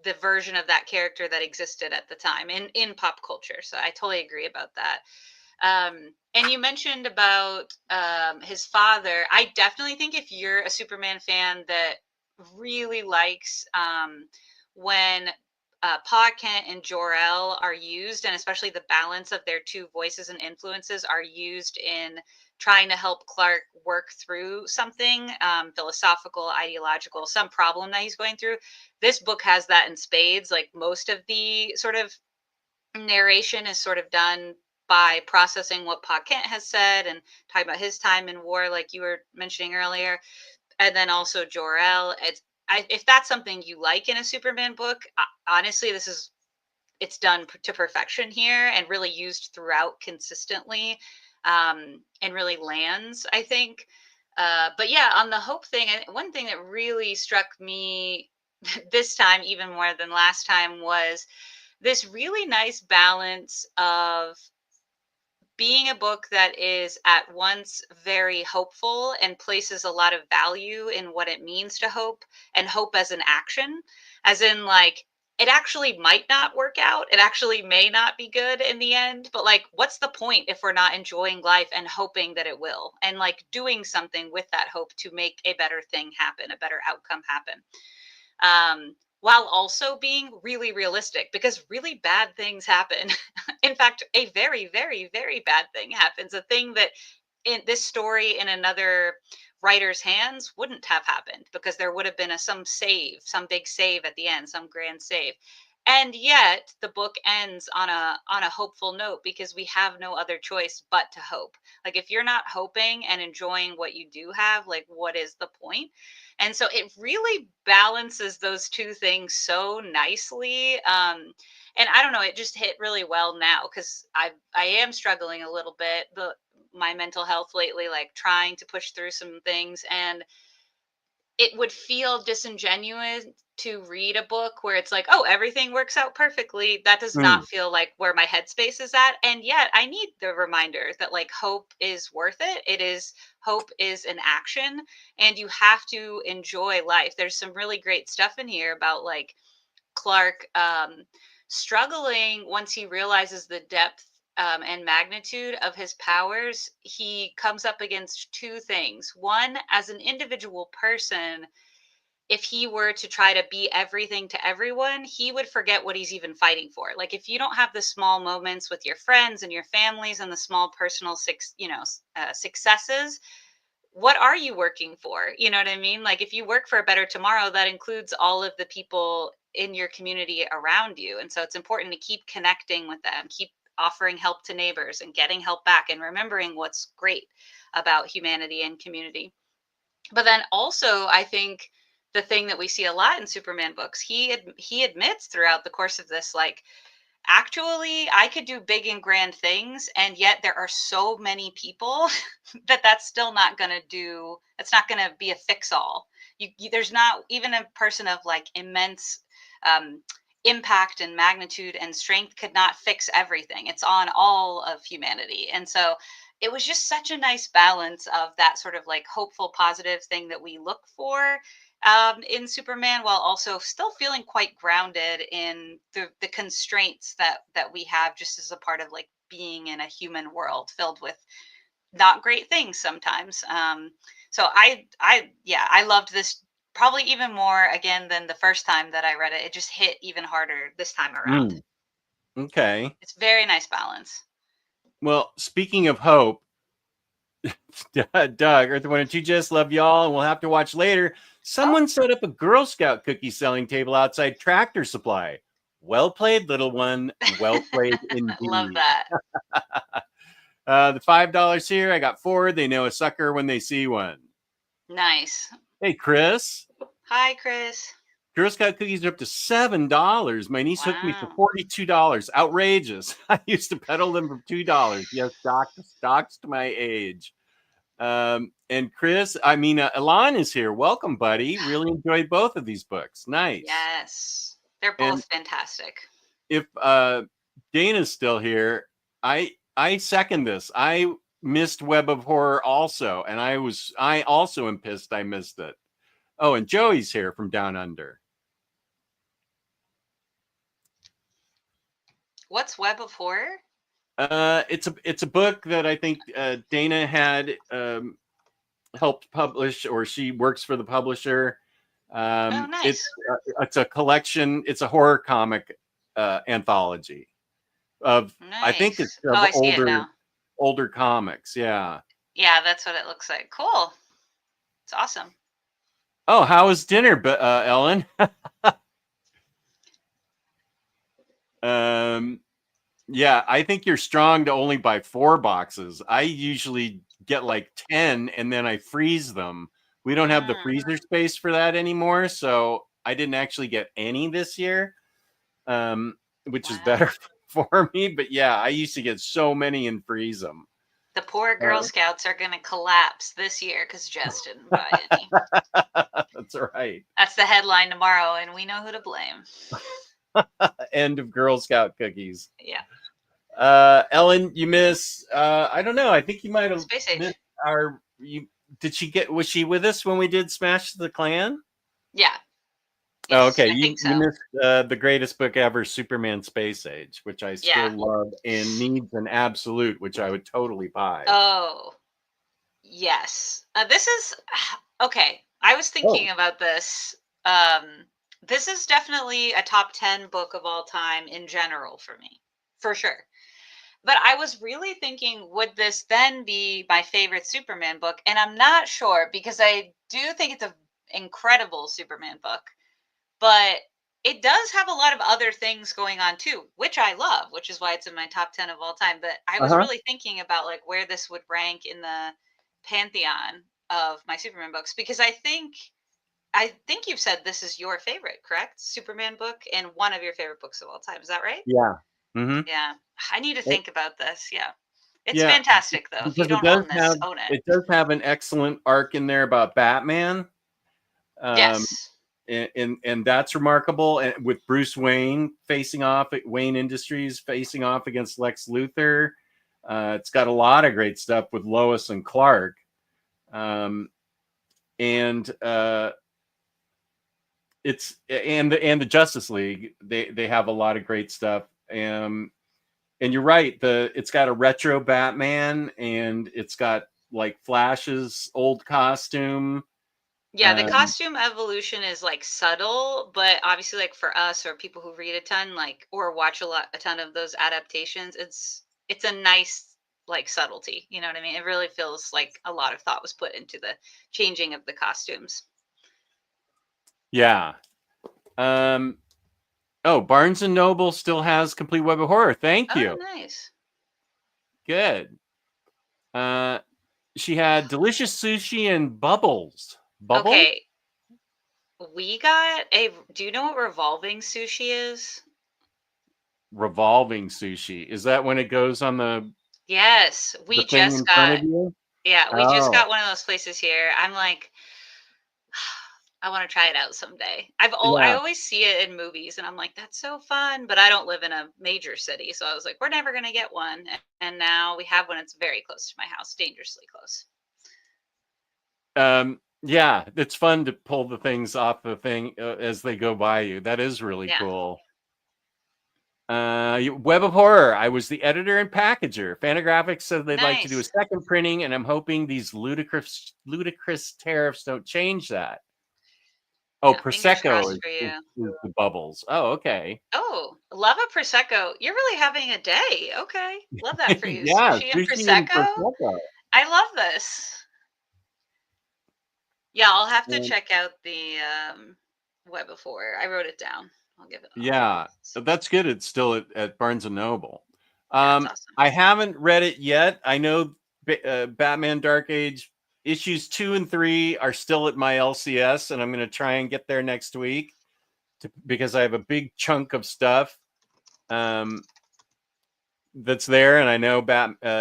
the version of that character that existed at the time in pop culture. So I totally agree about that. And you mentioned about his father. I definitely think if you're a Superman fan that really likes when Pa Kent and Jor-El are used, and especially the balance of their two voices and influences are used in trying to help Clark work through something philosophical, ideological, some problem that he's going through. This book has that in spades. Like most of the sort of narration is sort of done by processing what Pa Kent has said and talking about his time in war, like you were mentioning earlier. And then also Jor-El. If that's something you like in a Superman book, honestly, it's done to perfection here and really used throughout consistently, and really lands, I think. But yeah, on the hope thing, one thing that really struck me this time, even more than last time, was this really nice balance of being a book that is at once very hopeful and places a lot of value in what it means to hope, and hope as an action, as in like, it actually might not work out. It actually may not be good in the end, but like, what's the point if we're not enjoying life and hoping that it will, and like doing something with that hope to make a better thing happen, a better outcome happen. while also being really realistic, because really bad things happen. In fact, a very, very, very bad thing happens. A thing that in this story in another writer's hands wouldn't have happened, because there would have been some big save at the end, some grand save. And yet the book ends on a hopeful note, because we have no other choice but to hope. Like, if you're not hoping and enjoying what you do have, like, what is the point? And so it really balances those two things so nicely. And I don't know, it just hit really well now, because I am struggling a little bit my mental health lately, like trying to push through some things. And it would feel disingenuous to read a book where it's like, oh, everything works out perfectly. That does Mm. not feel like where my headspace is at. And yet I need the reminder that, like, hope is worth it. Hope is an action, and you have to enjoy life. There's some really great stuff in here about, like, Clark struggling once he realizes the depth and magnitude of his powers. He comes up against two things. One, as an individual person, if he were to try to be everything to everyone, he would forget what he's even fighting for. Like, if you don't have the small moments with your friends and your families and the small personal successes, what are you working for? You know what I mean? Like, if you work for a better tomorrow, that includes all of the people in your community around you. And so it's important to keep connecting with them, keep offering help to neighbors and getting help back, and remembering what's great about humanity and community. But then also, I think the thing that we see a lot in Superman books, he admits throughout the course of this, like, actually, I could do big and grand things, and yet there are so many people that's still not going to do. It's not going to be a fix all. There's not even a person of, like, immense um, impact and magnitude and strength could not fix everything. It's on all of humanity. And so it was just such a nice balance of that sort of, like, hopeful, positive thing that we look for in Superman, while also still feeling quite grounded in the constraints that we have, just as a part of, like, being in a human world filled with not great things sometimes. So yeah, I loved this probably even more again than the first time that I read it. It just hit even harder this time around. Mm. Okay. It's very nice balance. Well, speaking of hope, Doug, EARTH-1 and 2, Jess, love y'all, and we'll have to watch later. Someone set up a Girl Scout cookie selling table outside Tractor Supply. Well played, little one. Well played Love indeed. that. The $5 here. I got 4. They know a sucker when they see one. Nice. Hey, Chris. Hi, Chris. Girl Scout cookies are up to $7. My niece hooked me for Wow. $42. Outrageous. I used to peddle them for $2. Yes, doxed my age. And Chris, Alon is here. Welcome, buddy. Really enjoyed both of these books. Nice. Yes. They're And both fantastic. if Dana's still here, I second this. I missed Web of Horror also, and I also am pissed I missed it. Oh, and Joey's here from Down Under. What's Web of Horror? It's a book that I think Dana had helped publish, or she works for the publisher. Oh, nice. It's a collection. It's a horror comic anthology of I think it's Nice. of Oh, I see it now. older comics. Yeah. Yeah, that's what it looks like. Cool. It's awesome. Oh, how was dinner, Ellen? Yeah, I think you're strong to only buy 4 boxes. I usually get like 10 and then I freeze them. We don't have the freezer space for that anymore, so I didn't actually get any this year, which is better for me. But yeah, I used to get so many and freeze them. The poor Girl Scouts are going to collapse this year because Jess didn't buy any. That's right. That's the headline tomorrow, and we know who to blame. End of Girl Scout cookies. Yeah. Ellen, you miss. I don't know. I think you might have Space Age. missed our. Was she with us when we did Smash the Klan? Yeah. Oh, okay. I think so. You missed the greatest book ever, Superman Space Age, which I still love and needs an absolute, which I would totally buy. Oh, yes. This is okay. I was thinking about this This is definitely a top 10 book of all time in general for me, for sure. But I was really thinking, would this then be my favorite Superman book? And I'm not sure because I do think it's an incredible Superman book, but it does have a lot of other things going on too, which I love, which is why it's in my top 10 of all time. But I was Uh-huh. really thinking about like where this would rank in the pantheon of my Superman books because I think you've said this is your favorite, correct? Superman book and one of your favorite books of all time. Is that right? Yeah. Mm-hmm. Yeah. I need to think about this. Yeah. It's Yeah, fantastic though. If you because don't own this, own it. it does have an excellent arc in there about Batman. Um, Yes. and that's remarkable. And with Bruce Wayne facing off at Wayne Industries facing off against Lex Luthor. It's got a lot of great stuff with Lois and Clark. And it's and the Justice League, they have a lot of great stuff. And you're right, it's got a retro Batman and it's got like Flash's old costume. Yeah, the costume evolution is like subtle, but obviously like for us or people who read a ton like or watch a ton of those adaptations, it's a nice like subtlety, you know what I mean? It really feels like a lot of thought was put into the changing of the costumes. Yeah. Oh, Barnes and Noble still has Complete Web of Horror. Thank Oh, you. nice. Good. She had delicious sushi and bubbles. Bubbles? Okay, we got a do you know what revolving sushi is? Revolving sushi. Is that when it goes on Yes, the we thing just in front got of you? yeah, we just Oh, got one of those places here. I'm like I want to try it out someday. I yeah. always see it in movies and I'm like that's so fun, but I don't live in a major city, so I was like we're never going to get one. And now we have one. It's very close to my house, dangerously close. Yeah, it's fun to pull the things off the thing as they go by you. That is really Yeah. cool. Web of Horror. I was the editor and packager. Fantagraphics said they'd like to do a Nice. second printing, and I'm hoping these ludicrous tariffs don't change that. Oh, Yeah, fingers Prosecco crossed for you. is the bubbles. Oh, okay. Oh, love a prosecco. You're really having a day. Okay. Love that for you. Yeah, Sushi and sushi and prosecco? Prosecco. I love this. Yeah, I'll have to Um, check out the Web of Horror. I wrote it down. I'll give it yeah, that's good. It's still at Barnes and Noble. Yeah, it's awesome. I haven't read it yet. I know Batman Dark Age issues 2 and 3 are still at my LCS, and I'm going to try and get there next week because I have a big chunk of stuff that's there, and I know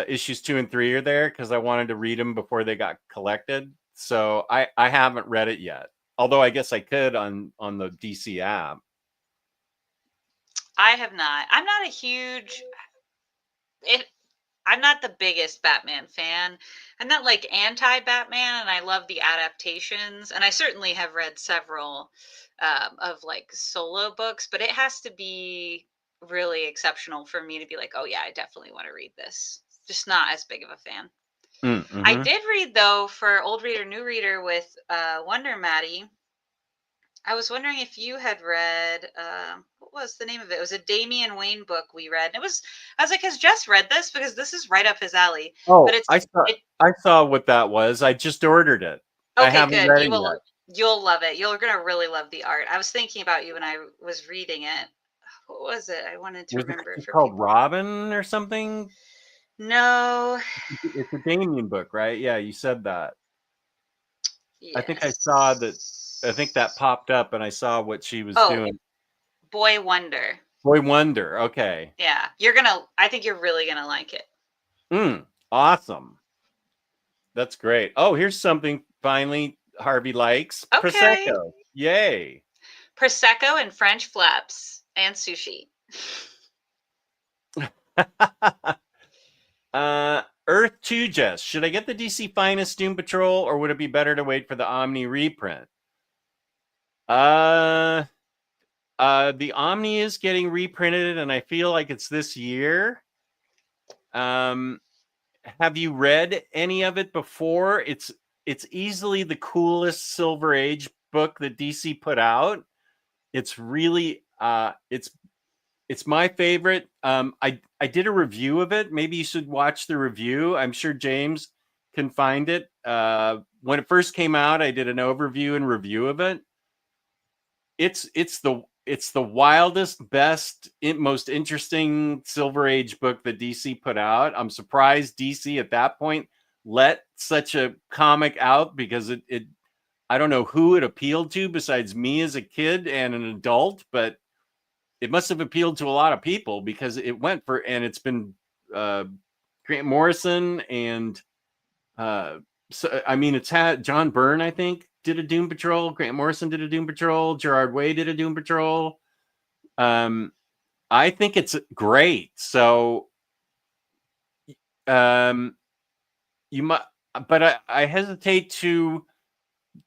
issues 2 and 3 are there because I wanted to read them before they got collected. So I haven't read it yet, although I guess I could on the DC app. I have not. I'm not a huge it I'm not the biggest Batman fan. I'm not like anti-Batman, and I love the adaptations. And I certainly have read several of like solo books, but it has to be really exceptional for me to be like, oh yeah, I definitely want to read this. Just not as big of a fan. I Mm-hmm. did read though for old reader, new reader with Wonder Maddie. I was wondering if you had read what was the name of it? It was a Damian Wayne book we read. I was like, has Jess read this? Because this is right up his alley. But Oh, it's it I saw what that was. I just ordered it. I okay, haven't good. read it yet. You'll love it. You're gonna really love the art. I was thinking about you when I was reading it. What was it? I wanted to Was remember it for called people. Robin or something? No. It's a Damien book, right? Yeah, you said that. I think I saw that. I think that Yes. popped up, and I saw what she was Oh, doing. Boy Wonder. Boy Wonder. Okay. Yeah. I think you're really gonna like it. Awesome. That's great. Oh, here's something finally Harvey likes. Okay. Prosecco. Yay. Prosecco and French flaps and sushi. EARTH-2, Jess. Should I get the DC Finest Doom Patrol, or would it be better to wait for the Omni reprint? The Omni is getting reprinted, and I feel like it's this year. Have you read any of it before? It's easily the coolest Silver Age book that DC put out. It's really it's my favorite. I did a review of it. Maybe you should watch the review. I'm sure James can find it. When it first came out, I did an overview and review of it. It's the wildest, best, most interesting Silver Age book that DC put out. I'm surprised DC at that point let such a comic out, because it I don't know who it appealed to besides me as a kid and an adult, but it must have appealed to a lot of people, because it went for, and it's been Grant Morrison and so I mean, it's had John Byrne, I think, did a Doom Patrol. Grant Morrison did a Doom Patrol. Gerard Way did a Doom Patrol. I think it's great. So, you might, but I hesitate to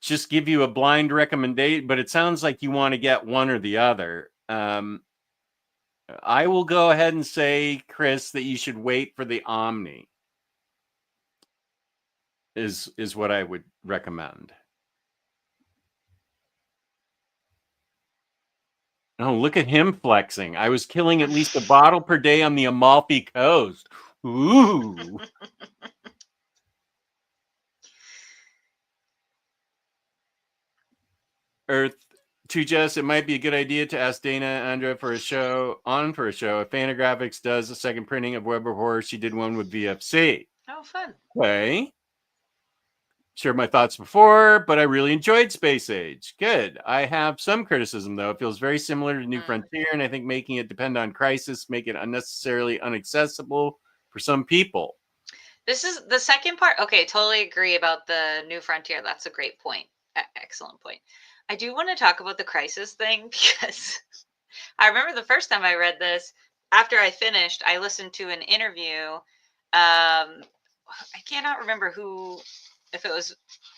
just give you a blind recommendation. But it sounds like you want to get one or the other. I will go ahead and say, Chris, that you should wait for the Omni. Is what I would recommend. Oh, look at him flexing. I was killing at least a bottle per day on the Amalfi Coast. Ooh. Earth-2 Jess, it might be a good idea to ask Dana Andra for a show. If Fantagraphics does a second printing of Web of Horror, she did one with VFC. Oh, fun. Okay. Shared my thoughts before, but I really enjoyed Space Age. Good. I have some criticism, though. It feels very similar to New Frontier, and I think making it depend on Crisis make it unnecessarily inaccessible for some people. This is the second part. Okay, totally agree about the New Frontier. That's a great point. Excellent point. I do want to talk about the Crisis thing, because I remember the first time I read this, after I finished, I listened to an interview. I cannot remember who, if it was,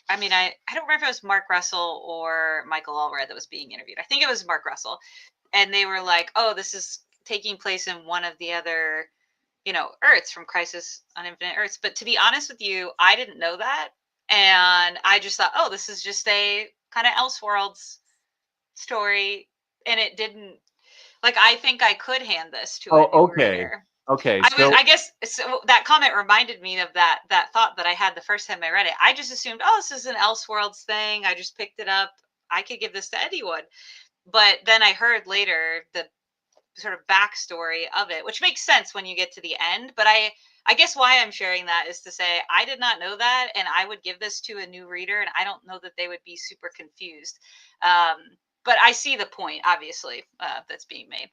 I mean, I don't remember if it was Mark Russell or Michael Allred that was being interviewed. I think it was Mark Russell. And they were like, oh, this is taking place in one of the other, Earths from Crisis on Infinite Earths. But to be honest with you, I didn't know that. And I just thought, oh, this is just a kind of Elseworlds story. And it didn't, I think I could hand this to a new reader. Okay. I guess so that comment reminded me of that thought that I had the first time I read it. I just assumed, oh, this is an Elseworlds thing. I just picked it up. I could give this to anyone. But then I heard later the sort of backstory of it, which makes sense when you get to the end. But I guess why I'm sharing that is to say I did not know that, and I would give this to a new reader, and I don't know that they would be super confused. But I see the point, obviously, that's being made.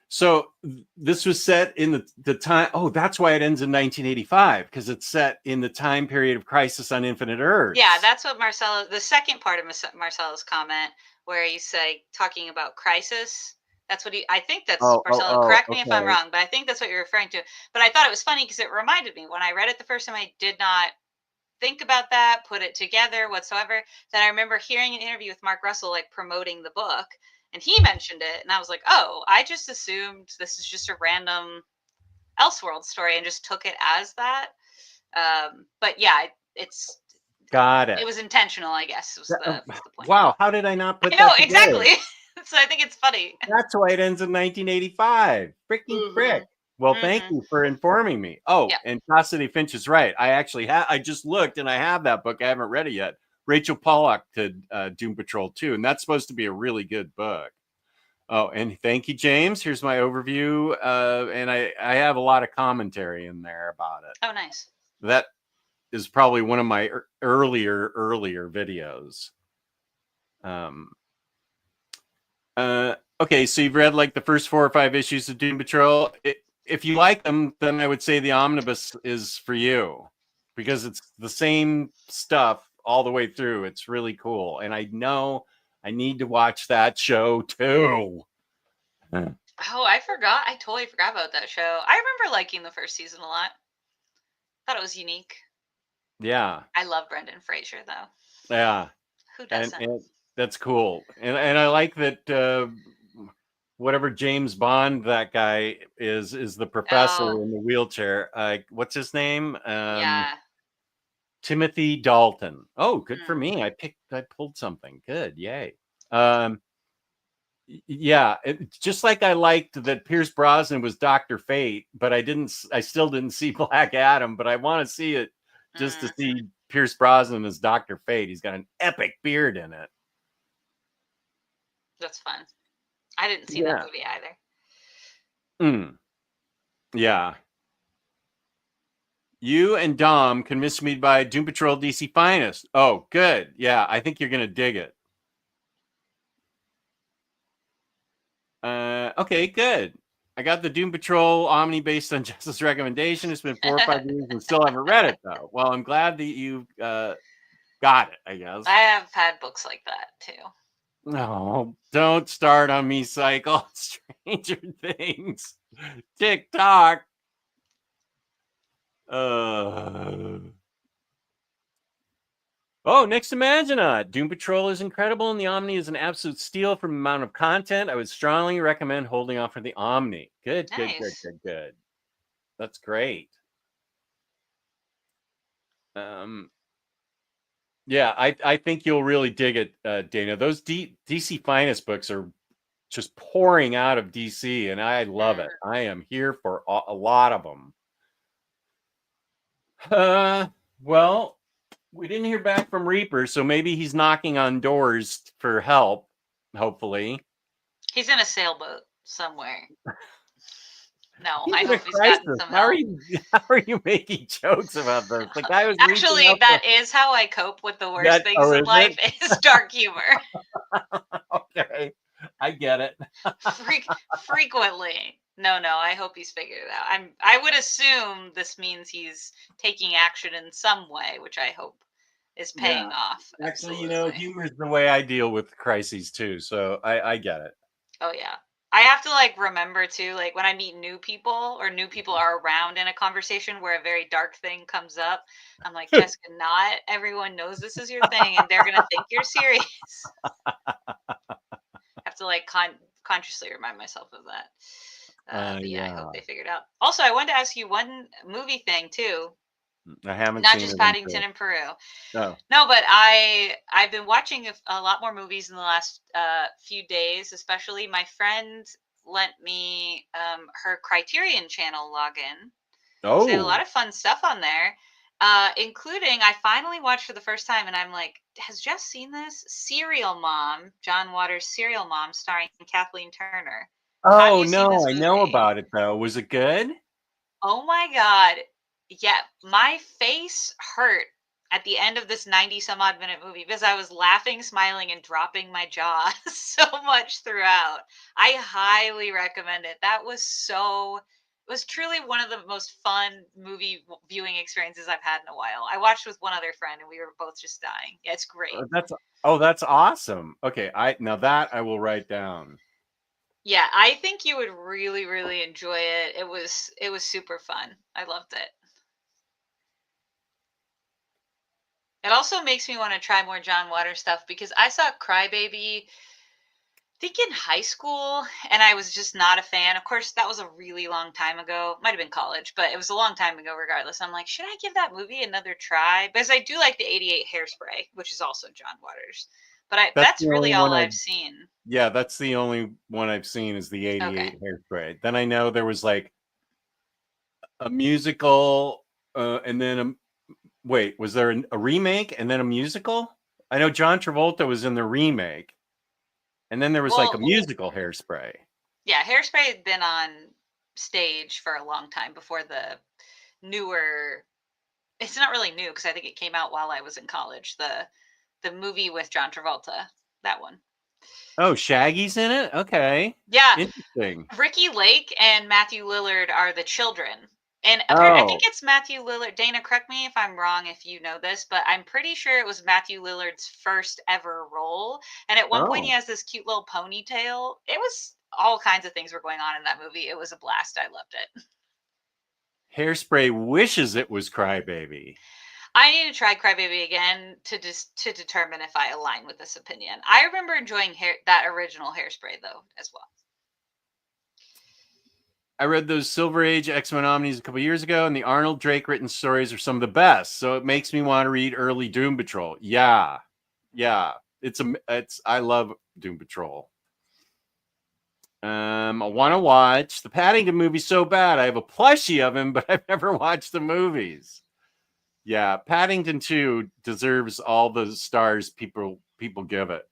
So this was set in the time. Oh, that's why it ends in 1985, because it's set in the time period of Crisis on Infinite Earths. Yeah, that's what Marcelo, the second part of Marcelo's comment, where he's talking about Crisis. That's what I think that's Marcelo. Correct me if I'm wrong, but I think that's what you're referring to. But I thought it was funny because it reminded me, when I read it the first time, I did not think about that, put it together whatsoever. Then I remember hearing an interview with Mark Russell, promoting the book. And he mentioned it, and I was like, oh, I just assumed this is just a random Elseworld story and just took it as that. But yeah, it's got it. It was intentional, I guess, was the point. Wow, how did I not put that together? Exactly. So I think it's funny. That's why it ends in 1985. Freaking frick. Well, thank you for informing me. Oh, yeah. And Cassidy Finch is right. I actually I just looked, and I have that book. I haven't read it yet. Rachel Pollack did Doom Patrol 2, and that's supposed to be a really good book. Oh, and thank you, James. Here's my overview, and I have a lot of commentary in there about it. Oh, nice. That is probably one of my earlier videos. Okay, so you've read the first 4 or 5 issues of Doom Patrol. If you like them, then I would say the omnibus is for you, because it's the same stuff all the way through. It's really cool, and I know I need to watch that show too. Oh, I forgot. I totally forgot about that show. I remember liking the first season a lot. Thought it was unique. Yeah. I love Brendan Fraser, though. Yeah. Who doesn't? And that's cool. And I like that whatever James Bond that guy is the professor in the wheelchair. What's his name? Yeah. Timothy Dalton. Oh, good for me. I pulled something. Good. Yay. Yeah, just like I liked that Pierce Brosnan was Dr. Fate, but I still didn't see Black Adam, but I want to see it just to see Pierce Brosnan as Dr. Fate. He's got an epic beard in it. That's fun. I didn't see that movie either. Yeah. You and Dom convinced me to buy Doom Patrol DC Finest. Oh, good. Yeah, I think you're going to dig it. Okay, good. I got the Doom Patrol Omni based on Jess's recommendation. It's been 4 or 5 years and still haven't read it, though. Well, I'm glad that you got it, I guess. I have had books like that, too. No, don't start on me, Cycle. Stranger Things. TikTok. Oh, next to Maginot. Doom Patrol is incredible, and the Omni is an absolute steal from the amount of content. I would strongly recommend holding off for the Omni. Good, Nice. good. That's great. Yeah, I think you'll really dig it, Dana. Those DC Finest books are just pouring out of DC, and I love it. I am here for a lot of them. Well, we didn't hear back from Reaper, so maybe he's knocking on doors for help, hopefully. He's in a sailboat somewhere. No, I hope he's gotten some help. How are you making jokes about this? The guy was actually that is how I cope with the worst things in life is dark humor. Okay, I get it. Frequently. No, I hope he's figured it out. I would assume this means he's taking action in some way, which I hope is paying off. Actually, humor is the way I deal with crises too, so I get it. Oh yeah. I have to remember too, when I meet new people or new people are around in a conversation where a very dark thing comes up, I'm like, Jessica, not everyone knows this is your thing and they're gonna think you're serious. I have to consciously remind myself of that. But yeah, I hope they figured it out. Also, I wanted to ask you one movie thing too. I haven't not seen just it Paddington and Peru. No, but I've been watching a lot more movies in the last few days. Especially my friend lent me her Criterion Channel login. So they had a lot of fun stuff on there, including I finally watched for the first time, and I'm like, has Jess seen this? Serial Mom, John Waters' Serial Mom, starring Kathleen Turner. Oh no, I know about it though. Was it good? Oh my god. Yeah, my face hurt at the end of this 90 some odd minute movie because I was laughing, smiling, and dropping my jaw so much throughout. I highly recommend it. It was truly one of the most fun movie viewing experiences I've had in a while. I watched with one other friend and we were both just dying. Yeah, it's great. That's awesome. Okay, now that I will write down. Yeah, I think you would really, really enjoy it. It was super fun. I loved it. It also makes me want to try more John Waters stuff because I saw Crybaby, I think in high school, and I was just not a fan. Of course, that was a really long time ago. Might have been college, but it was a long time ago regardless. I'm like, should I give that movie another try? Because I do like the 88 Hairspray, which is also John Waters. But that's really all I've seen. Yeah, that's the only one I've seen is the 88 Hairspray. Then I know there was a musical and then wait, was there a remake and then a musical? I know John Travolta was in the remake. And then there was a musical Hairspray. Yeah, Hairspray had been on stage for a long time before the newer. It's not really new because I think it came out while I was in college. The movie with John Travolta, that one. Oh, Shaggy's in it? Okay. Yeah. Interesting. Ricky Lake and Matthew Lillard are the children. And I think it's Matthew Lillard. Dana, correct me if I'm wrong if you know this, but I'm pretty sure it was Matthew Lillard's first ever role. And at one point he has this cute little ponytail. It was all kinds of things were going on in that movie. It was a blast. I loved it. Hairspray wishes it was Crybaby. I need to try Crybaby again to determine if I align with this opinion. I remember enjoying that original Hairspray though as well. I read those Silver Age X-Men Omnis a couple years ago, and the Arnold Drake written stories are some of the best. So it makes me want to read early Doom Patrol. Yeah. I love Doom Patrol. I want to watch the Paddington movie so bad. I have a plushie of him, but I've never watched the movies. Yeah, Paddington 2 deserves all the stars people give it.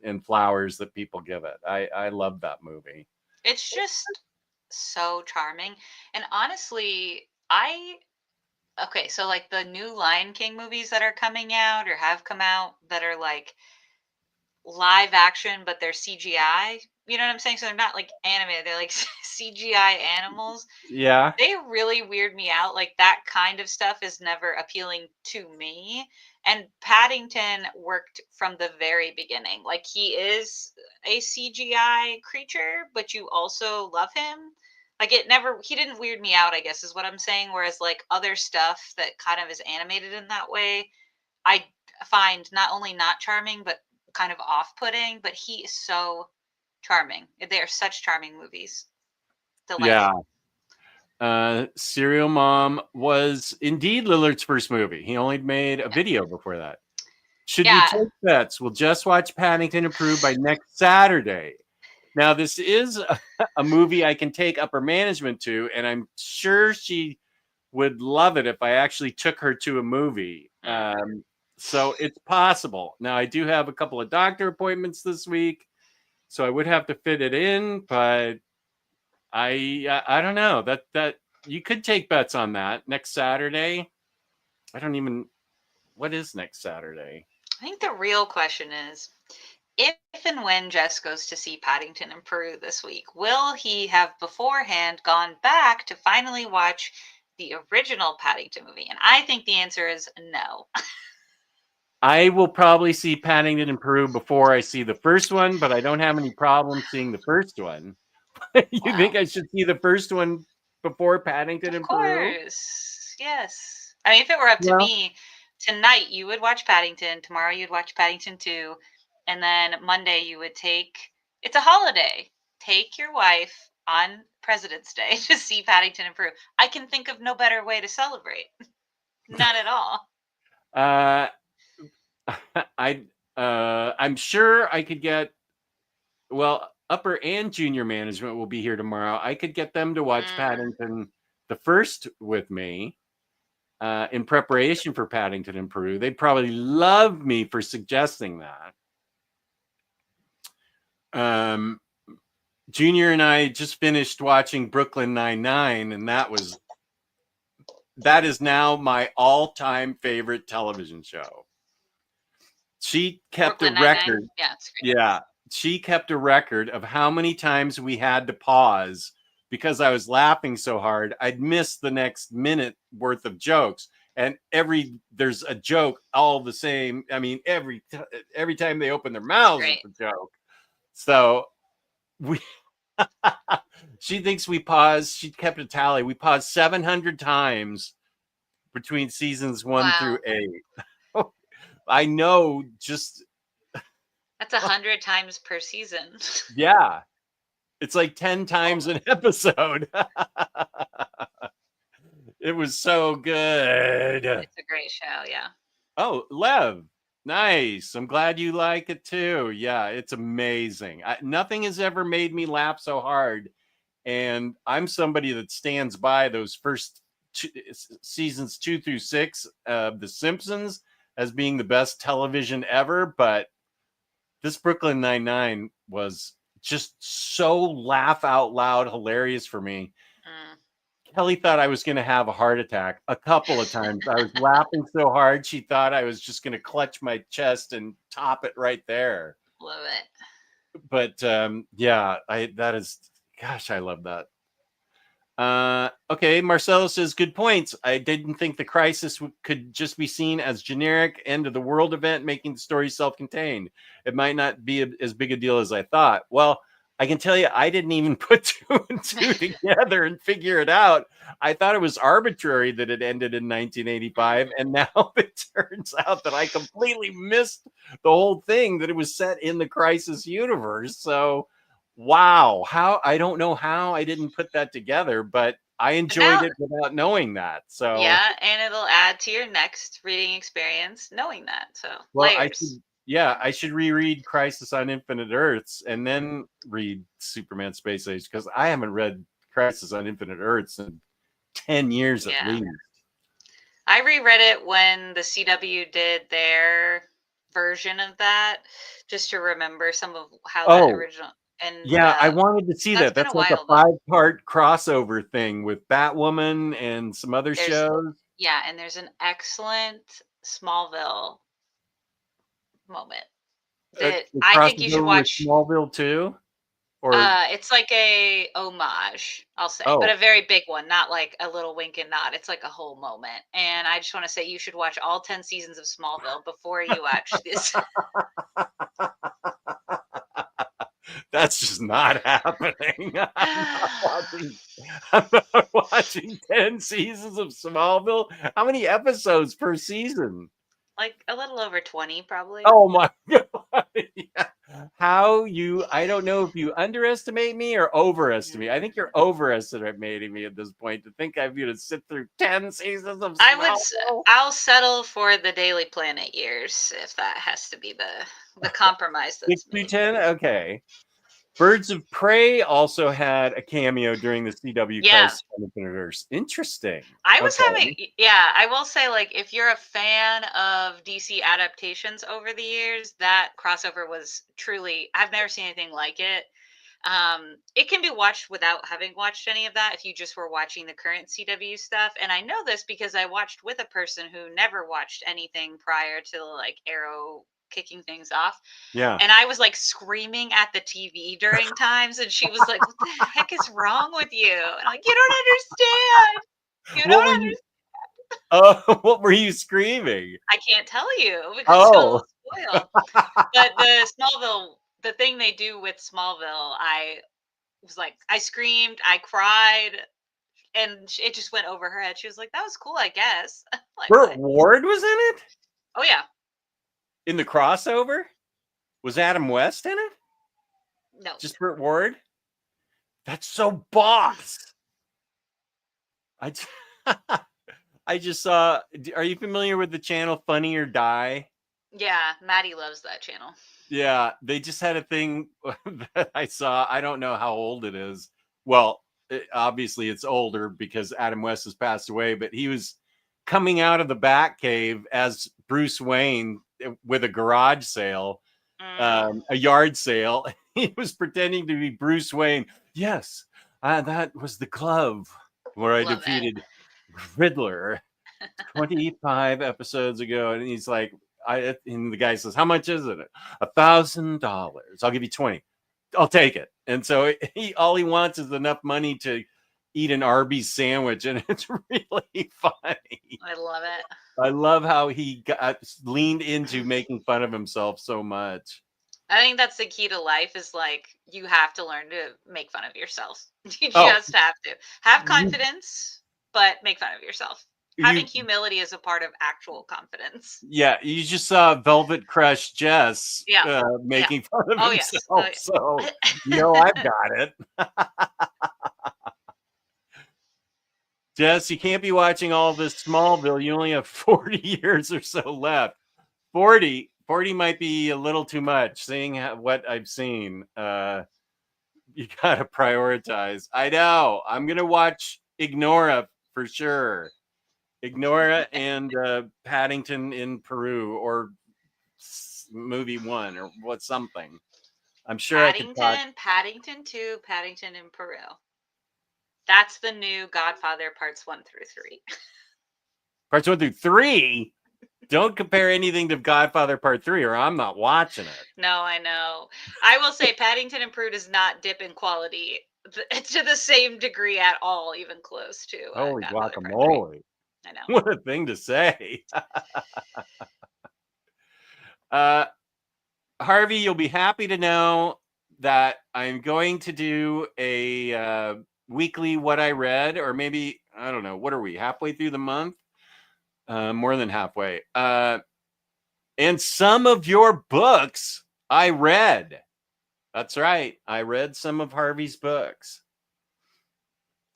And flowers that people give it. I love that movie. It's just so charming. And honestly, okay, so like the new Lion King movies that are coming out or have come out that are like live action, but they're CGI. You know what I'm saying? So they're not like animated, they're like CGI animals. Yeah. They really weird me out. Like that kind of stuff is never appealing to me. And Paddington worked from the very beginning. Like he is a CGI creature, but you also love him. Like he didn't weird me out, I guess is what I'm saying. Whereas like other stuff that kind of is animated in that way, I find not only not charming, but kind of off putting. But he is so charming. They are such charming movies. Delightful. Yeah. Serial Mom was indeed Lillard's first movie. He only made a video before that. Should we take bets? We'll just watch Paddington Approved by next Saturday. Now, this is a movie I can take upper management to, and I'm sure she would love it if I actually took her to a movie. So it's possible. Now, I do have a couple of doctor appointments this week, so I would have to fit it in, but I don't know. That you could take bets on that next Saturday. What is next Saturday? I think the real question is if and when Jess goes to see Paddington in Peru this week, will he have beforehand gone back to finally watch the original Paddington movie? And I think the answer is no. I will probably see Paddington in Peru before I see the first one, but I don't have any problem seeing the first one. You think I should see the first one before Paddington in Peru? Of course. Yes. I mean, if it were up to me, tonight you would watch Paddington, tomorrow you'd watch Paddington 2, and then Monday you would it's a holiday. Take your wife on President's Day to see Paddington in Peru. I can think of no better way to celebrate. Not at all. I'm sure I could get, upper and junior management will be here tomorrow. I could get them to watch Paddington the first with me in preparation for Paddington in Peru. They'd probably love me for suggesting that. Junior and I just finished watching Brooklyn Nine-Nine, and that is now my all-time favorite television show. She kept a record. Yeah, she kept a record of how many times we had to pause because I was laughing so hard. I'd miss the next minute worth of jokes, and there's a joke all the same. I mean, every time they open their mouths, it's a joke. So she thinks we paused. She kept a tally. We paused 700 times between seasons 1 through 8. I know, just that's 100 times per season. Yeah, it's like 10 times an episode. It was so good. It's a great show. Yeah. Oh, Lev, nice. I'm glad you like it too. Yeah, it's amazing. Nothing has ever made me laugh so hard, and I'm somebody that stands by those first seasons 2 through 6 of The Simpsons as being the best television ever, but this Brooklyn Nine-Nine was just so laugh out loud hilarious for me. Kelly thought I was going to have a heart attack a couple of times. I was laughing so hard, she thought I was just going to clutch my chest and top it right there. Love it. But yeah, gosh, I love that. Okay, Marcelo says, good points. I didn't think the crisis could just be seen as generic end of the world event, making the story self-contained. It might not be as big a deal as I thought. Well, I can tell you, I didn't even put 2 and 2 together and figure it out. I thought it was arbitrary that it ended in 1985, and now it turns out that I completely missed the whole thing, that it was set in the Crisis universe. So wow, I don't know how I didn't put that together, but I enjoyed it without knowing that. So yeah, and it'll add to your next reading experience knowing that. So well, layers. Yeah, I should reread Crisis on Infinite Earths and then read Superman Space Age, because I haven't read Crisis on Infinite Earths in 10 years at Yeah. least. I reread it when the CW did their version of that, just to remember some of how that Oh, original. And yeah, I wanted to see that's that. been a That's like a while though. 5-part crossover thing with Batwoman and some other There's shows. and there's an excellent Smallville moment that It I think you crosses should over with watch. Smallville too? Or, It's like a homage, I'll say, but oh. a very big one, not like a little wink and nod. It's like a whole moment. And I just want to say you should watch all 10 seasons of Smallville before you watch this. That's just not happening. I'm not watching 10 seasons of Smallville. How many episodes per season? Like a little over 20, probably. Oh my god. Yeah. I don't know if you underestimate me or overestimate. I think you're overestimating me at this point to think I'm going to sit through 10 seasons of Smallville. I'll settle for the Daily Planet years if that has to be the compromise 6 that's through made. 10? Okay. Birds of Prey also had a cameo during the CW Yeah. Crisis on Infinite Earths. Interesting. I was Okay. I will say, like, if you're a fan of DC adaptations over the years, that crossover was truly, I've never seen anything like it. It can be watched without having watched any of that if you just were watching the current CW stuff. And I know this because I watched with a person who never watched anything prior to like Arrow kicking things off. Yeah. And I was like screaming at the TV during times, and she was like, "What the heck is wrong with you?" And I'm like, "You don't understand. You What don't were understand." you Oh, what were you screaming? I can't tell you because Oh. it'll spoil. But the thing they do with Smallville, I was like, I screamed, I cried, and it just went over her head. She was like, "That was cool, I guess." Like, Burt what? Ward was in it? Oh yeah, In the crossover? Was Adam West in it? no. Just Burt Ward? That's so boss. I I just saw. Are you familiar with the channel Funny or Die? Yeah, Maddie loves that channel. Yeah, they just had a thing that I saw. I don't know how old it is. Well, obviously it's older because Adam West has passed away, but he was coming out of the Batcave as Bruce Wayne with a garage sale, a yard sale. He was pretending to be Bruce Wayne. Yes, that was the club where I defeated Riddler 25 episodes ago. And he's like, and the guy says, "How much is it?" $1,000. I'll give you 20. I'll take it. And so all he wants is enough money to eat an Arby's sandwich, and it's really funny. I love it. I love how he leaned into making fun of himself so much. I think that's the key to life is like you have to learn to make fun of yourself. You Oh. just have to have confidence, but make fun of yourself. Having humility is a part of actual confidence. Yeah, you just saw Velvet Crush Jess making fun of himself. Yes. Oh, yeah. So, I've got it. Jess, you can't be watching all of this Smallville. You only have 40 years or so left. 40 might be a little too much, seeing what I've seen. You got to prioritize. I know. I'm going to watch Ignora for sure. Ignora and Paddington in Peru, or movie 1, or what something. I'm sure Paddington 2, Paddington in Peru. That's the new Godfather parts 1 through 3. Parts 1 through 3? Don't compare anything to Godfather Part 3, or I'm not watching it. No, I know. I will say Paddington and Peru does not dip in quality to the same degree at all, even close to Holy Godfather guacamole. I know. What a thing to say. Harvey, you'll be happy to know that I'm going to do a weekly what I read, or maybe, I don't know, what are we, halfway through the month? More than halfway. And some of your books I read. That's right. I read some of Harvey's books.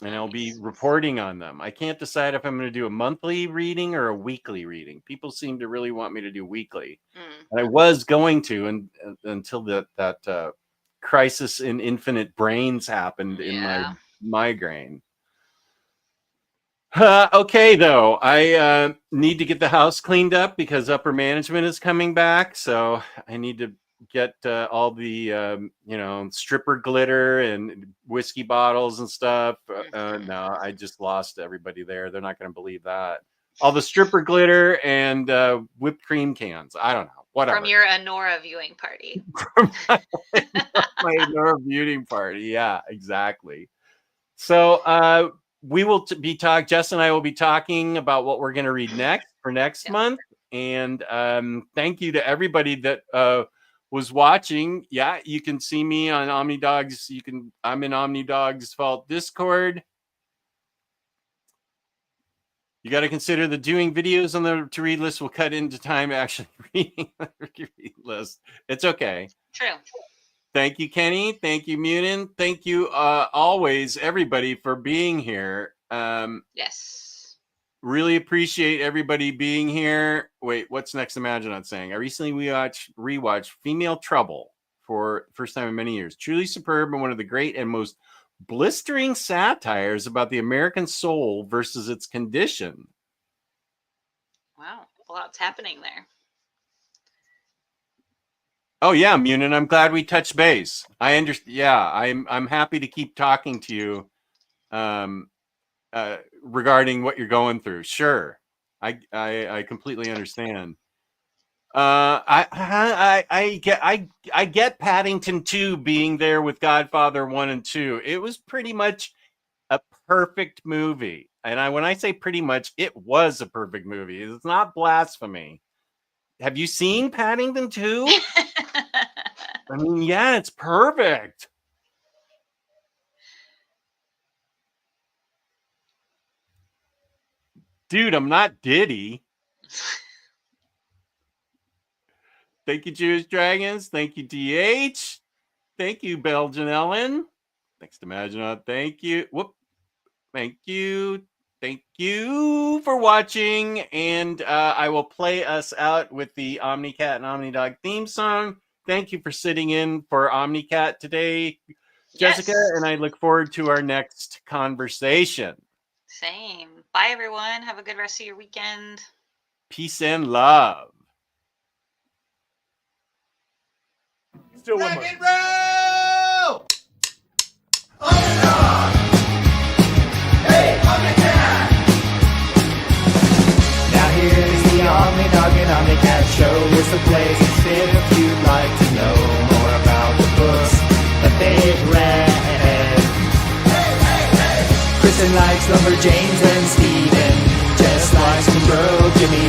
and I'll be Nice. reporting on them. I can't decide if I'm going to do a monthly reading or a weekly reading. People seem to really want me to do weekly, and I was going to, and until that crisis in infinite brains happened in my Yeah. migraine. Okay, though, I need to get the house cleaned up because upper management is coming back, so I need to get all the stripper glitter and whiskey bottles and stuff. No, I just lost everybody there. They're not going to believe that. All the stripper glitter and whipped cream cans. I don't know. Whatever. From your Anora viewing party. My Nora viewing party. Yeah, exactly. So we will Jess and I will be talking about what we're going to read next for next month. And thank you to everybody that was watching. Yeah, you can see me on Omnidog's. I'm in Omnidog's Fault Discord. You got to consider the doing videos on the to read list will cut into time actually reading the to read list. It's okay. True. Thank you, Kenny. Thank you, Munin. Thank you, always, everybody, for being here. Yes. Really appreciate everybody being here. Wait, what's next? Imagine not saying. I recently rewatched Female Trouble for the first time in many years. Truly superb and one of the great and most blistering satires about the American soul versus its condition. Wow, a lot's happening there. Oh yeah, Munin, I'm glad we touched base. I understand. Yeah, I'm happy to keep talking to you regarding what you're going through. Sure, I completely understand. I get Paddington 2 being there with Godfather 1 and 2. It was pretty much a perfect movie. And when I say pretty much, it was a perfect movie. It's not blasphemy. Have you seen Paddington 2? I mean, yeah, it's perfect. Dude, I'm not Diddy. Thank you, Jewish Dragons. Thank you, DH. Thank you, Belgian Ellen. Thanks to Maginot. Thank you. Whoop. Thank you. Thank you for watching. And I will play us out with the Omnicat and Omnidog theme song. Thank you for sitting in for Omnicat today, Jessica. Yes. And I look forward to our next conversation. Same. Bye, everyone. Have a good rest of your weekend. Peace and love. Still one more. Rock and roll! Omnidog! Hey, Omnicat! Now here's the Omnidog and Omnicat show. Here's the place to sit if you'd like to know more about the books that they've read. Kristen likes Lumberjanes and Steven. Jess likes to grow Jimmy